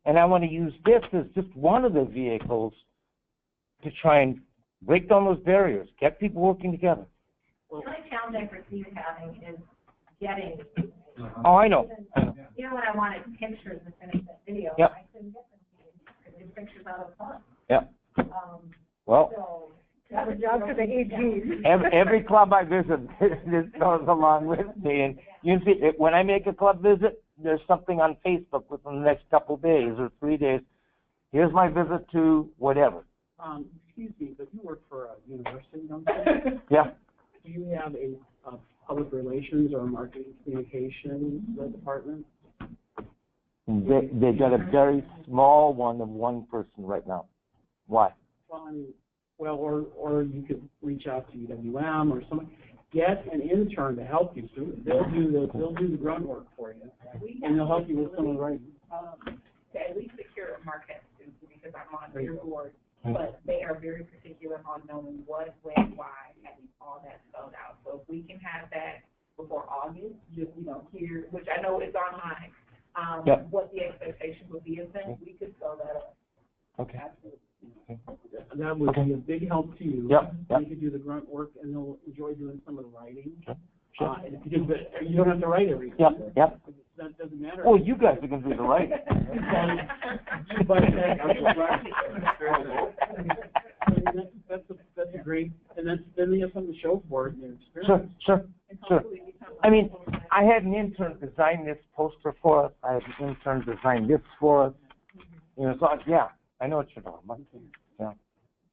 And I want to use this as just one of the vehicles to try and break down those barriers, get people working together. The only challenge I perceive having is getting, Oh, I know. you know, when I wanted pictures to finish that video, Yep. I couldn't get them because there's pictures out of fun. Yeah. Well, So, That's a job for the AGs. every club I visit, this goes along with me. And you see, when I make a club visit, there's something on Facebook within the next couple of days or 3 days. Here's my visit to whatever. Excuse me, but you work for a university, don't you? Yeah. Do you have a public relations or marketing communications department? They got a very small one of one person right now. Why? Well, or you could reach out to UWM or someone. Get an intern to help you. So they'll do the grunt work for you, and they'll help you with some of the writing. To at least secure a market, because I'm on their board, but they are very particular on knowing what, when, why, having all that spelled out. So if we can have that before August, just, you know, here, which I know is online, what the expectation would be of them, we could spell that out. Okay. Absolutely. That would be a big help to you. Yep. You could do the grunt work, and they'll enjoy doing some of the writing. Sure. Because you don't have to write everything. Yep. That doesn't matter. Well, you guys are going to do the writing. But that's a great, and then they have something to show for it in their experience. Sure. I mean, I had an intern design this poster for us. I had an intern design this for us. You know, so yeah, I know what you're talking about. Yeah.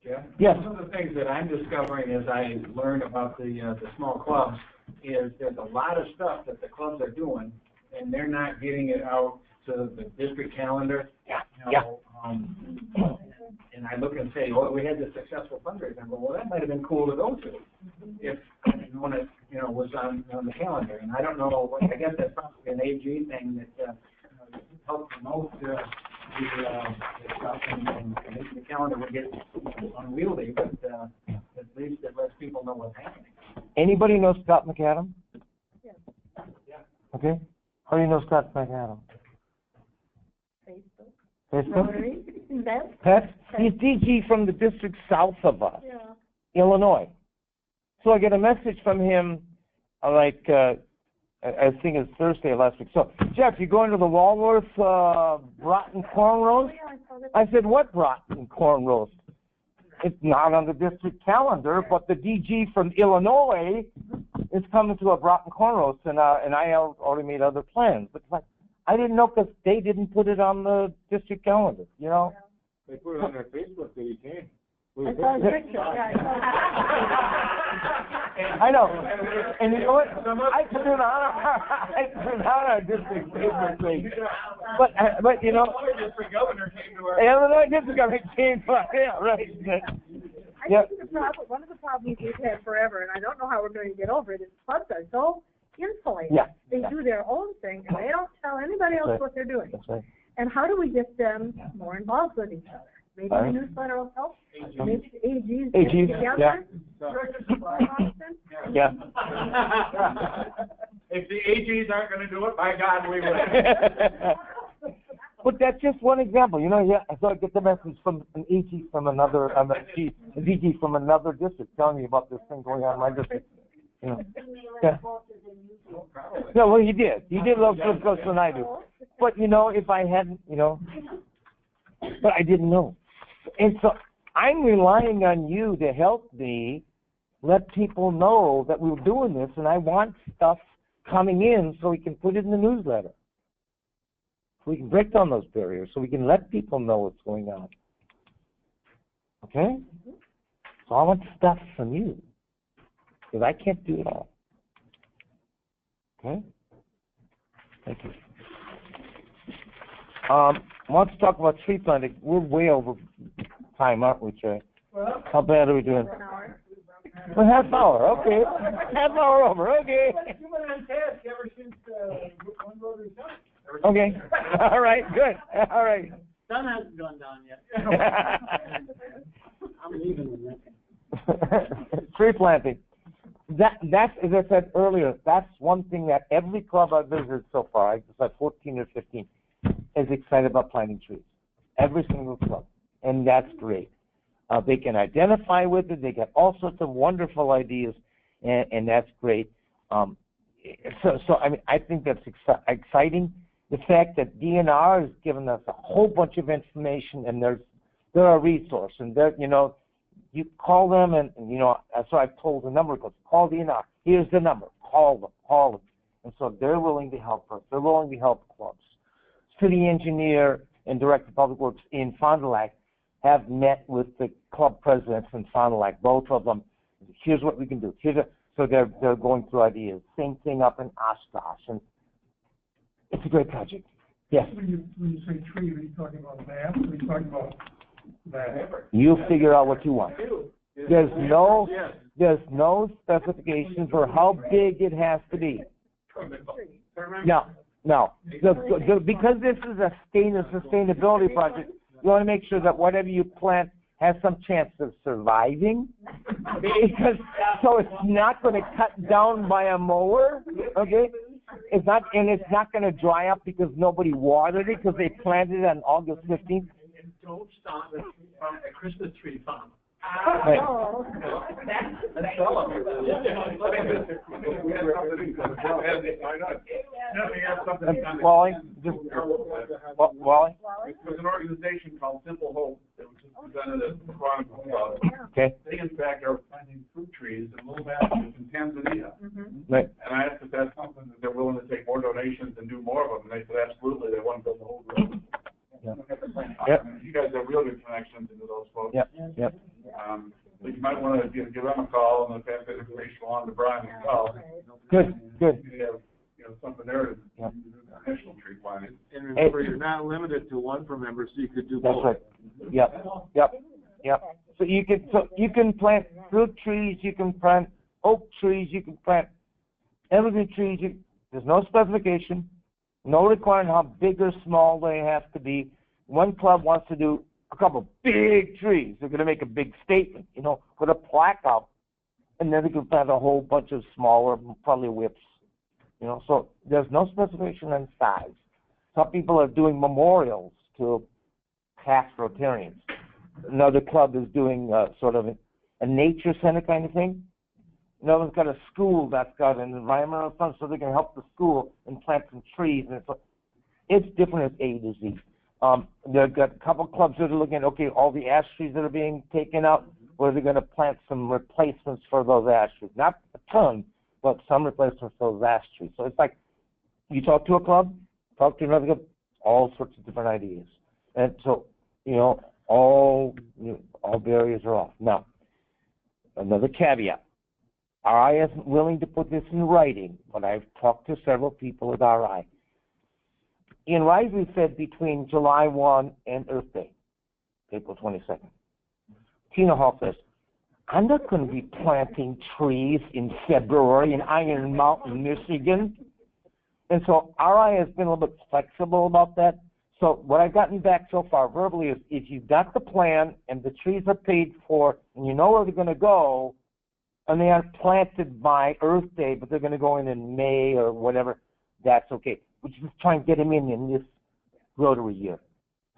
Yeah. Yes. One of the things that I'm discovering as I learn about the small clubs is there's a lot of stuff that the clubs are doing, and they're not getting it out to the district calendar. Yeah. You know, and I look and say, well, we had this successful fundraiser. I go, well, that might have been cool to go to if when it, you know, was on the calendar. And I don't know. I guess that's probably an AG thing that helps promote the stuff and making the calendar would get unwieldy, but at least it lets people know what's happening. Anybody know Scott McAdam? Yes. Yeah. Okay. How do you know Scott McAdam? Facebook? Rotary? Pets? He's DG from the district south of us, Yeah. Illinois. So I get a message from him, I think it's Thursday of last week. So, Jeff, you going to the Walworth Broughton Corn Roast? Yeah, I saw that. I said, what Broughton Corn Roast? It's not on the district calendar, but the DG from Illinois is coming to a Broughton Corn Roast, and I already made other plans. But like, I didn't know because they didn't put it on the district calendar, you know? They put it on their Facebook that he came. I saw a picture, yeah, I saw I know. And you know what? I put it on our district Facebook page. But you know, District governor came to our. Illinois district governor came to, yeah, right. I think one of the problems we've had forever, and I don't know how we're going to get over it, is clubs are so insulated. Yeah. They do their own thing, and they don't tell anybody else what they're doing. That's right. And how do we get them more involved with each other? Maybe the newsletter will help. Maybe the AGs get together. Yeah. If the AGs aren't going to do it, by God, we will. But that's just one example, you know, yeah, so I get the message from an AG from another, an DG from another district telling me about this thing going on in my district, you know. Yeah. Yeah, well, he did a little closer than I do. But, you know, if I hadn't, you know, but I didn't know. And so I'm relying on you to help me let people know that we're doing this, and I want stuff coming in so we can put it in the newsletter. So we can break down those barriers, so we can let people know what's going on. Okay? So I want stuff from you, because I can't do it all. Okay? Thank you. I want to talk about tree planting. We're way over time, aren't we, Trey? How bad are we doing? Well, half hour, okay. Half hour over, okay. You've been on task ever since, one Rotary done. Okay. All right, good. All right. Sun hasn't gone down yet. I'm leaving with nothing. Tree planting. That's, as I said earlier, that's one thing that every club I've visited so far, I just had 14 or 15, is excited about planting trees. Every single club. And that's great. They can identify with it. They get all sorts of wonderful ideas, and that's great. So I mean, I think that's exciting. The fact that DNR has given us a whole bunch of information, and they're a resource, and they're, you know, you call them, and you know, that's what I've told a number of clubs, call DNR. Here's the number. Call them. And so they're willing to help us. They're willing to help clubs. City engineer and director of public works in Fond du Lac have met with the club presidents in Fond du Lac, both of them. Here's what we can do. So they're going through ideas. Same thing up in Oshkosh, and it's a great project. Yes. When you say tree, are you talking about mass, or are you talking about that? You figure out what you want. There's no specification for how big it has to be. No. Because this is a sustainability project, you want to make sure that whatever you plant has some chance of surviving. Because so it's not going to cut down by a mower, okay? It's not going to dry up because nobody watered it because they planted it on August 15th. And don't start from a Christmas tree farm. Right. Wally? Wally? There's an organization called Simple Hope that was just presented at the Chronicle Club. Okay. They, in fact, are planting fruit trees in little baskets in Tanzania. Right. And I asked if that's something that they're willing to take more donations and do more of them, and they said absolutely, they want to build the whole group. Yep. You guys have real good connections into those folks. Yep. So you might want to give them a call and pass that information along to Brian as well. Good. You have, something there to do additional tree planting. And remember, you're not limited to one per member, so you could do both. That's right. Yep. So you can plant fruit trees, you can plant oak trees, you can plant evergreen trees. There's no specification, no requirement how big or small they have to be. One club wants to do a couple big trees. They're going to make a big statement, put a plaque up, and then they can plant a whole bunch of smaller, probably whips. So there's no specification on size. Some people are doing memorials to past Rotarians. Another club is doing sort of a nature center kind of thing. Another one's got a school that's got an environmental fund, so they can help the school and plant some trees. And it's different as A to Z. They've got a couple clubs that are looking at, all the ash trees that are being taken out, where they're going to plant some replacements for those ash trees. Not a ton, but some replacements for those ash trees. So it's like you talk to a club, talk to another club, all sorts of different ideas. And so, all barriers are off. Now, another caveat. RI isn't willing to put this in writing, but I've talked to several people at RI. In writing, we said between July 1 and Earth Day, April 22nd. Tina Hall says, I'm not going to be planting trees in February in Iron Mountain, Michigan. And so RI has been a little bit flexible about that. So what I've gotten back so far verbally is if you've got the plan and the trees are paid for and you know where they're going to go, and they aren't planted by Earth Day, but they're going to go in May or whatever, that's okay. We just try and get them in this Rotary year.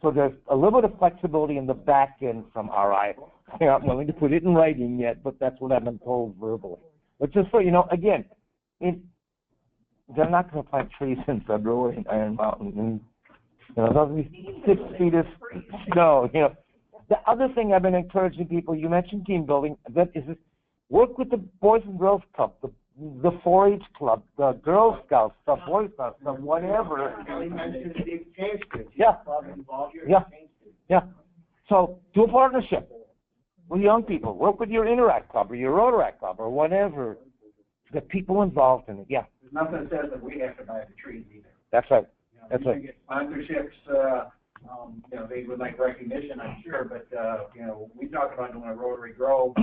So there's a little bit of flexibility in the back end from RI. I'm not willing to put it in writing yet, but that's what I've been told verbally. But just so you know, again, they're not going to plant trees in February in Iron Mountain. And, there'll be 6 feet of snow. The other thing I've been encouraging people, you mentioned team building, that is work with the Boys and Girls Club, the 4-H club, the Girl Scouts, the Boy Scouts, the whatever. Yeah. So do a partnership with young people. Work with your Interact Club or your Rotaract Club or whatever. Get people involved in it. Yeah. There's nothing that says that we have to buy the trees either. That's right. You can get sponsorships, they would like recognition, I'm sure, but, we talked about doing a Rotary Grove,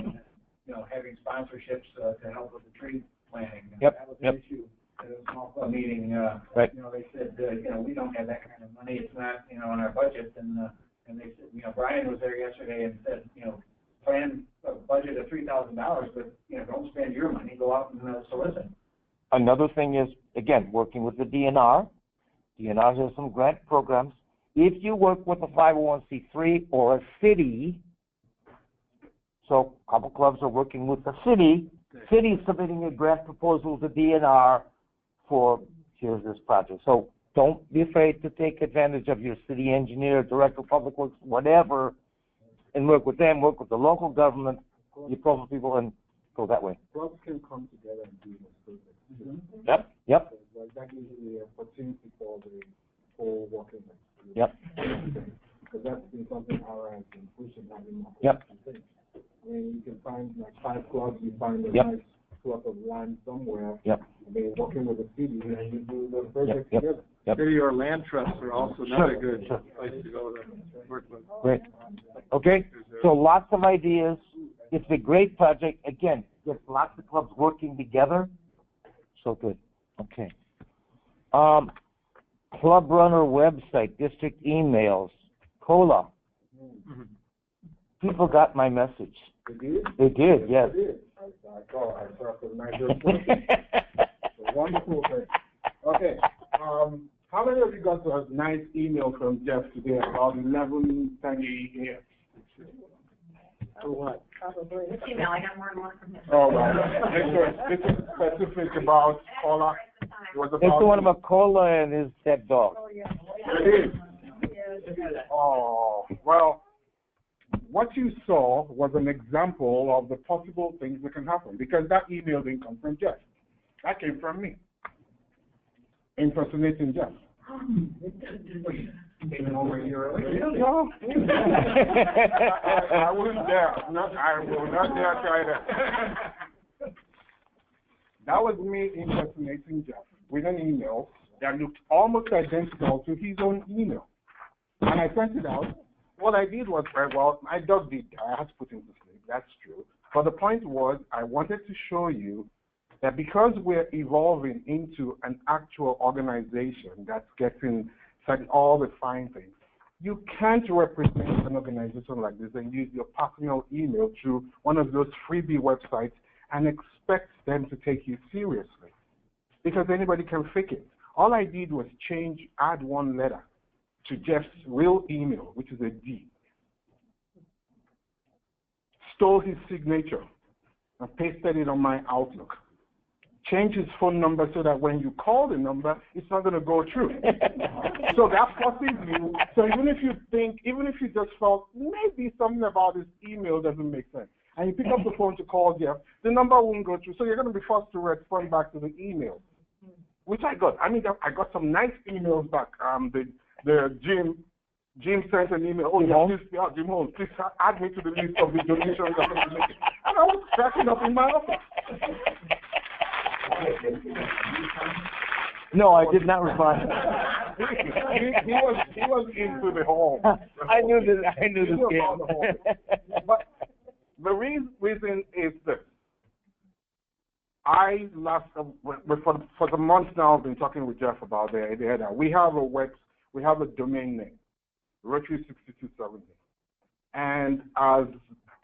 having sponsorships to help with the tree planting. That was an issue at a small club meeting. Right. They said, we don't have that kind of money, it's not, in our budget, and they said, Brian was there yesterday and said, plan a budget of $3,000, but, don't spend your money, go out and solicit. Another thing is, again, working with the DNR. DNR has some grant programs. If you work with a 501c3 or a city, so a couple clubs are working with the city, city is submitting a grant proposal to DNR for, here's this project. So don't be afraid to take advantage of your city engineer, director of public works, whatever, and work with them, work with the local government, your proposal people, and go that way. Clubs can come together and do this project. Yep. That gives you the opportunity for the whole working. Yep. Because that's been something our has been pushing, having more. Yep. I mean, you can find like 5 clubs, you find a nice plot of land somewhere. Yep. I mean, working with the city, and you do the project together. City or land trusts are also another good place to go to work with. Great. Okay, so lots of ideas. It's a great project. Again, there's lots of clubs working together. So good. Okay. Club runner website, district emails, COLA. People got my message. They did? They did, yes. They did. I saw a nice wonderful thing. Okay. How many of you got a nice email from Jeff today about 11:30 a.m.? For what? Probably. This email, I got more and more from him. Oh, right. This is specific about COLA. It's the one about COLA and his dead dog. Oh, yeah. It is. Oh, well, what you saw was an example of the possible things that can happen, because that email didn't come from Jeff. That came from me, impersonating Jeff. Came over a year earlier. No. I wasn't there. I will not dare try that. That was me impersonating Jeff with an email that looked almost identical to his own email. And I sent it out. What I did was, my dog did die. I had to put him to sleep. That's true. But the point was, I wanted to show you that because we're evolving into an actual organization that's getting all the fine things, you can't represent an organization like this and use your personal email through one of those freebie websites and expect them to take you seriously, because anybody can fake it. All I did was add one letter to Jeff's real email, which is a D, stole his signature and pasted it on my Outlook. Change his phone number so that when you call the number, it's not going to go through. So that forces you. So even if you just felt maybe something about this email doesn't make sense, and you pick up the phone to call Jeff, the number won't go through. So you're going to be forced to respond back to the email, which I got. I mean, I got some nice emails back. The Jim sent an email. Oh, yeah, Jim Holmes, please add me to the list of the donations that I'm making. And I was cracking up in my office. No, I did not respond. he was into the home. I knew this game. But the reason is this. For the months now, I've been talking with Jeff about the idea that we have a domain name, Rotary 6270. And as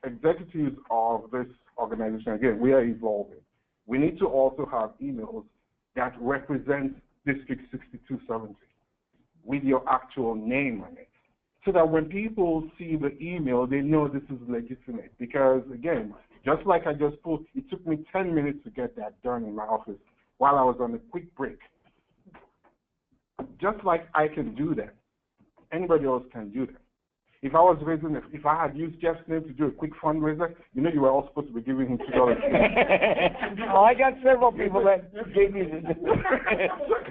executives of this organization, again, we are evolving. We need to also have emails that represent District 6270. with your actual name on it, so that when people see the email, they know this is legitimate. Because again, just like I just put, it took me 10 minutes to get that done in my office while I was on a quick break. Just like I can do that, anybody else can do that. If I was raising, if I had used Jeff's name to do a quick fundraiser, you know you were all supposed to be giving him $2. Oh, I got several people that gave me the.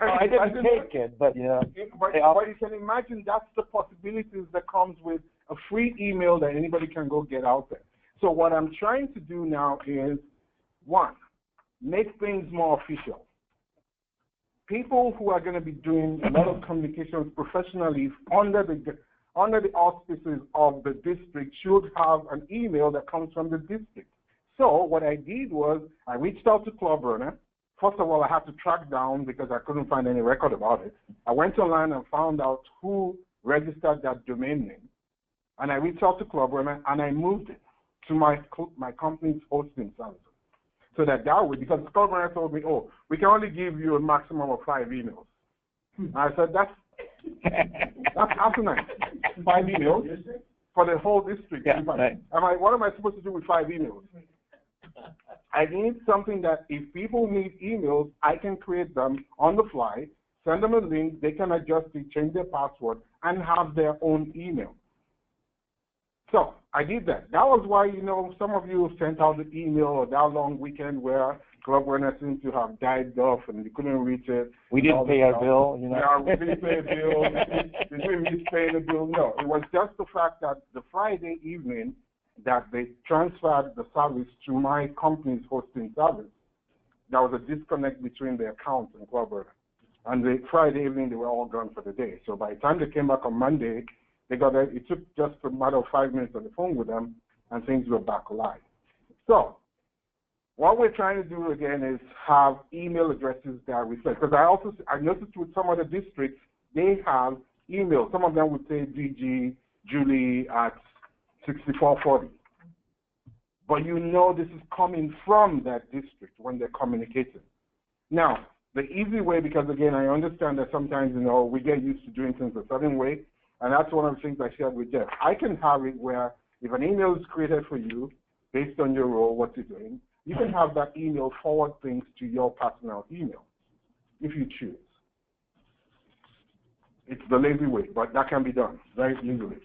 I didn't take it, but you know. But you can imagine that's the possibilities that comes with a free email that anybody can go get out there. So what I'm trying to do now is, one, make things more official. People who are going to be doing a lot of communications professionally under the auspices of the district should have an email that comes from the district. So what I did was I reached out to Club Runner. First of all, I had to track down because I couldn't find any record about it. I went online and found out who registered that domain name. And I reached out to Club Runner and I moved it to my company's hosting service. So that way, because Club Runner told me, oh, we can only give you a maximum of 5 emails. I said, that's asinine. 5 emails for the whole district. Yeah, right. What am I supposed to do with 5 emails? I need something that if people need emails, I can create them on the fly, send them a link, they can adjust it, change their password, and have their own email. So I did that. That was why, you know, some of you sent out the email or that long weekend where Club Runner seems to have died off and you couldn't reach it. We didn't pay our bill, you know. Yeah, we didn't pay a bill. We didn't miss paying the bill. No, it was just the fact that the Friday evening that they transferred the service to my company's hosting service, there was a disconnect between the accounts and Club Runner. And the Friday evening, they were all gone for the day. So by the time they came back on Monday, it took just a matter of 5 minutes on the phone with them, and things were back alive. So what we're trying to do again is have email addresses that reflect. Because I noticed with some other districts, they have emails. Some of them would say DG Julie at 6440. But you know this is coming from that district when they're communicating. Now, the easy way, because again, I understand that sometimes, you know, we get used to doing things a certain way. And that's one of the things I shared with Jeff. I can have it where if an email is created for you, based on your role, what you're doing, you can have that email forward things to your personal email, if you choose. It's the lazy way, but that can be done very easily.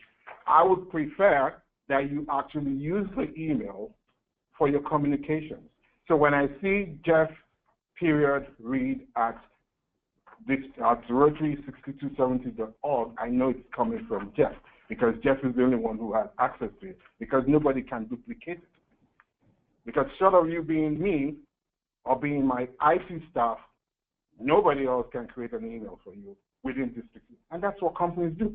I would prefer that you actually use the email for your communications. So when I see Jeff, read at Rotary6270.org, I know it's coming from Jeff, because Jeff is the only one who has access to it, because nobody can duplicate it. Because short of you being me or being my IT staff, nobody else can create an email for you within district. And that's what companies do.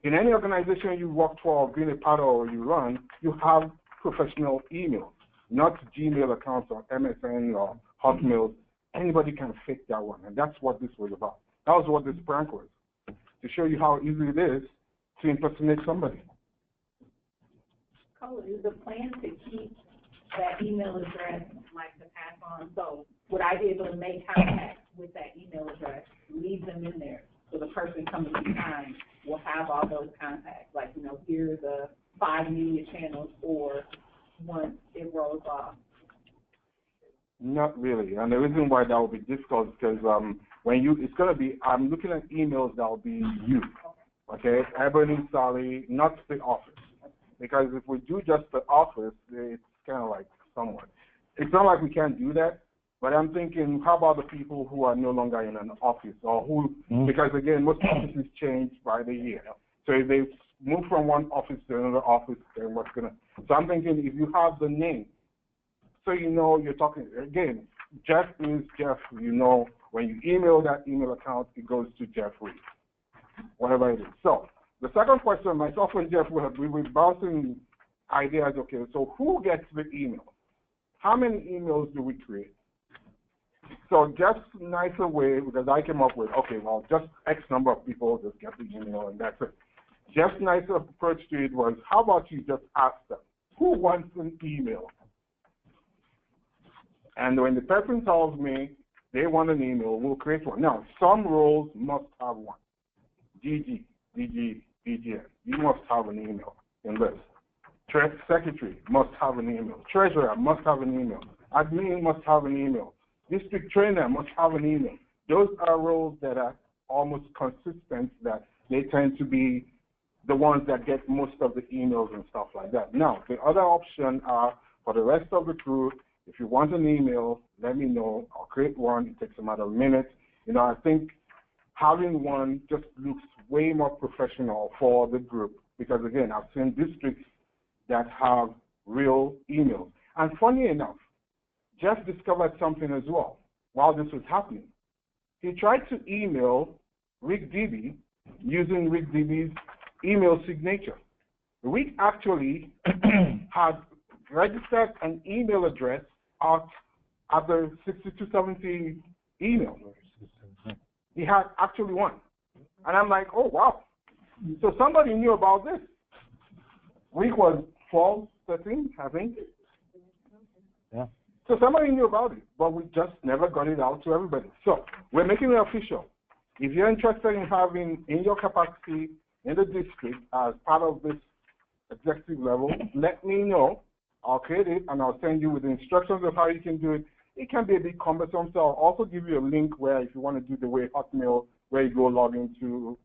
In any organization you work for or being a part of or you run, you have professional emails, not Gmail accounts or MSN or Hotmail. Anybody can fake that one, and that's what this was about. That was what this prank was, to show you how easy it is to impersonate somebody. Cole, is the plan to keep that email address, like to pass on? So would I be able to make contact with that email address, leave them in there, so the person coming to time will have all those contacts? Like, you know, here are the 5 media channels, or once it rolls off. Not really, and the reason why that will be difficult is because it's going to be, I'm looking at emails that will be you, okay? Ebony, Sally, not the office. Because if we do just the office, it's kind of like somewhat. It's not like we can't do that, but I'm thinking, how about the people who are no longer in an office, or who, because again, most offices change by the year. So if they move from one office to another office, then what's going to, so I'm thinking if you have the name, so you know you're talking, again, Jeff is Jeff, you know, when you email that email account, it goes to Jeff Reed, whatever it is. So the second question, myself and Jeff, we were bouncing ideas, okay, so who gets the email? How many emails do we create? So Jeff's nicer way, because I came up with, okay, well, just X number of people just get the email and that's it. Jeff's nicer approach to it was, how about you just ask them, who wants an email? And when the person tells me they want an email, we'll create one. Now, some roles must have one. DG, DGN. You must have an email in this. Secretary must have an email. Treasurer must have an email. Admin must have an email. District trainer must have an email. Those are roles that are almost consistent, that they tend to be the ones that get most of the emails and stuff like that. Now, the other option are for the rest of the crew. If you want an email, let me know. I'll create one. It takes a matter of minutes. You know, I think having one just looks way more professional for the group because, again, I've seen districts that have real emails. And funny enough, Jeff discovered something as well while this was happening. He tried to email Rick Dibby using Rick Dibby's email signature. Rick actually had registered an email address at the 6270 email. He had actually one. And I'm like, oh, wow. So somebody knew about this. Rick was 12, 13, I think. Yeah. So somebody knew about it, but we just never got it out to everybody. So we're making it official. If you're interested in having, in your capacity in the district as part of this executive level, let me know. I'll create it and I'll send you with the instructions of how you can do it. It can be a bit cumbersome, so I'll also give you a link where if you want to do the way Hotmail, where you go log into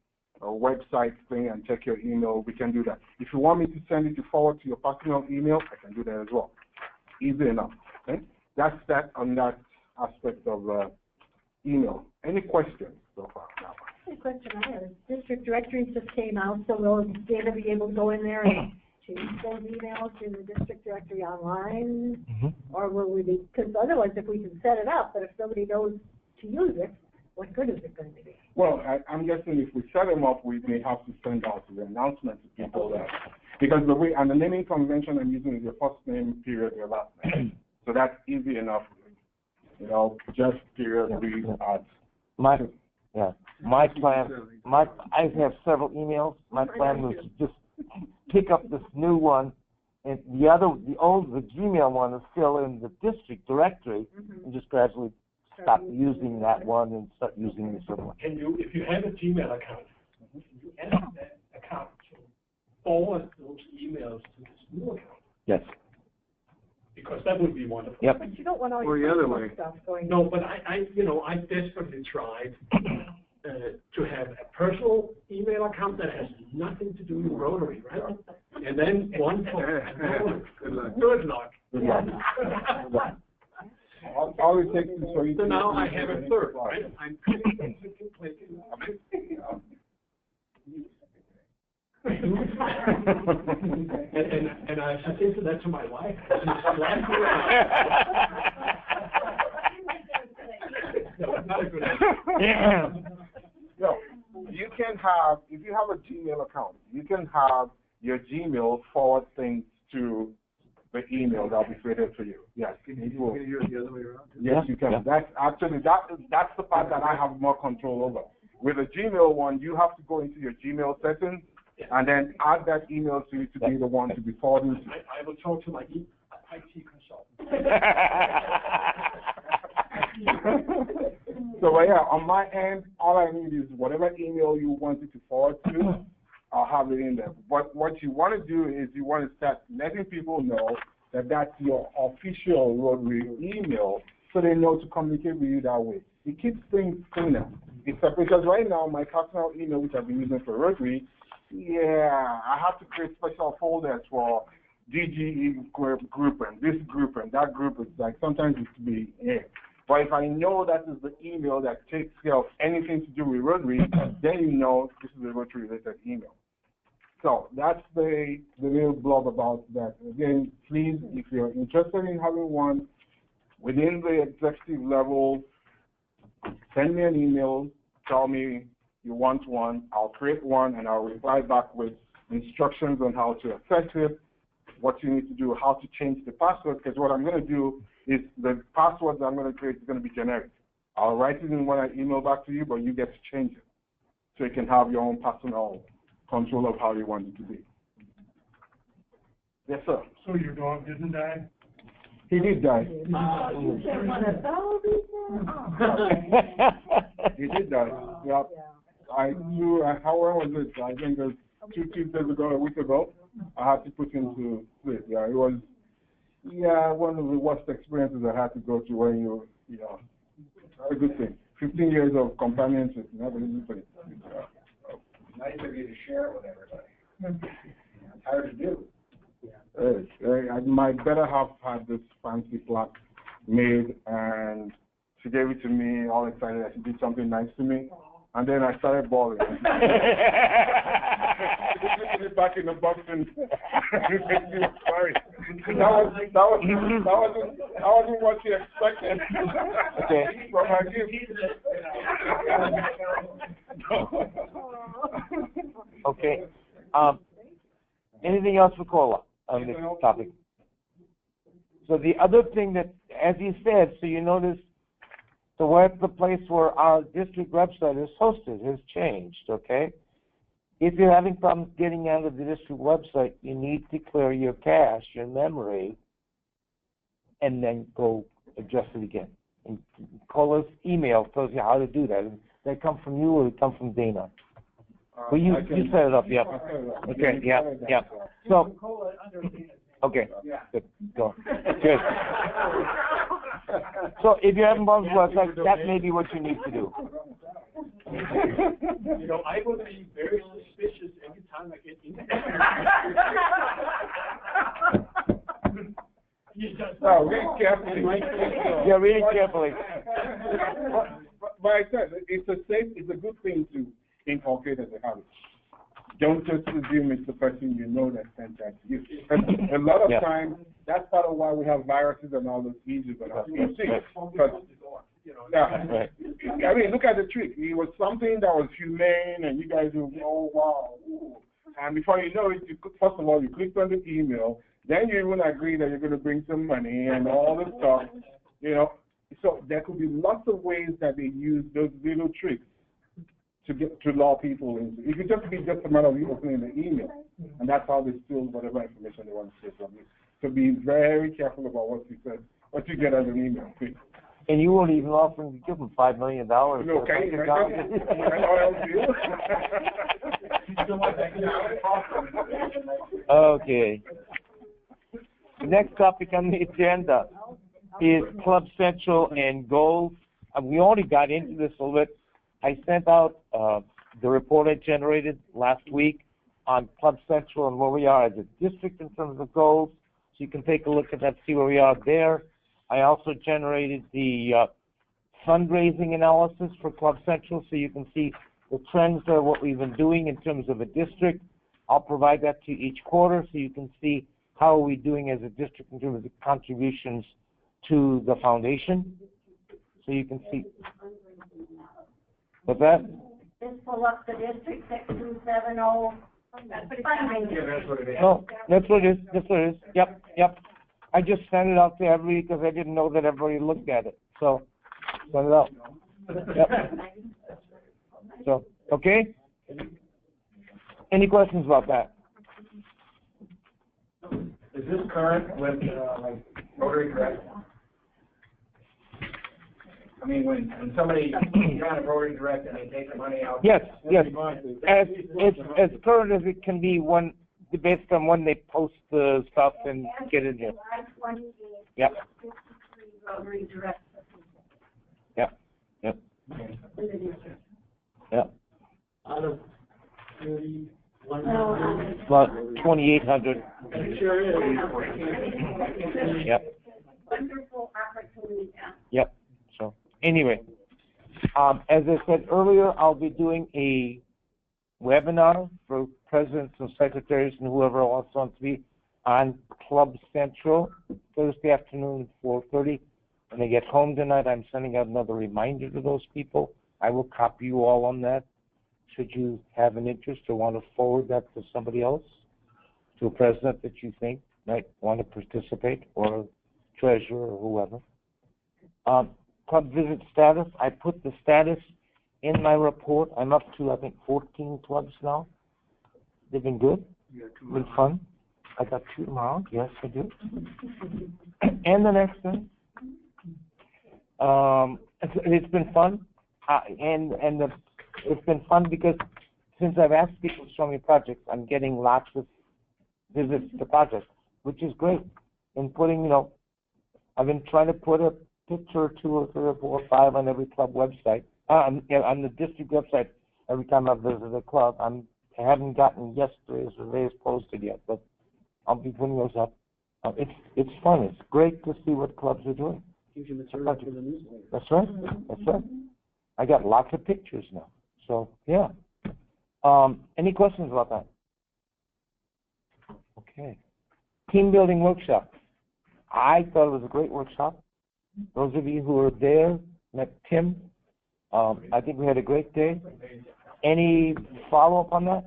a website thing and check your email, we can do that. If you want me to send it to forward to your personal email, I can do that as well. Easy enough. Okay? That's that on that aspect of email. Any questions so far? The question I have is, district directories just came out, so will Dana be able to go in there and change those emails in the district directory online? Or will we be, because otherwise if we can set it up, but if nobody knows to use it, what good is it going to be? Well, I'm guessing if we set them up, we may have to send out the announcement to people that, because the way, and the naming convention I'm using is your first name, period, your last name. So that's easy enough. You know, just period, read, add. My plan, I have several emails. My plan was to just pick up this new one, and the Gmail one is still in the district directory, and just gradually stop using that one and start using this other one. Can you, if you have a Gmail account, can you ask that account to forward those emails to this new account? Yes. Because that would be wonderful. Yep. But you don't want all Or the your other personal way. stuff going. No, but I desperately tried to have a personal email account that has nothing to do with Rotary, right? And then one for good luck. Good luck. All it takes is for you So to... now I have a third, right? I'm clicking. And I suggested that to my wife. She slapped me around. No, not a good idea. No, you can have, if you have a Gmail account, you can have your Gmail forward things to the email that'll be created for you. Yes. Can you do it the other way around? Yes, you can. Yeah. That's actually, that's the part that I have more control over. With a Gmail one, you have to go into your Gmail settings and then add that email to you to be the one to be forwarded to. I will talk to my IT consultant. So yeah, on my end, all I need is whatever email you want it to forward to, I'll have it in there. But what you want to do is you want to start letting people know that that's your official Rotary email, so they know to communicate with you that way. It keeps things cleaner. Because right now, my personal email, which I've been using for Rotary, I have to create special folders for DG group and this group and that group. It's like sometimes it can be But if I know that is the email that takes care of anything to do with Rotary, then you know this is a Rotary-related email. So that's the real blog about that. Again, please, if you're interested in having one within the executive level, send me an email, tell me you want one, I'll create one, and I'll reply back with instructions on how to access it, what you need to do, how to change the password, because what I'm going to do is the password that I'm going to create is going to be generic. I'll write it in when I email back to you, but you get to change it. So you can have your own personal control of how you want it to be. Yes, sir. So your dog didn't die? He did die. You said one of those? He did die. Yep. I knew, how long was it? I think it was 2 Tuesdays ago, a week ago. I had to put him to sleep. Yeah, it was, one of the worst experiences I had to go through when not a good thing. 15 years of companionship, never easy thing. Nice of you to share it with everybody. It's hard to do. My better half had this fancy plaque made, and she gave it to me, all excited that she did something nice to me, and then I started bawling. Put it back in the box and sorry. That wasn't what she expected. Okay. From her gift. Okay. Anything else for Cola on this topic? So the other thing that, as you said, so you notice the place where our district website is hosted has changed, okay? If you're having problems getting onto the district website, you need to clear your cache, your memory, and then go adjust it again. And Cola's email tells you how to do that. And they come from you or they come from Dana? Well, you set it up, yeah. Okay, yeah. So, okay, good, go. Good. So if you're having problems with website, that may be what you need to do. I will be very suspicious every time I get in. No, read carefully. Yeah, read carefully. But I said, it's a good thing to inculcate as a habit. Don't just assume it's the person you know that sent that to you. And a lot of times, that's part of why we have viruses and all those issues on our PC. I mean, look at the trick. It was something that was humane, and you guys were, oh, wow. Ooh. And before you know it, first of all, you clicked on the email, then you even agree that you're going to bring some money and all this stuff, So there could be lots of ways that they use those little tricks to lure people into. It could just be just a matter of you opening the email, and that's how they steal whatever information they want to say from you. So be very careful about what you get as an email. And you weren't even offering to give them $5 million. No, can you? Okay. The next topic on the agenda is Club Central and goals. We already got into this a little bit. I sent out the report I generated last week on Club Central and where we are as a district in terms of goals. So you can take a look at that, see where we are there. I also generated the fundraising analysis for Club Central so you can see the trends there, what we've been doing in terms of a district. I'll provide that to you each quarter so you can see how are we doing as a district in terms of contributions to the foundation. So you can see. What's that? This pull up the district 6270. That's what it is. No, that's what it is. That's what it is. Yep. I just sent it out to everybody because I didn't know that everybody looked at it. So, send it out. Yep. So, okay? Any questions about that? Is this current with, Rotary Direct? I mean, when somebody, you're on a Rotary Direct and they take the money out. Yes. As current as it can be based on when they post the stuff and get it in. Yep. Yep. Out of 31. About 2,800. Sure is. Yep. Wonderful opportunity. Yep. So anyway, as I said earlier, I'll be doing a webinar for presidents and secretaries and whoever else wants to be on Club Central Thursday afternoon at 4:30. When I get home tonight, I'm sending out another reminder to those people. I will copy you all on that. Should you have an interest or want to forward that to somebody else, to a president that you think might want to participate, or a treasurer or whoever. Club visit status, I put the status in my report. I'm up to, I think, 14 clubs now. They've been good, been fun. I got 2 tomorrow, yes I do. And the next thing, it's been fun. And the it's been fun because since I've asked people to show me projects, I'm getting lots of visits to projects, which is great. And putting, I've been trying to put a picture or two or three or four or five on every club website, on the district website every time I visit a club. I haven't gotten yesterday's or today's posted yet, but I'll be putting those up. It's fun. It's great to see what clubs are doing. Gives you material for the newsletter. That's right. That's right. I got lots of pictures now. So, yeah. Any questions about that? Okay. Team building workshop. I thought it was a great workshop. Those of you who were there met Tim. I think we had a great day. Any follow-up on that?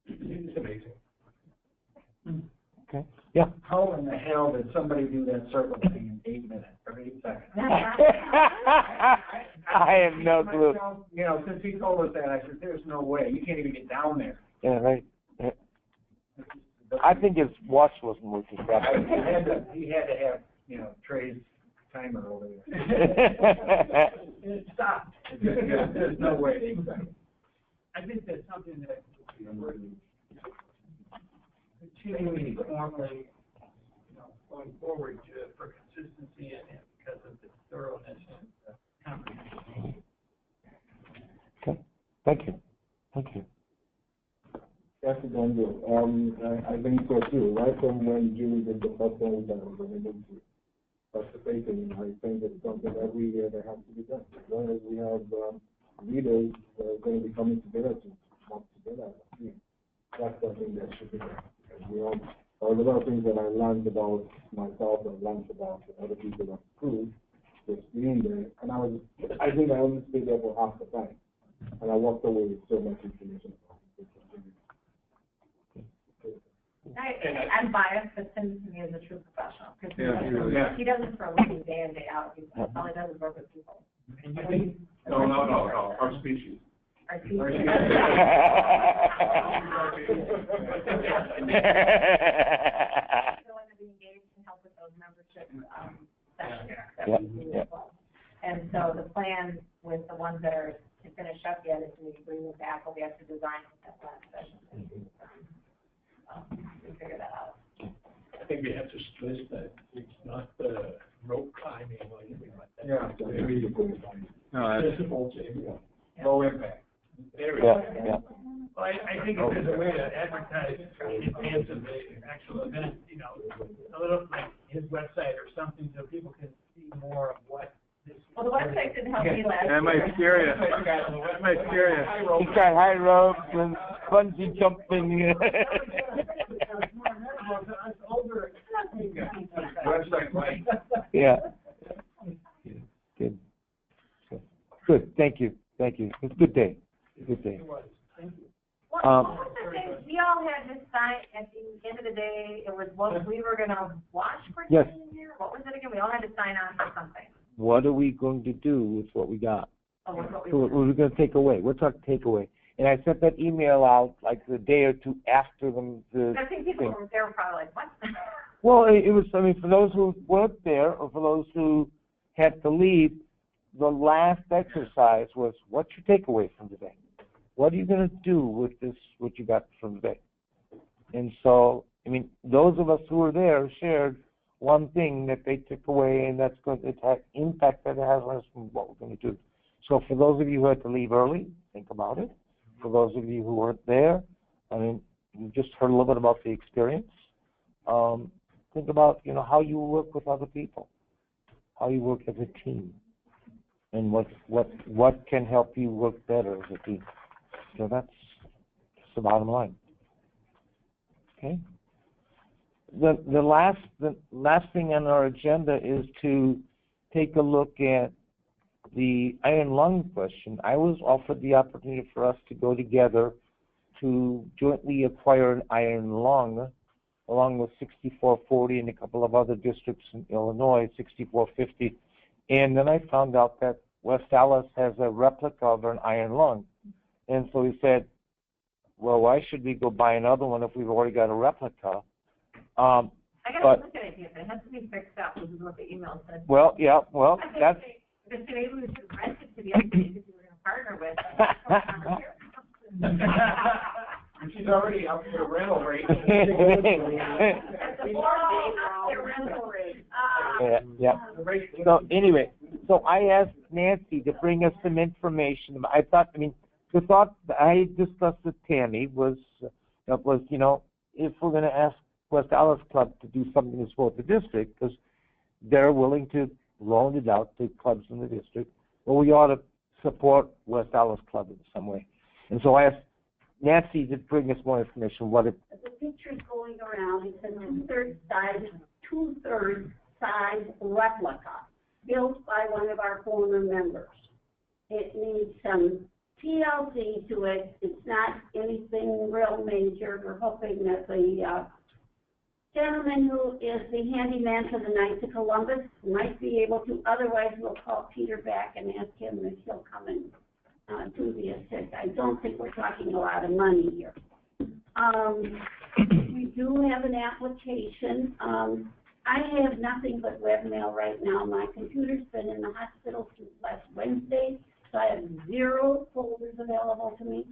It's amazing. Okay. Yeah. How in the hell did somebody do that circle thing in 8 minutes or 8 seconds? I have no clue. Since he told us that, I said, there's no way. You can't even get down there. Yeah, right. Yeah. I think his watch wasn't working properly. He had to have, Trey's timer over there. It stopped. There's no way. I think that's something that we're continuing formally, going forward for consistency and because of the thoroughness and comprehension. Okay. Thank you. Yes, Gonzo. I think so too. Right from when Julie did the first one, I was able to participate in. I think it's something every year that has to be done. As long as we have leaders that are going to be coming together to work together as a team, that's something that should be done. There are a lot of things that I learned about myself and learned about other people at school, just being there. And I think I only stayed there for half the time. And I walked away with so much information about it. I'm biased, but Tim to me is a true professional. Cause he does it for a living day in, day out. All he does is work with people. No, our species. Our species. Everyone to be engaged and help with those membership sessions that we do as well. And so the plan with the ones that are to finish up yet is we bring them back, but we have to design that last session. We figure that out. I think we have to stress that it's not rope climbing or anything like that. Yeah, Accessible to everyone. Low impact. Very Yeah. Well, I think if there's a way to advertise in advance of the actual event, a little like his website or something so people can see more of what this. Well, the website didn't help me last year. Am I curious? He's got high ropes and bungee jumping. Yeah. Good. Thank you. It's a good day. What was the thing, we all had to sign, at the end of the day, it was what we were gonna watch for Yes. 10 years? What was it again? We all had to sign on for something. What are we going to do with what we got? Oh, what's what we So were. what we're going to take away. We're talking takeaway. And I sent that email out like the day or two after the I think people thing. were there were probably like, what? Well, it was, for those who weren't there or for those who had to leave, the last exercise was, what's your takeaway from today? What are you going to do with this, what you got from today? And so, those of us who were there shared one thing that they took away, and that's going to impact that it has on us from what we're going to do. So for those of you who had to leave early, think about it. For those of you who weren't there, you just heard a little bit about the experience. Think about, how you work with other people, how you work as a team, and what can help you work better as a team. So that's the bottom line. Okay. The last thing on our agenda is to take a look at the iron lung question. I was offered the opportunity for us to go together to jointly acquire an iron lung, along with 6440 and a couple of other districts in Illinois, 6450. And then I found out that West Allis has a replica of an iron lung. And so he said, well, why should we go buy another one if we've already got a replica? I gotta look at it, it has to be fixed up, this is what the email said. Well, yeah, well, that's... Maybe we should rent it to the other kids if we were gonna partner with. She's already up to the rental rate. The board may up their rental rate. Yeah. So anyway, so I asked Nancy to bring us some information. I thought, the thought that I discussed with Tammy was, if we're going to ask West Allis Club to do something to support the district, because they're willing to loan it out to clubs in the district, well, we ought to support West Allis Club in some way. And so I asked Nancy to bring us more information. The picture's going around. It's a two-thirds size replica built by one of our former members. It needs some TLC to it. It's not anything real major. We're hoping that the gentleman who is the handyman for the Knights of Columbus might be able to. Otherwise, we'll call Peter back and ask him if he'll come and do the assist. I don't think we're talking a lot of money here. We do have an application. I have nothing but webmail right now. My computer's been in the hospital since last Wednesday, so I have 0 folders available to me.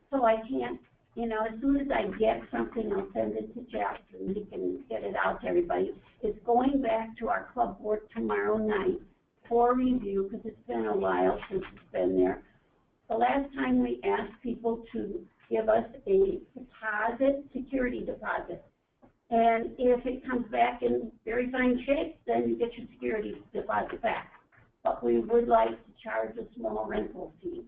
So I can't, as soon as I get something, I'll send it to Jeff and he can get it out to everybody. It's going back to our club board tomorrow night for review because it's been a while since it's been there. The last time we asked people to give us a deposit, security deposit. And if it comes back in very fine shape, then you get your security deposit back. But we would like to charge a small rental fee.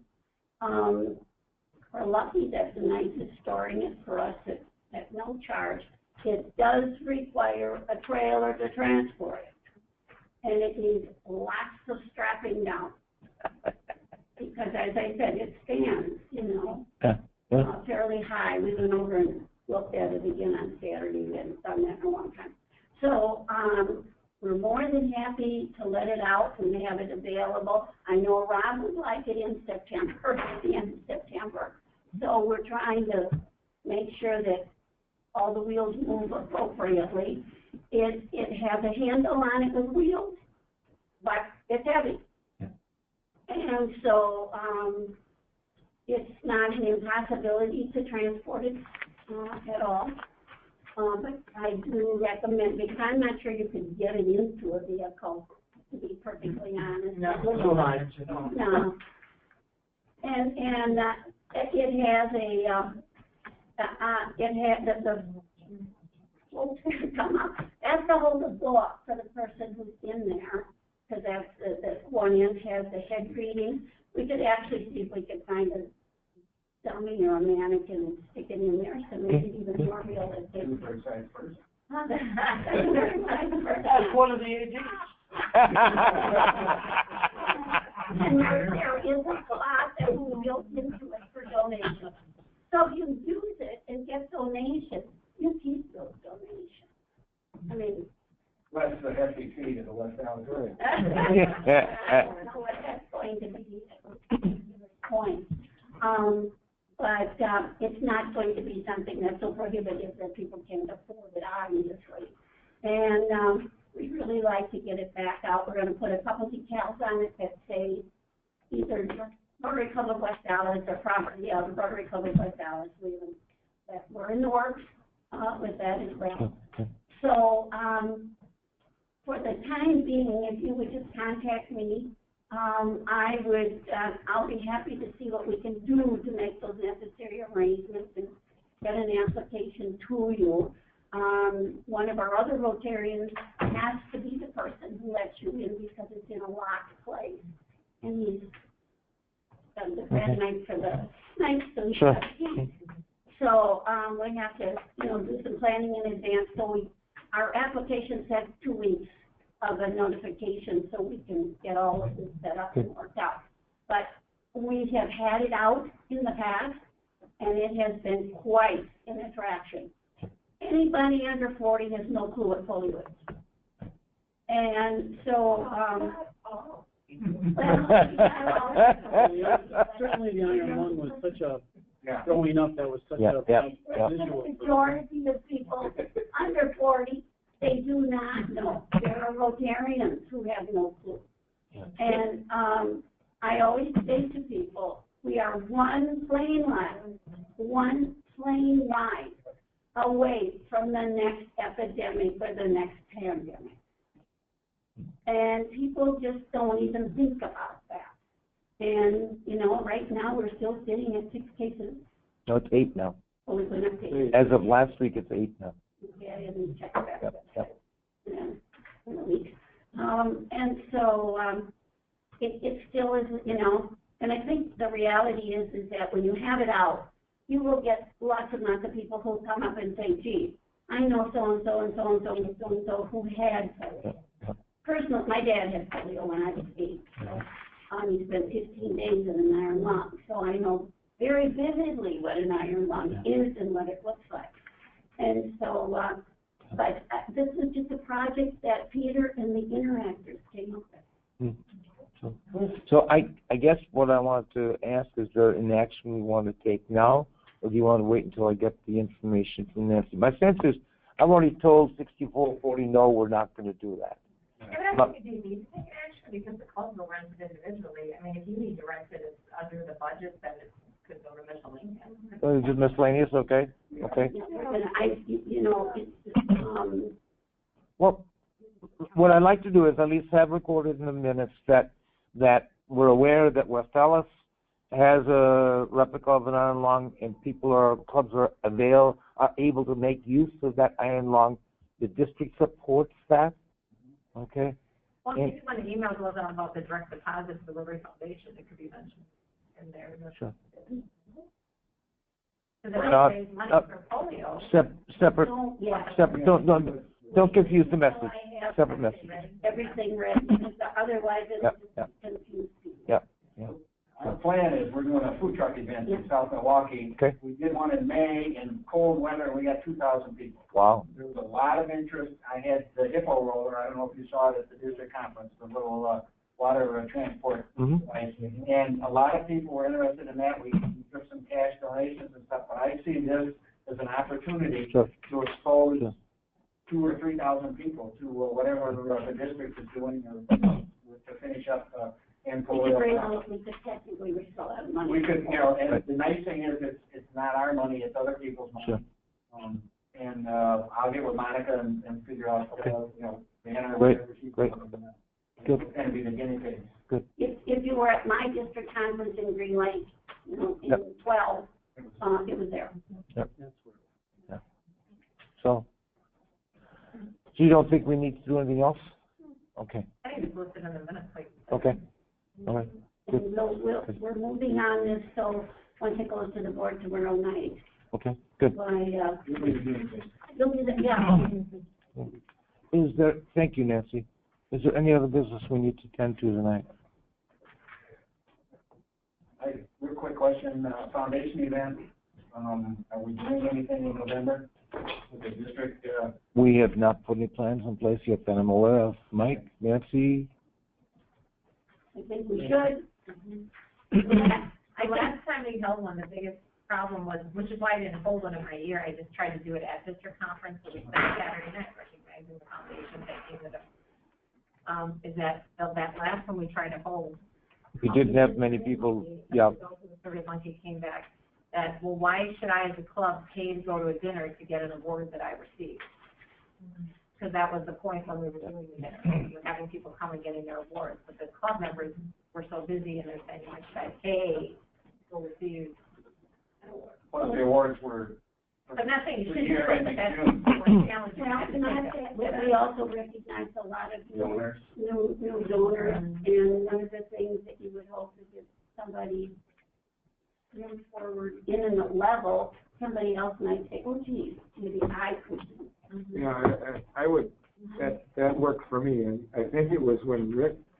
We're lucky that the Knights is storing it for us at no charge. It does require a trailer to transport it. And it needs lots of strapping down. Because as I said, it stands, fairly high. We went over and looked at it again on Saturday. We hadn't done that in a long time. So we're more than happy to let it out and have it available. I know Rob would like it in September, at the end of September. So we're trying to make sure that all the wheels move appropriately. It has a handle on it with wheels, but it's heavy. And so it's not an impossibility to transport it at all. But I do recommend, because I'm not sure you could get it into a vehicle, to be perfectly honest. No, so high. No. And it has the floats come up. That's to hold the door for the person who's in there, because that's the one end has the head greeting. We could actually see if we could find a dummy or a mannequin and stick it in there, so make it even more realistic. That's one of the AGs. And there is a clause that we built into it for donations. So if you use it and get donations, you keep those donations. Less the hefty fee to the West Allis Club. I don't know what that's going to be at this point. But it's not going to be something that's so prohibitive that people can't afford it, obviously. And we really like to get it back out. We're going to put a couple decals on it that say either Rotary Club of West Allis or property of Rotary Club of West Allis. We're in the works with that as well. So for the time being, if you would just contact me, I'll be happy to see what we can do to make those necessary arrangements and get an application to you. One of our other Rotarians has to be the person who lets you in because it's in a locked place. And he's done the bad night for the night, so So we have to, do some planning in advance. So our application says 2 weeks of a notification so we can get all of this set up and worked out. But we have had it out in the past, and it has been quite an attraction. Anybody under 40 has no clue what polio is. And so, certainly the Iron Lung was such a, growing up, that was such a visual. The majority of people under 40, they do not know. There are Rotarians who have no clue. And I always say to people, we are one plane ride away from the next epidemic or the next pandemic. And people just don't even think about that. And, right now, we're still sitting at 6 cases. No, it's 8 now. Oh, it went up to 8. As of last week, it's 8 now. Yeah, I didn't check that. Yep. In a week. And so, it still is, and I think the reality is that when you have it out, you will get lots of people who come up and say, gee, I know so-and-so and so-and-so and so-and-so who had polio. Personally, my dad had polio when I was 8. So, he spent 15 days in an iron lung. So I know very vividly what an iron lung is and what it looks like. And so, but this is just a project that Peter and the interactors came up with. So I guess what I want to ask is there an action we want to take now, or do you want to wait until I get the information from Nancy? My sense is I've already told 6440 no, we're not going to do that. I don't think you do need to take action because the club will rent it individually. I mean, if you need to rent it, it's under the budget, then it could go to miscellaneous. Is it miscellaneous? Okay. Okay. Well, what I'd like to do is at least have recorded in the minutes that we're aware that West Ellis has a replica of an iron lung, and clubs are able to make use of that iron lung. The district supports that. Okay. Well, if you want an email goes out about the direct deposit to the Rotary Foundation, it could be mentioned in there. Sure. Because it does raise money for polio. Separate. Don't confuse the message. Separate message. Everything ready, because otherwise it'll just confuse people. Yeah. Our plan is we're doing a food truck event in South Milwaukee. Okay. We did one in May in cold weather, and we got 2,000 people. Wow. There was a lot of interest. I had the hippo roller. I don't know if you saw it at the district conference, the little water transport device. And a lot of people were interested in that. We took some cash donations and stuff, but I see this as an opportunity to expose 2,000 or 3,000 people to whatever the district is doing to finish up and we could technically we still have money. We could, and the nice thing is it's not our money, it's other people's money. Sure. And I'll get with Monica and figure out, banner. Great. Good. It's going to be the guinea pigs. Good. If you were at my district conference in Green Lake, in 12, it was there. Yep. Yeah. So you don't think we need to do anything else? Okay. I think it's listed in the minutes. Okay. All right. Good. And we're moving on this, so once it goes to the board tomorrow night. Okay. Good. You'll be there, yeah. Thank you, Nancy. Is there any other business we need to tend to tonight? Real quick question, foundation event, are we doing anything in November with the district? We have not put any plans in place yet that I'm aware of. Mike, Nancy? I think we should. Last time we held one, the biggest problem was, which is why I didn't hold one in my year, I just tried to do it at district conference, so we spent Saturday night recognizing the foundation is that last one we tried to hold. We didn't have many people, yeah. Survey monkey came back that, well, why should I as a club pay to go to a dinner to get an award that I received? Because that was the point when we were doing the dinner. We were having people come and getting their awards, but the club members were so busy and they're saying, why should I pay to receive an award? Well, the awards were. I'm not saying you shouldn't, but that's We also recognize a lot of new donors, and one of the things that you would hope is if somebody moves forward in a level, somebody else might say, oh geez, maybe I could. Yeah, I would, that worked for me, and I think it was when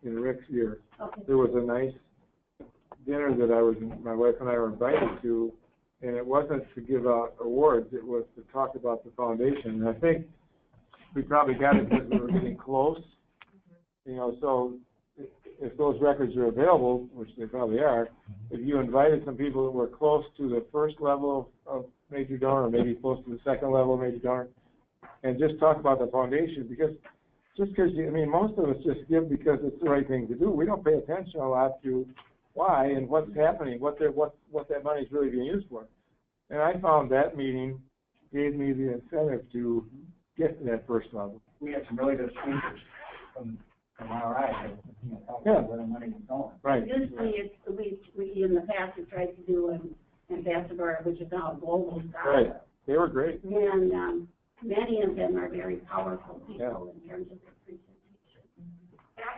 in Rick's year, there was a nice dinner that my wife and I were invited to, and it wasn't to give out awards, it was to talk about the foundation. And I think we probably got it because we were getting close, so if those records are available, which they probably are, if you invited some people that were close to the first level of major donor, or maybe close to the second level of major donor, and just talk about the foundation, because just because I mean, most of us just give because it's the right thing to do. We don't pay attention a lot to why and what's happening, what that money is really being used for. And I found that meeting gave me the incentive to get to that first level. We had some really good speakers from RI, Yeah. where the money was going. Right. Usually we in the past have tried to do an ambassador, which is now a global star. Right. They were great. And, many of them are very powerful people in terms of their presentation.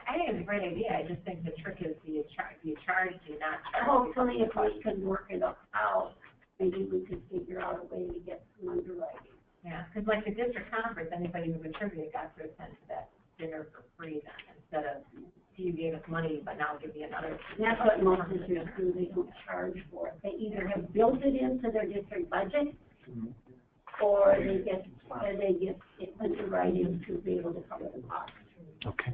I think it's a great idea. I just think the trick is do you charge, do you not charge? Hopefully, if we can work it out, maybe we could figure out a way to get some underwriting. Yeah, because like the district conference, anybody who contributed got to attend to that dinner for free then, instead of, you gave us money, but now I'll give you another. And that's what most districts do, they don't charge for it. They either have built it into their district budget, or they get it underwriting to be able to cover the cost. Okay.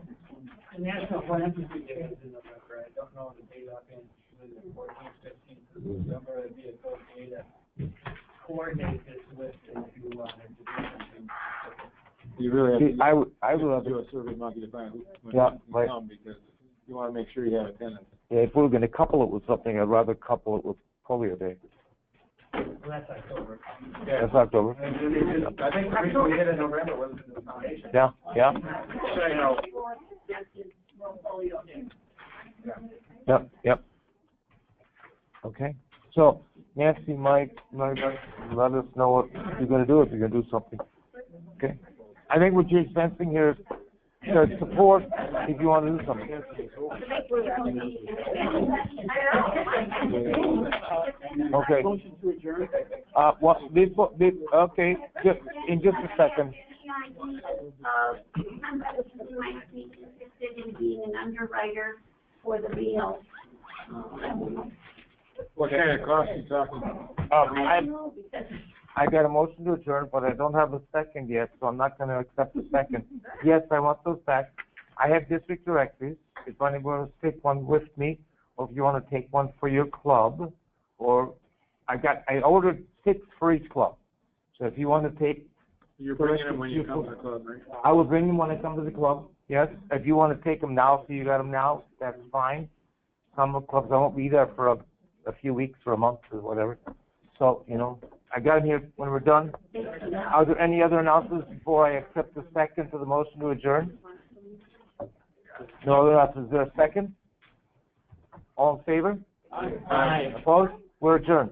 The National Philanthropy Day is in November. I don't know the date offhand, whether it's 14th, 15th of November. It'd be a good day to coordinate this with if you wanted to do something. You really have See, to I would love do to, a survey monkey to find who's Yeah, going right. to come because you want to make sure you have attendance. yeah, if we were gonna couple it with something, I'd rather couple it with polio day. Well, that's October. That's October. I think the reason we did it in November was the foundation. Yeah, yeah. So, you know, Yep, yep. Okay, so Nancy, Mike, let us know what you're gonna do, if you're gonna do something. Okay? I think what you're sensing here is, support if you wanna do something. Okay. Motion to adjourn. Okay, in just a second. Might be interested in being an underwriter for the meal. What kind of cost are you talking about? I don't know, because I got a motion to adjourn, but I don't have a second yet, so I'm not gonna accept the second. Yes, I want those back. I have district directories, if anyone wants to take one with me, or if you wanna take one for your club, or I ordered 6 for each club. So if you wanna take. You're bringing them when you come to the club, right? I will bring them when I come to the club, yes. If you wanna take them now, so you got them now, that's fine. Some clubs, I won't be there for a few weeks or a month or whatever. So, I got them here when we're done. Are there any other announcements before I accept the second to the motion to adjourn? No other announcements. Is there a second? All in favor? Aye. Opposed? We're adjourned.